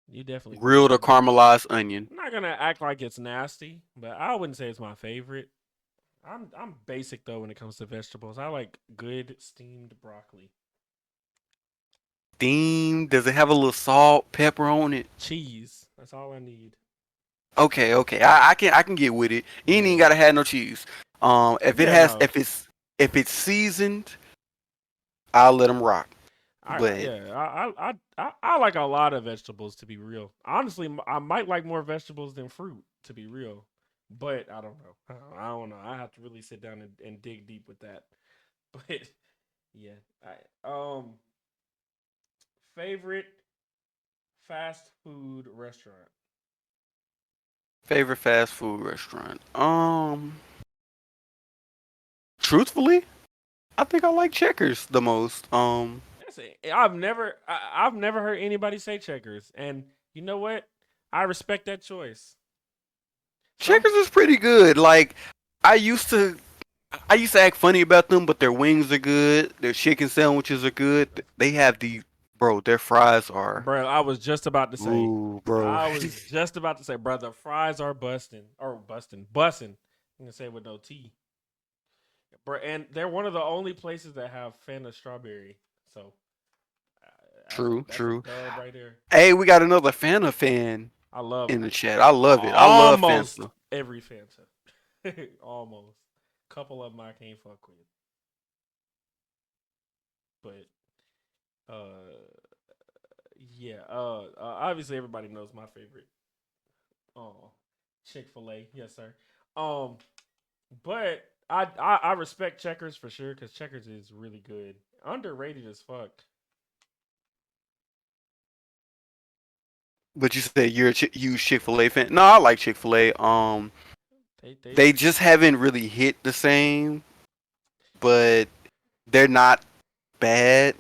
you definitely put Grilled or some. caramelized onion. I'm not gonna act like it's nasty, but I wouldn't say it's my favorite. I'm basic though when it comes to vegetables. I like good steamed broccoli. Steam. Does it have a little salt, pepper on it? Cheese. That's all I need. Okay. I can get with it. You ain't even Yeah. gotta have no cheese. If it Yeah, has, no. if it's seasoned, I'll let them rock. But Yeah, I like a lot of vegetables to be real. Honestly, I might like more vegetables than fruit to be real, but I don't know. I don't know. I have to really sit down and dig deep with that. But yeah, favorite fast food restaurant. favorite fast food restaurant. Truthfully, I think I like Checkers the most. That's it. I've never heard anybody say Checkers, and you know what? I respect that choice. Some Checkers is pretty good. Like I used to I used to act funny about them, but their wings are good. Their chicken sandwiches are good. They have the Bro, their fries are Bro, I was just about to say. ooh, bro. I was just about to say, bro, the fries are busting. I'm gonna say it with no T, bro. And they're one of the only places that have Fanta strawberry. So True, that's a true. dub right there. Hey, we got another Fanta fan I love in the chat. I love it. I love almost Fanta. every Fanta. Almost. Couple of them I can't fuck with, but yeah. Obviously everybody knows my favorite. Oh, Chick-fil-A, yes sir. Um, but I respect Checkers for sure because Checkers is really good. Underrated as fuck. But you said you're a huge Chick-fil-A fan. No, I like Chick-fil-A. They They just haven't really hit the same, but they're not bad.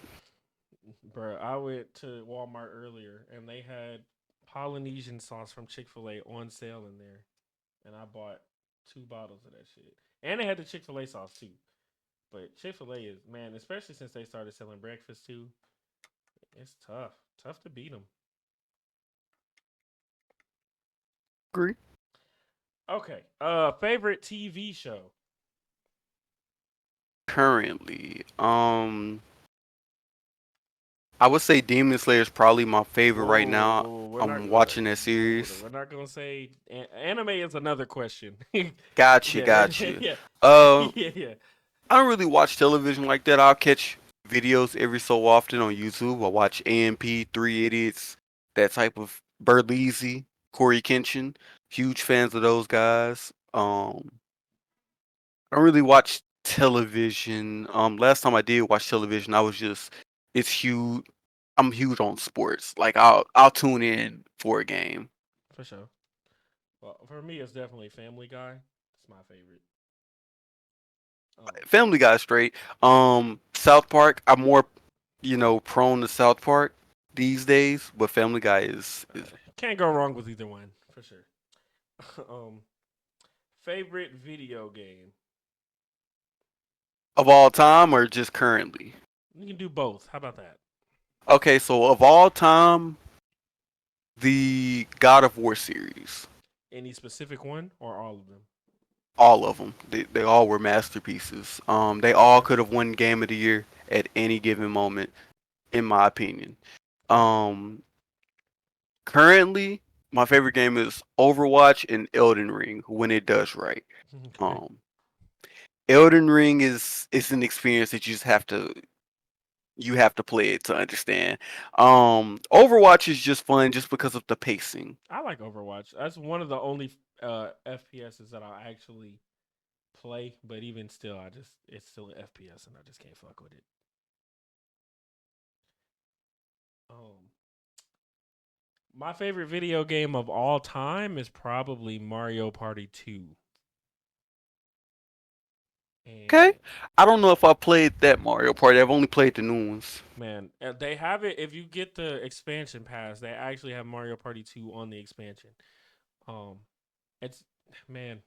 bro. I went to Walmart earlier and they had Polynesian sauce from Chick-fil-A on sale in there, and I bought 2 bottles of that shit. And they had the Chick-fil-A sauce too. But Chick-fil-A is man, especially since they started selling breakfast too. It's tough to beat them. Agree. Okay, favorite TV show. Currently, I would say Demon Slayer is probably my favorite right now. Whoa, we're not. I'm watching that Whoa, series. we're not gonna say anime is another question. Gotcha, Yeah, gotcha. yeah, Uh, yeah, yeah. I don't really watch television like that. I'll catch videos every so often on YouTube. I watch AMP, Three Idiots, that type of Berleezy, Corey Kenshin. Huge fans of those guys. I don't really watch television. Last time I did watch television, I was just it's huge. I'm huge on sports. Like I'll tune in for a game. For sure. Well, for me, it's definitely Family Guy. It's my favorite. Um, Family Guy straight. South Park. I'm more, prone to South Park these days, but Family Guy is can't go wrong with either one for sure. um, favorite video game. of all time or just currently. You can do both. How about that? Okay, so of all time, the God of War series, Any specific one or all of them? all of them, they all were masterpieces. They all Okay. could have won Game of the Year at any given moment, in my opinion. Okay. Um, Currently, my favorite game is Overwatch and Elden Ring when it does right. Okay. Um, Elden Ring is an experience that you have to play it to understand. Overwatch is just fun just because of the pacing. I like Overwatch. That's one of the only FPSs that I actually play. But even still, it's still an FPS, and I just can't fuck with it. Um, my favorite video game of all time is probably Mario Party 2. Okay, And I don't know if I played that Mario Party. I've only played the new ones. man, they have it if you get the expansion pass, they actually have Mario Party 2 on the expansion. Um it's man,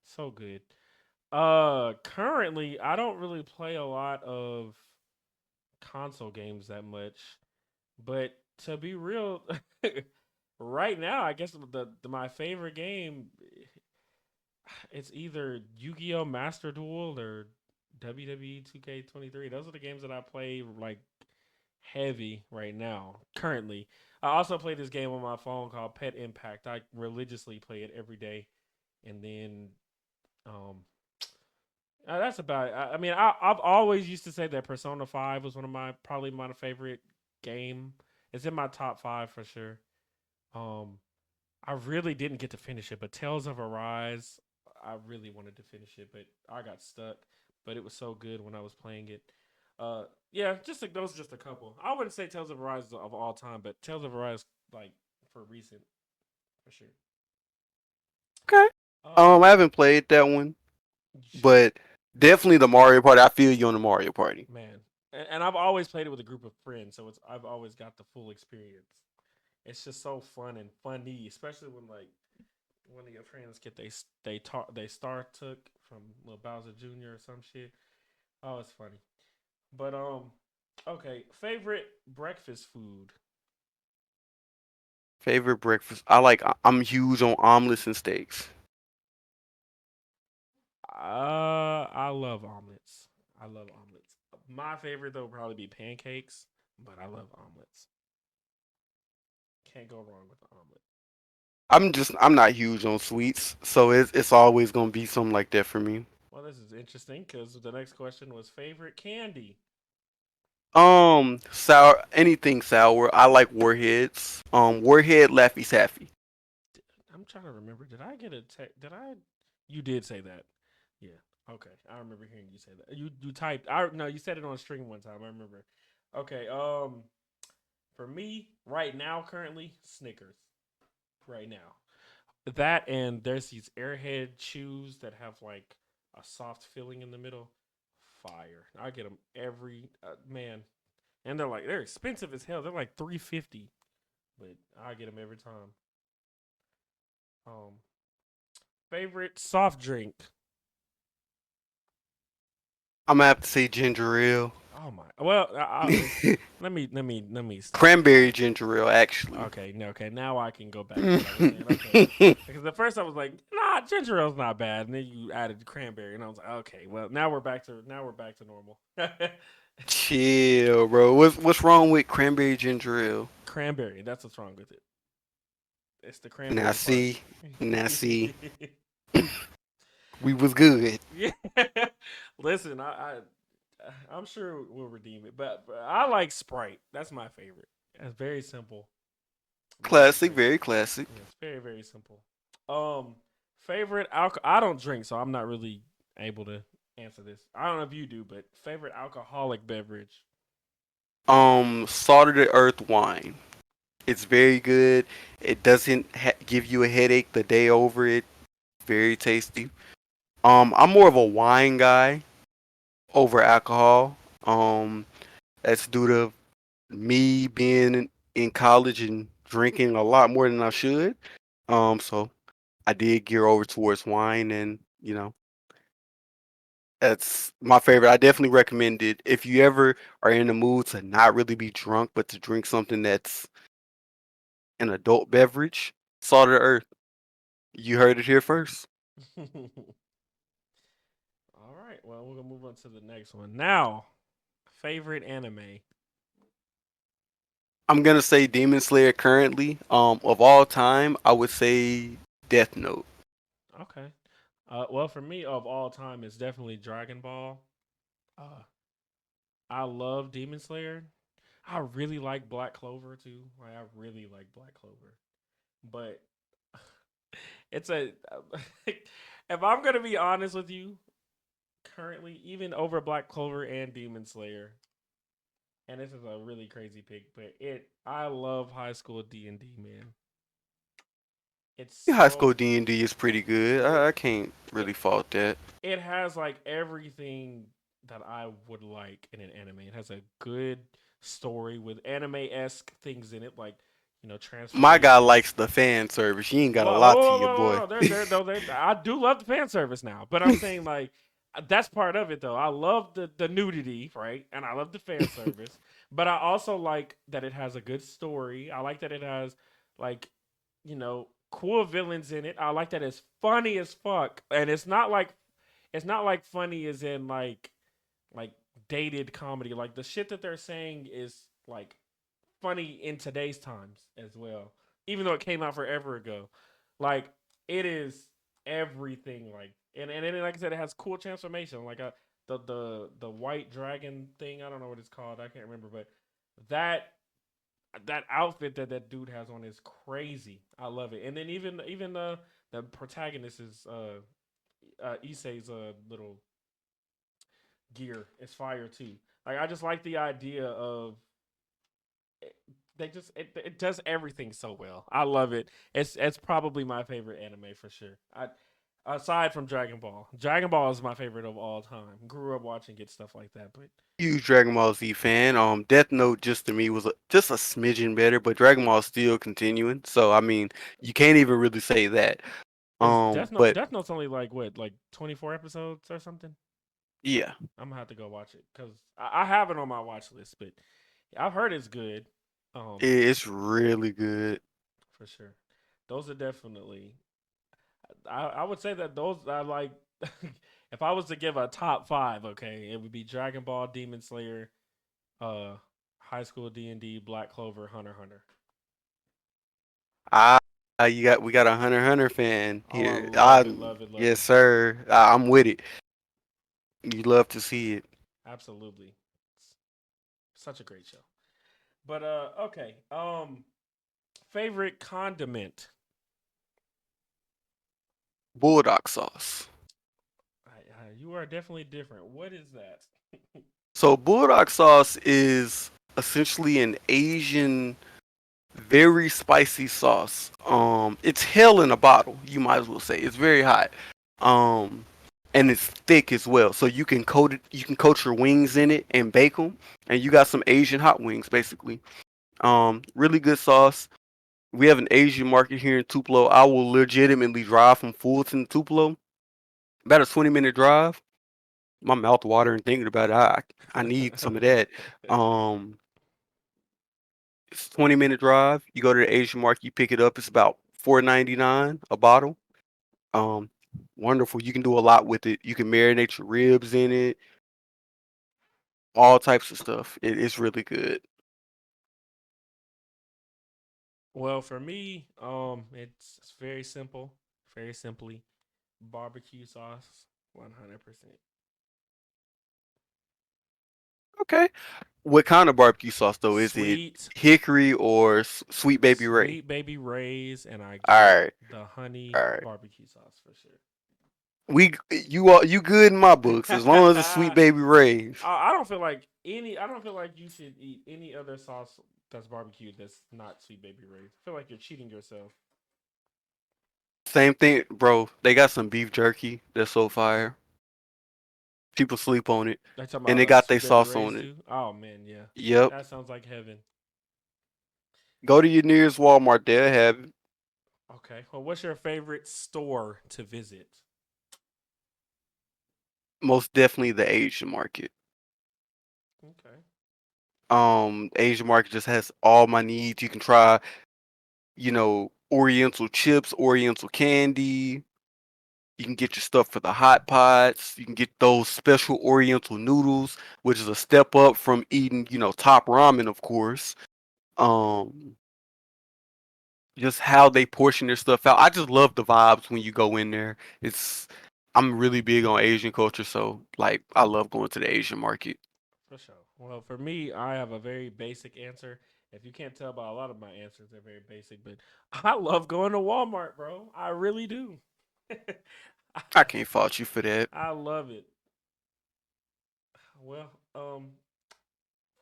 so good. Currently I don't really play a lot of console games that much, but to be real, right now I guess my favorite game it's either Yu-Gi-Oh! Master Duel or WWE 2K23. Those are the games that I play like heavy right now. Currently, I also play this game on my phone called Pet Impact. I religiously play it every day, and then um, that's about it. I mean, I've always used to say that Persona 5 was one of my probably my favorite game. It's in my top five for sure. Um, I really didn't get to finish it, but Tales of Arise, I really wanted to finish it, but I got stuck. But it was so good when I was playing it. Yeah, those are just a couple. I wouldn't say Tales of Arise of all time, but Tales of Arise like for recent for sure. Okay. Um, I haven't played that one, but definitely the Mario Party. I feel you on the Mario Party. man, and I've always played it with a group of friends, so it's I've always got the full experience. It's just so fun and funny, especially when like one of your friends get they star took from Lil Bowser Jr. or some shit. Oh, it's funny. But Okay, favorite breakfast food. Favorite breakfast? I'm huge on omelets and steaks. I love omelets. I love omelets. My favorite though would probably be pancakes, but I love omelets. Can't go wrong with the omelet. I'm not huge on sweets, so it's always gonna be something like that for me. Well, this is interesting because the next question was favorite candy. Sour, anything sour. I like Warheads. Warhead Laffy Taffy. I'm trying to remember. Did I get a text? Did I? You did say that. Yeah. Okay. I remember hearing you say that. You typed. I no. You said it on stream one time. I remember. Okay. For me, right now, currently, Snickers. Right now, that and there's these Airhead chews that have like a soft filling in the middle. Fire. I get them every man, and they're expensive as hell. They're like 350, but I get them every time. Um, favorite soft drink. I'm gonna have to say ginger ale. Oh my. Well, let me stop you. Cranberry ginger ale, actually. Okay, no, okay. Now I can go back to what I was saying. Okay, because at first I was like, nah, ginger ale's not bad, and then you added cranberry, and I was like, okay, well, now we're back to normal. Chill, bro. What's wrong with cranberry ginger ale? Cranberry. That's what's wrong with it. It's the Now cranberry part. see, now see, we was good. Yeah. Listen, I'm sure we'll redeem it, but I like Sprite. That's my favorite. It's very simple. Very Classic, very very classic. Yeah, it's very simple. Um, favorite alcohol. I don't drink, so I'm not really able to answer this. I don't know if you do, but favorite alcoholic beverage. Salt of the earth wine. It's very good. It doesn't give you a headache the day over it. Very tasty. I'm more of a wine guy over alcohol. That's due to me being in college and drinking a lot more than I should. So I did gear over towards wine, and that's my favorite. I definitely recommend it if you ever are in the mood to not really be drunk, but to drink something that's an adult beverage. Salt of the earth. You heard it here first. All right. Well, we're gonna move on to the next one now. Favorite anime. I'm gonna say Demon Slayer currently. Of all time, I would say Death Note. Okay. Well, for me, of all time, it's definitely Dragon Ball. Uh, I love Demon Slayer. I really like Black Clover too. Like I really like Black Clover, but it's a. If I'm gonna be honest with you, currently, even over Black Clover and Demon Slayer, and this is a really crazy pick, but I love High School D&D, man. It's High so School D&D is pretty good. it I can't it really fault that. it has like everything that I would like in an anime. It has a good story with anime esque things in it, like My guy transformations. likes the fan service. You ain't got a Whoa, lot whoa, to whoa, you, whoa, boy. whoa. I do love the fan service now, but I'm saying like that's part of it though. I love the nudity, right? And I love the fan service, but I also like that it has a good story. I like that it has like cool villains in it. I like that it's funny as fuck, and it's not like funny as in like dated comedy. Like the shit that they're saying is like funny in today's times as well, even though it came out forever ago. Like it is everything. Like and then like I said, it has cool transformation. Like the white dragon thing. I don't know what it's called. I can't remember, but that that outfit that dude has on is crazy. I love it. And then even the protagonist is Issei's little gear is fire too. Like I just like the idea of it does everything so well. I love it. It's probably my favorite anime for sure. I aside from Dragon Ball. Dragon Ball is my favorite of all time. Grew up watching it stuff like that, but Huge Dragon Ball Z fan. Death Note just to me was just a smidgen better, but Dragon Ball still continuing. So I mean, you can't even really say that. is Death Note But Death Note's only like what, like 24 episodes or something? Yeah, I'm gonna have to go watch it because I have it on my watch list, but I've heard it's good. it's really good. For sure. Those are definitely. I would say that those are like. If I was to give a top five, okay, it would be Dragon Ball, Demon Slayer, uh, High School D&D, Black Clover, Hunter x Hunter. I we got a Hunter fan Oh, I here. love it, love it, love Yes, it. sir. I'm with it. You love to see it. Absolutely, it's such a great show. But okay. Favorite condiment. Bulldog sauce. You are definitely different. What is that? So bulldog sauce is essentially an Asian, very spicy sauce. It's hell in a bottle. You might as well say it's very hot. Um, and it's thick as well. So you can coat it. You can coat your wings in it and bake them, and you got some Asian hot wings basically. Really good sauce. We have an Asian market here in Tupelo. I will legitimately drive from Fulton to Tupelo, about a 20-minute drive. My mouth watering thinking about it. I need some of that. Um, it's a 20-minute drive. You go to the Asian market, you pick it up. It's about $4.99 a bottle. Um, Wonderful. You can do a lot with it. You can marinate your ribs in it, all types of stuff. It's really good. Well, for me, it's very simple. Very simply, barbecue sauce, 100%. Okay. What kind of barbecue sauce though? Is it Sweet, hickory or sweet baby Ray? sweet baby Ray's, and I All get right. the All honey right. barbecue sauce for sure. You good in my books as long as it's sweet baby Ray's. I don't feel like any. I don't feel like you should eat any other sauce that's barbecue that's not sweet baby Ray's. I feel like you're cheating yourself. Same thing, bro. They got some beef jerky that's so fire. People sleep on it, They talking and about they got their sweet baby sauce Ray's on it. too. Oh man, yeah, Yep. that sounds like heaven. Go to your nearest Walmart. They'll have it. Okay, well, what's your favorite store to visit? Most definitely the Asian market. Okay, Asian market just has all my needs. You can try, Oriental chips, Oriental candy. You can get your stuff for the hot pots. You can get those special Oriental noodles, which is a step up from eating, top ramen, of course. Um, just how they portion their stuff out. I just love the vibes when you go in there. I'm really big on Asian culture, so like I love going to the Asian market. for sure. Well, for me, I have a very basic answer. If you can't tell by a lot of my answers, they're very basic. But I love going to Walmart, bro. I really do. I can't fault you for that. I love it. Well,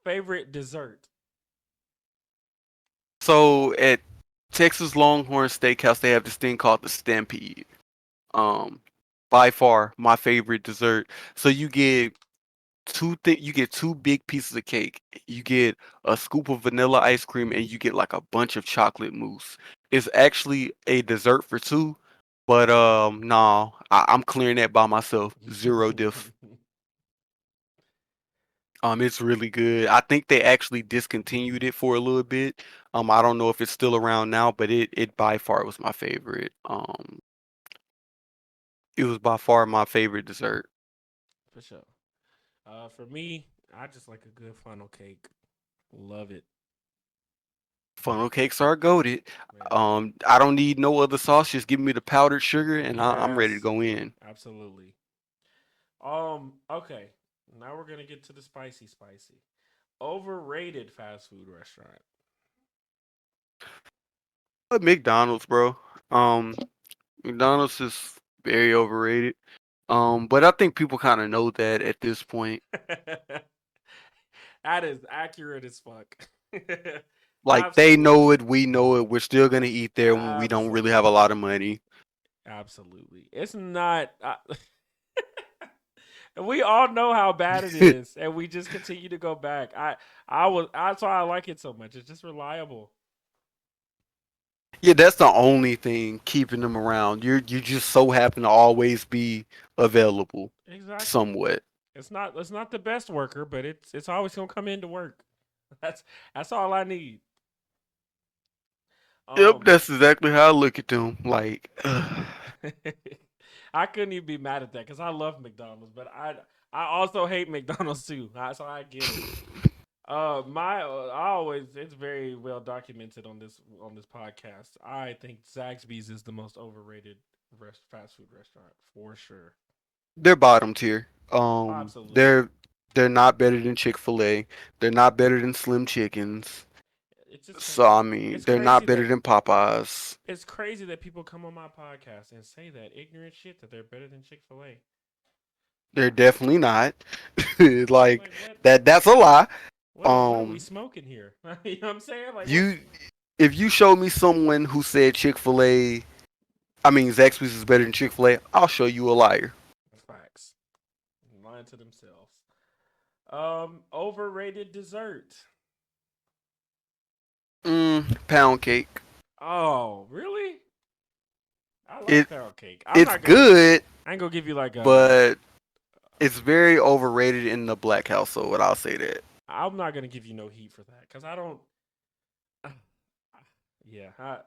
favorite dessert. So at Texas Longhorn Steakhouse, they have this thing called the Stampede. Um, by far my favorite dessert. So you get two big pieces of cake. You get a scoop of vanilla ice cream and you get like a bunch of chocolate mousse. It's actually a dessert for two, but no, I'm clearing that by myself. Zero diff. It's really good. I think they actually discontinued it for a little bit. I don't know if it's still around now, but it by far was my favorite. It was by far my favorite dessert. For sure. For me, I just like a good funnel cake. Love it, Funnel cakes are goated. man. I don't need no other sauce. Just give me the powdered sugar, and I'm ready to Yes, go in. absolutely. Okay. Now we're gonna get to the spicy, spicy. Overrated fast food restaurant. But McDonald's, bro. Um, McDonald's is very overrated. But I think people kind of know that at this point. That is accurate as fuck. Like they know Absolutely. it, we know it. We're still gonna eat there when we don't really have a lot of Absolutely. money. Absolutely. It's not. We all know how bad it is, and we just continue to go back. I was. That's why I like it so much. It's just reliable. Yeah, that's the only thing keeping them around. You just so happen to always be available, Exactly. somewhat. It's not the best worker, but it's always gonna come into work. That's that's all I need. Yep, Um, that's exactly how I look at them. Like, I couldn't even be mad at that because I love McDonald's, but I also hate McDonald's too. So I get it. I always it's very well documented on this podcast. I think Zaxby's is the most overrated fast food restaurant for sure. they're bottom tier. Absolutely, They're not better than Chick-fil-A. They're not better than Slim Chickens. it's just So I mean, it's they're not crazy better that than Popeyes. people come on my podcast and say that ignorant shit that they're better than Chick Fil A. They're definitely not. I'm Like like, what? that's a lie. What are we Um, smoking here? You know what I'm saying? Like, what? you if you show me someone who said Chick-fil-A, I mean Zaxby's is better than Chick-fil-A, I'll show you a liar. Facts. Lying to themselves. Overrated dessert. Pound cake. Oh, really? I It like pound cake. it's good, I ain't gonna give you like a. but it's very overrated in the black household. I'll say that. I'm not gonna give you no heat for that because I don't. Yeah, I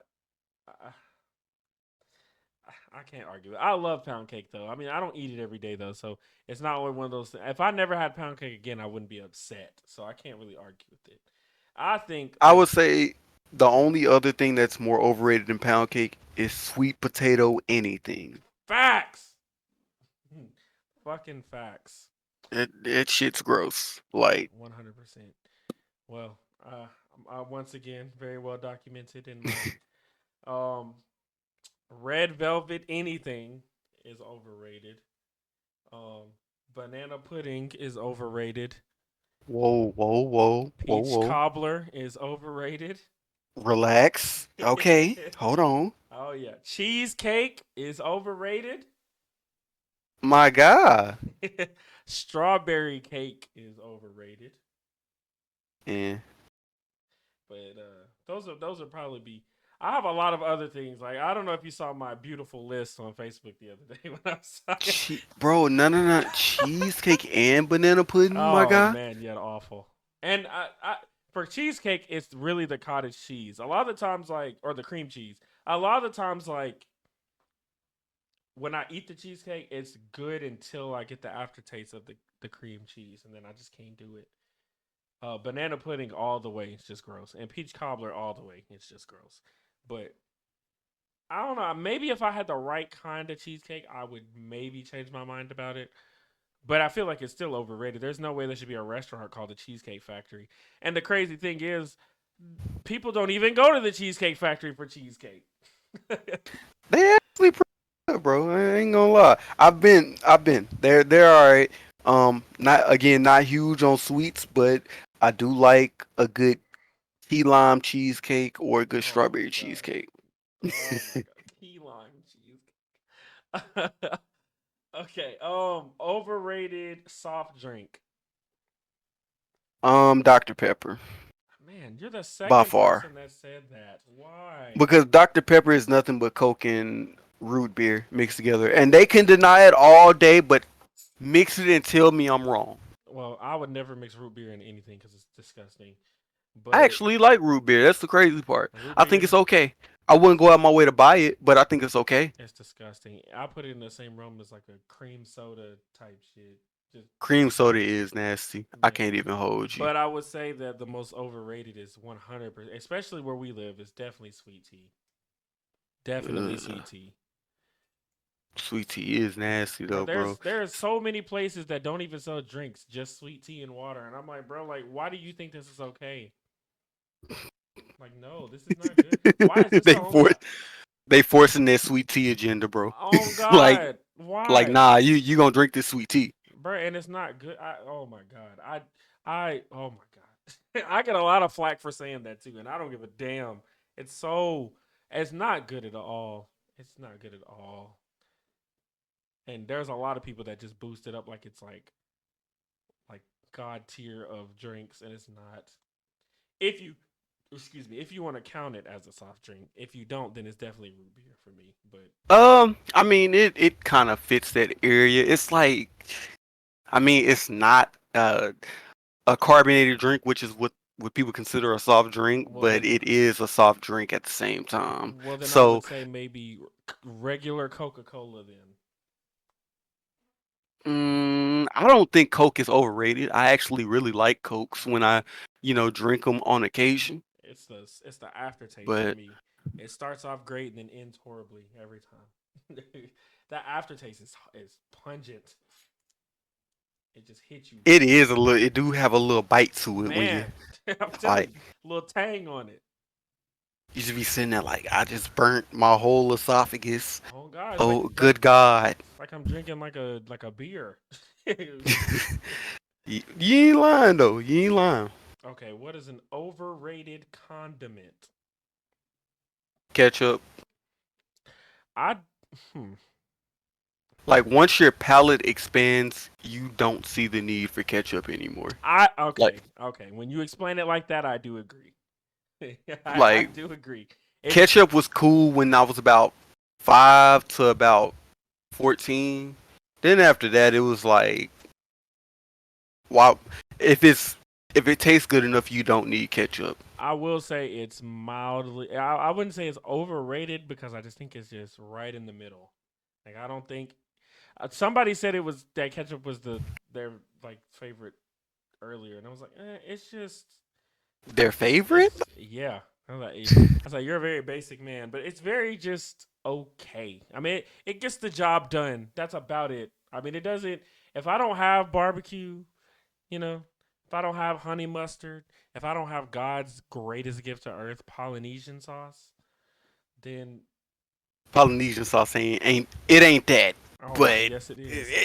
I can't argue. I love pound cake though. I mean, I don't eat it every day though, so it's not only one of those. If I never had pound cake again, I wouldn't be upset. So I can't really argue with it. I think I like would say the only other thing that's more overrated than pound cake is sweet potato anything. facts, fucking facts, That shit's gross. Like 100%. Well, once again very well documented in my um red velvet anything is overrated. Um, banana pudding is overrated. whoa, whoa, whoa, whoa, Peach whoa. cobbler is overrated. Relax. Okay, hold on. Oh yeah, cheesecake is overrated. My God. Strawberry cake is overrated. Yeah. But those are probably be. I have a lot of other things. Like I don't know if you saw my beautiful list on Facebook the other day when I saw it. Bro, no. Cheesecake and banana pudding, my Oh guy. man, yeah, awful. And for cheesecake, it's really the cottage cheese. A lot of the times, like or the cream cheese. A lot of the times, like when I eat the cheesecake, it's good until I get the aftertaste of the cream cheese, and then I just can't do it. Banana pudding all the way, it's just gross, and peach cobbler all the way, it's just gross. But I don't know. Maybe if I had the right kind of cheesecake, I would maybe change my mind about it. But I feel like it's still overrated. There's no way there should be a restaurant called the Cheesecake Factory. And the crazy thing is, people don't even go to the Cheesecake Factory for cheesecake. They actually pretty good, bro. I ain't gonna lie. I've been. They're alright. Not huge on sweets, but I do like a good key lime cheesecake or a good Oh my strawberry god. cheesecake. Oh my god. Key lime cheesecake. Okay. Overrated soft drink. Dr. Pepper Man, you're the by second far person that said that. Why? because Dr. Pepper is nothing but Coke and root beer mixed together, and they can deny it all day, but mix it and tell me I'm wrong. Well, I would never mix root beer in anything because it's disgusting. I But actually like root beer. That's the crazy part. root I think it's beer, okay. I wouldn't go out my way to buy it, but I think it's okay. it's disgusting. I put it in the same realm as like a cream soda type shit. Just Cream soda is nasty. I yeah. can't even hold you. But I would say that the most overrated is 100%, especially where we live, is definitely sweet tea. Definitely Ugh. sweet tea. Sweet tea is nasty Bro, though, bro. there's so many places that don't even sell drinks, just sweet tea and water. And I'm like, bro, like, why do you think this is okay? Like, no, this is not good. Why is this they the only? force they forcing their sweet tea agenda, bro. Oh like God, like why, nah, you gonna drink this sweet tea. bro? And it's not good. Oh my God, oh my God, I get a lot of flack for saying that too, and I don't give a damn. It's so, it's not good at all. It's not good at all. And there's a lot of people that just boost it up like it's like god tier of drinks, and it's not. If you excuse me, if you want to count it as a soft drink, if you don't, then it's definitely root beer for me. But I mean it kind of fits that area. It's like I mean, it's not a carbonated drink, which is what people consider a soft drink, Well but then, it is a soft drink at the same time. I So would say maybe regular Coca Cola. Then I don't think Coke is overrated. I actually really like Cokes when uh, I drink them on occasion. it's the aftertaste for But me. It starts off great and then ends horribly every time. That aftertaste is pungent. It just hits you, it is a little. It do have a little bite to it when you man. I'm telling like. you, a little tang on it. You should be sitting there like I just burnt my whole esophagus. Oh God, Oh, good God! it's like I'm drinking like a beer. You ain't lying though. You ain't lying. Okay, what is an overrated condiment? Ketchup. I hmm, Like once your palate expands, you don't see the need for ketchup anymore. I Like okay. When you explain it like that, I do agree. I like do agree. It's ketchup was cool when I was about 5 to about 14. Then after that, it was like, wow, if it's if it tastes good enough, you don't need ketchup. I will say it's mildly. I wouldn't say it's overrated because I just think it's just right in the middle. Like I don't think somebody said it was that ketchup was their like favorite earlier, and I was like, it's just Their favorite? it's yeah. I was like, you're a very basic man, but it's very just okay. I mean, it gets the job done. That's about it. I mean, it doesn't. If I don't have barbecue, you know, if I don't have honey mustard, if I don't have God's greatest gift to earth, Polynesian sauce, then Polynesian sauce ain't that. oh my, But yes it is.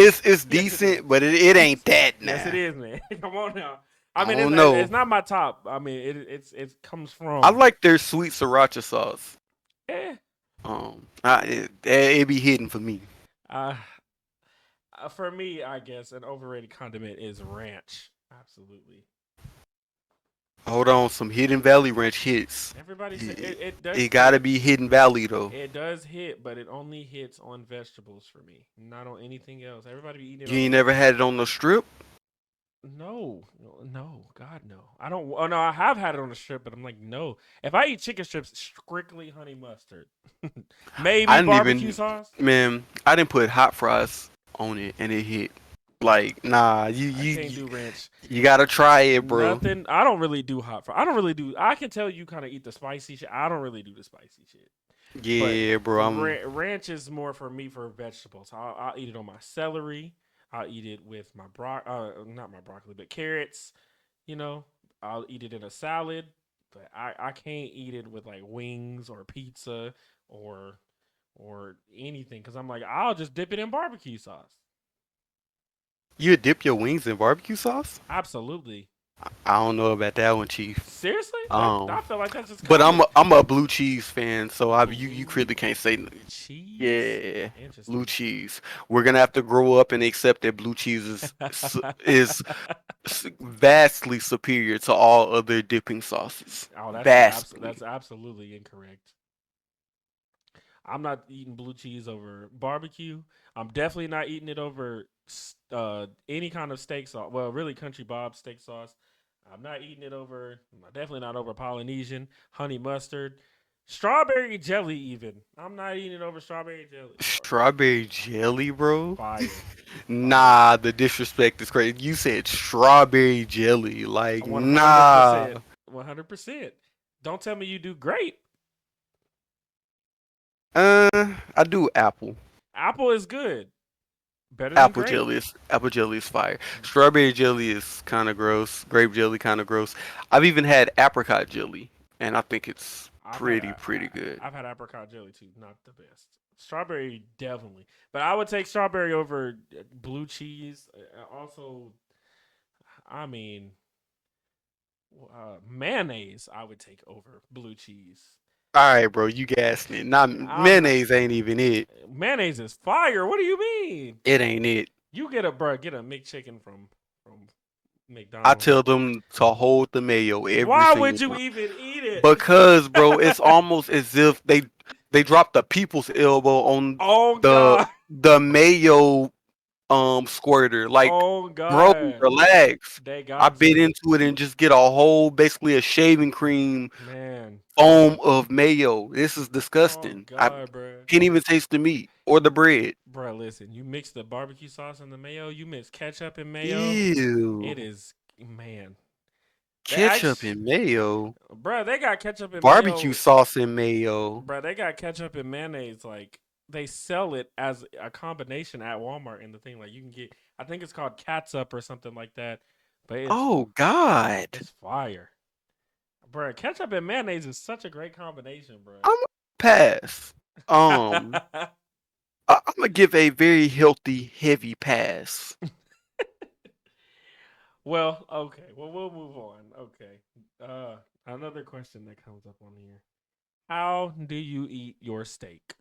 it's Yes it decent, is. but it ain't that Yes it now. is, man. Come on now. I I mean, don't know. it's not my top. I mean, it comes I from like their sweet sriracha sauce. eh. It be hidden for me. Uh, for me, I guess an overrated condiment is ranch. Absolutely. Hold on, some Hidden Valley Ranch hits. Everybody say It, it does it gotta hit. be Hidden Valley though. It does hit, but it only hits on vegetables for me, not on anything else. Everybody be eating it You on ain't never chicken. had it on the strip? No, God, no. I don't. Oh no, I have had it on the strip, but I'm like, no. If I eat chicken strips, strictly honey mustard, maybe I didn't barbecue even, sauce. man. I didn't put hot fries on it, and it hit. Like, nah, you I you can't you, do ranch. you gotta try it, bro. Nothing. I don't really do hot fry. I don't really do. I can tell you kind of eat the spicy shit. I don't really do the spicy shit. But Yeah, bro. ranch is more for me for vegetables. I'll eat it on my celery. I'll eat it with my not my broccoli, but carrots. You know, I'll eat it in a salad. But I can't eat it with like wings or pizza or anything because I'm like I'll just dip it in barbecue sauce. You dip your wings in barbecue sauce? Absolutely. I don't know about that one, Chief. Seriously, that Um, I feel like that's just but common. I'm a blue cheese fan, so you Blue clearly can't say cheese. yeah, blue Interesting. cheese. We're gonna have to grow up and accept that blue cheese is vastly superior to all other dipping sauces. Oh, Vastly. that's absolutely incorrect. I'm not eating blue cheese over barbecue. I'm definitely not eating it over any kind of steak sauce. Well, really, Country Bob steak sauce. I'm not eating it over. Definitely not over Polynesian honey mustard, strawberry jelly. Even I'm not eating it over strawberry jelly. Strawberry jelly, bro? Fire, fire. Nah, the disrespect is crazy. You said strawberry jelly. Like, One hundred nah. percent. 100%. Don't tell me you do great. I do apple. Apple is good. Better than grape. Apple jelly is fire. Strawberry jelly is kind of gross. Grape jelly kind of gross. I've even had apricot jelly, and I think it's pretty good. I've had apricot jelly too. Not the best. Strawberry definitely, but I would take strawberry over blue cheese. Also, I mean, mayonnaise I would take over blue cheese. All right, bro, you gassed it. Not I'm not. mayonnaise ain't even it. Mayonnaise is fire. What do you mean? It ain't it. You get get a McChicken from I McDonald's. tell them to hold the mayo every Why single would you time even eat it? because, bro, it's almost as if they dropped the people's elbow on Oh the God. the mayo squirter. Like, Oh bro, God, relax. they I got bit to, into it and just get a whole, basically a shaving cream man. foam of mayo. This is Oh disgusting. I God, bruh. can't even taste the meat or the You, bread. bruh, listen. You mix the barbecue sauce and the mayo. You mix ketchup and mayo. It Ew. is, man. They Ketchup actually, and mayo. bruh, they got ketchup and Barbecue mayo. sauce and mayo. Bruh, they got ketchup and mayonnaise. Like they sell it as a combination at Walmart in the thing. Like you can get, I think it's called catsup or something like that. But Oh God. it's fire, bruh. Ketchup and mayonnaise is such a great combination, bruh. I'm a pass. Um, I'm gonna give a very healthy, heavy pass. Well, okay. Well, we'll move on. Okay. Another question that comes up on here. How do you eat your steak?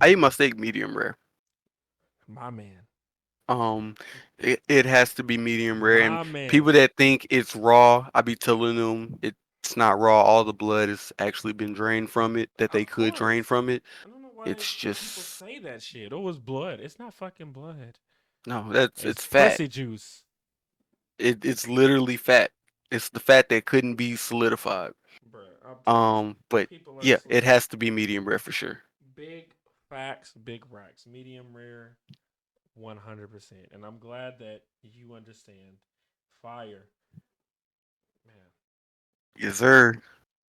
I eat my steak medium rare. My man. Um, it has to be medium rare, and My man. people that think it's raw, I be telling them it's not raw. All the blood has actually been drained from it that they Of could drain course. from it. I don't know why It's people just say that shit. Oh, it's blood. It's not fucking blood. no, that's It's it's fat. pussy juice. It's literally fat. It's the fat that couldn't be solidified. Bruh, I'm telling you. But People are yeah, it sleep. has to be medium rare for sure. Big facts, big racks. Medium rare, 100%. And I'm glad that you understand. Fire. Man. Yes, sir.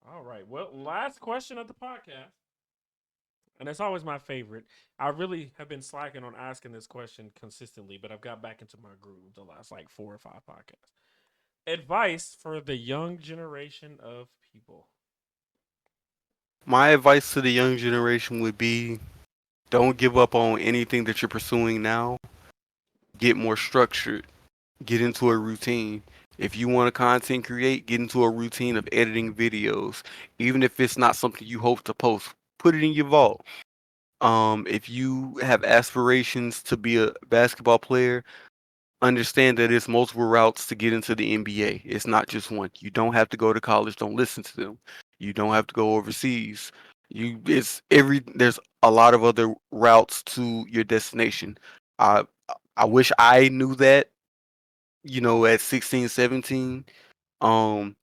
All right. Well, last question of the podcast. And it's always my favorite. I really have been slacking on asking this question consistently, but I've got back into my groove the last like 4 or 5 podcasts. Advice for the young generation of people. My advice to the young generation would be don't give up on anything that you're pursuing now. Get more structured. Get into a routine. If you want to content create, get into a routine of editing videos. Even if it's not something you hope to post, put it in your vault. If you have aspirations to be a basketball player, understand that it's multiple routes to get into the NBA. It's not just one. You don't have to go to college. Don't listen to them. You don't have to go overseas. There's a lot of other routes to your destination. I I wish I knew that, at 16, 17. Um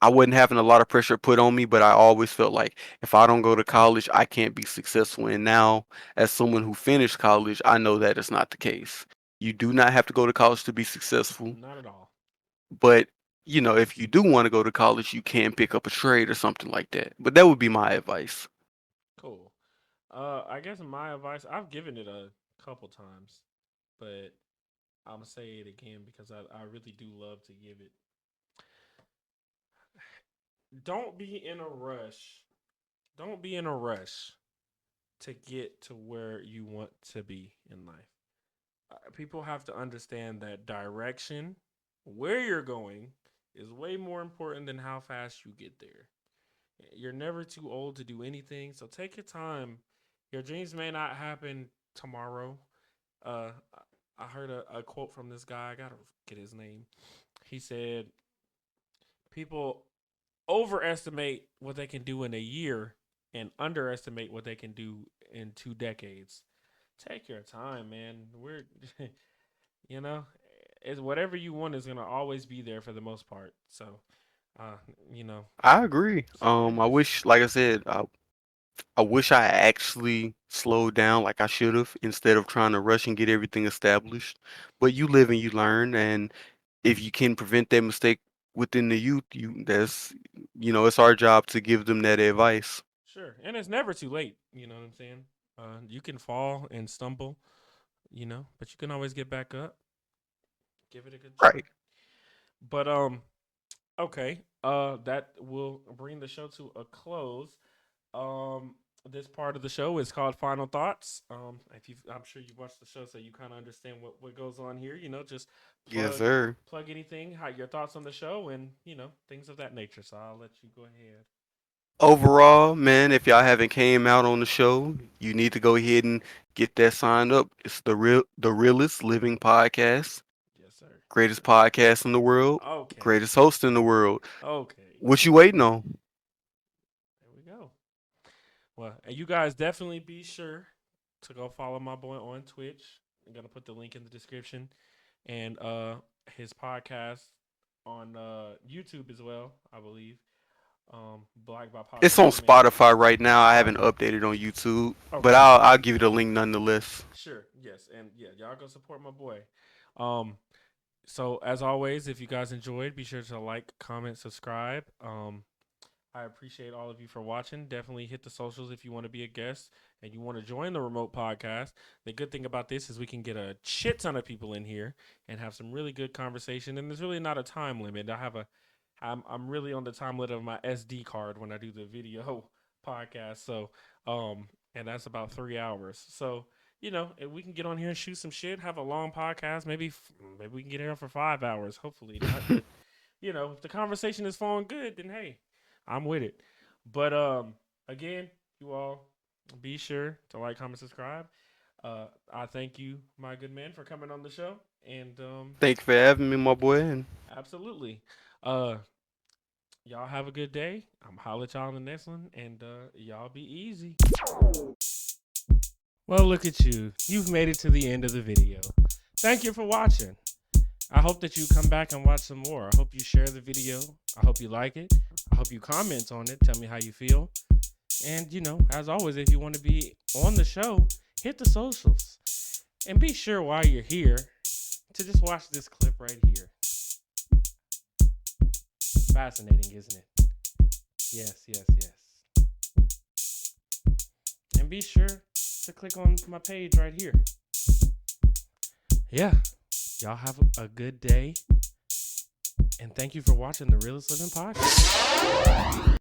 I wasn't having a lot of pressure put on me, but I always felt like if I don't go to college, I can't be successful. And now, as someone who finished college, I know that is not the case. You do not have to go to college to be successful, Not at all. but if you do want to go to college, you can pick up a trade or something like that. But that would be my advice. Cool. I guess my advice, I've given it a couple times, but I'm gonna say it again because I really do love to give it. Don't be in a rush. Don't be in a rush to get to where you want to be in life. People have to understand that direction, where you're going, is way more important than how fast you get there. You're never too old to do anything, so take your time. Your dreams may not happen tomorrow. Uh, I heard a quote from this guy. I gotta get his name. He said, "People overestimate what they can do in a year and underestimate what they can do in 2 decades. Take your time, man. We're, you know, it's whatever you want is gonna always be there for the most part. So, uh, you know, I agree. man, I just wish, like I said, I wish I actually slowed down like I should have instead of trying to rush and get everything established. But you live and you learn, and if you can prevent that mistake within the youth, it's our job to give them that advice. sure, and it's never too late. You know what I'm saying? You can fall and stumble, but you can always get back up. Give it a good try. Right. But okay. That will bring the show to a close. Um, this part of the show is called Final Thoughts. If you, I'm sure you've watched the show, so you kind of understand what goes on here. Just Yes, plug sir. plug anything, how your thoughts on the show, and things of that nature. So I'll let you go ahead. Overall, man, if y'all haven't came out on the show, you need to go ahead and get that signed up. It's the realest living podcast, Yes, sir. Yes, greatest sir. podcast in the world, Okay. greatest host in the world. Okay. What you waiting on? There we go. Well, and you guys definitely be sure to go follow my boy on Twitch. gonna put the link in the description, and his podcast on YouTube as well, I believe. Black It's Bipolar on Filmmaker. Spotify right now. I haven't updated on YouTube, but Okay. I'll give you the link nonetheless. Sure. Yes. And yeah, y'all go support my boy. Um. So as always, if you guys enjoyed, be sure to like, comment, subscribe. I appreciate all of you for watching. Definitely hit the socials if you want to be a guest and you want to join the remote podcast. The good thing about this is we can get a shit ton of people in here and have some really good conversation. And there's really not a time limit. I'm really on the time limit of my SD card when I do the video podcast. So, and that's about 3 hours. So, if we can get on here and shoot some shit, have a long podcast, maybe we can get here for 5 hours. Hopefully not, but if the conversation is flowing good, then hey, I'm with it. But again, you all be sure to like, comment, subscribe. I thank you, my good man, for coming on the show. And Thanks for having me, my boy. And absolutely. Uh, y'all have a good day. I'm holler at y'all in the next one, and y'all be easy. Well, look at you. You've made it to the end of the video. Thank you for watching. I hope that you come back and watch some more. I hope you share the video. I hope you like it. I hope you comment on it. Tell me how you feel. And, as always, if you want to be on the show, hit the socials. And be sure while you're here to just watch this clip right here. Fascinating, isn't it? Yes, yes, yes. And be sure to click on my page right here. Yeah. Y'all have a good day. And thank you for watching the Realest Living Podcast.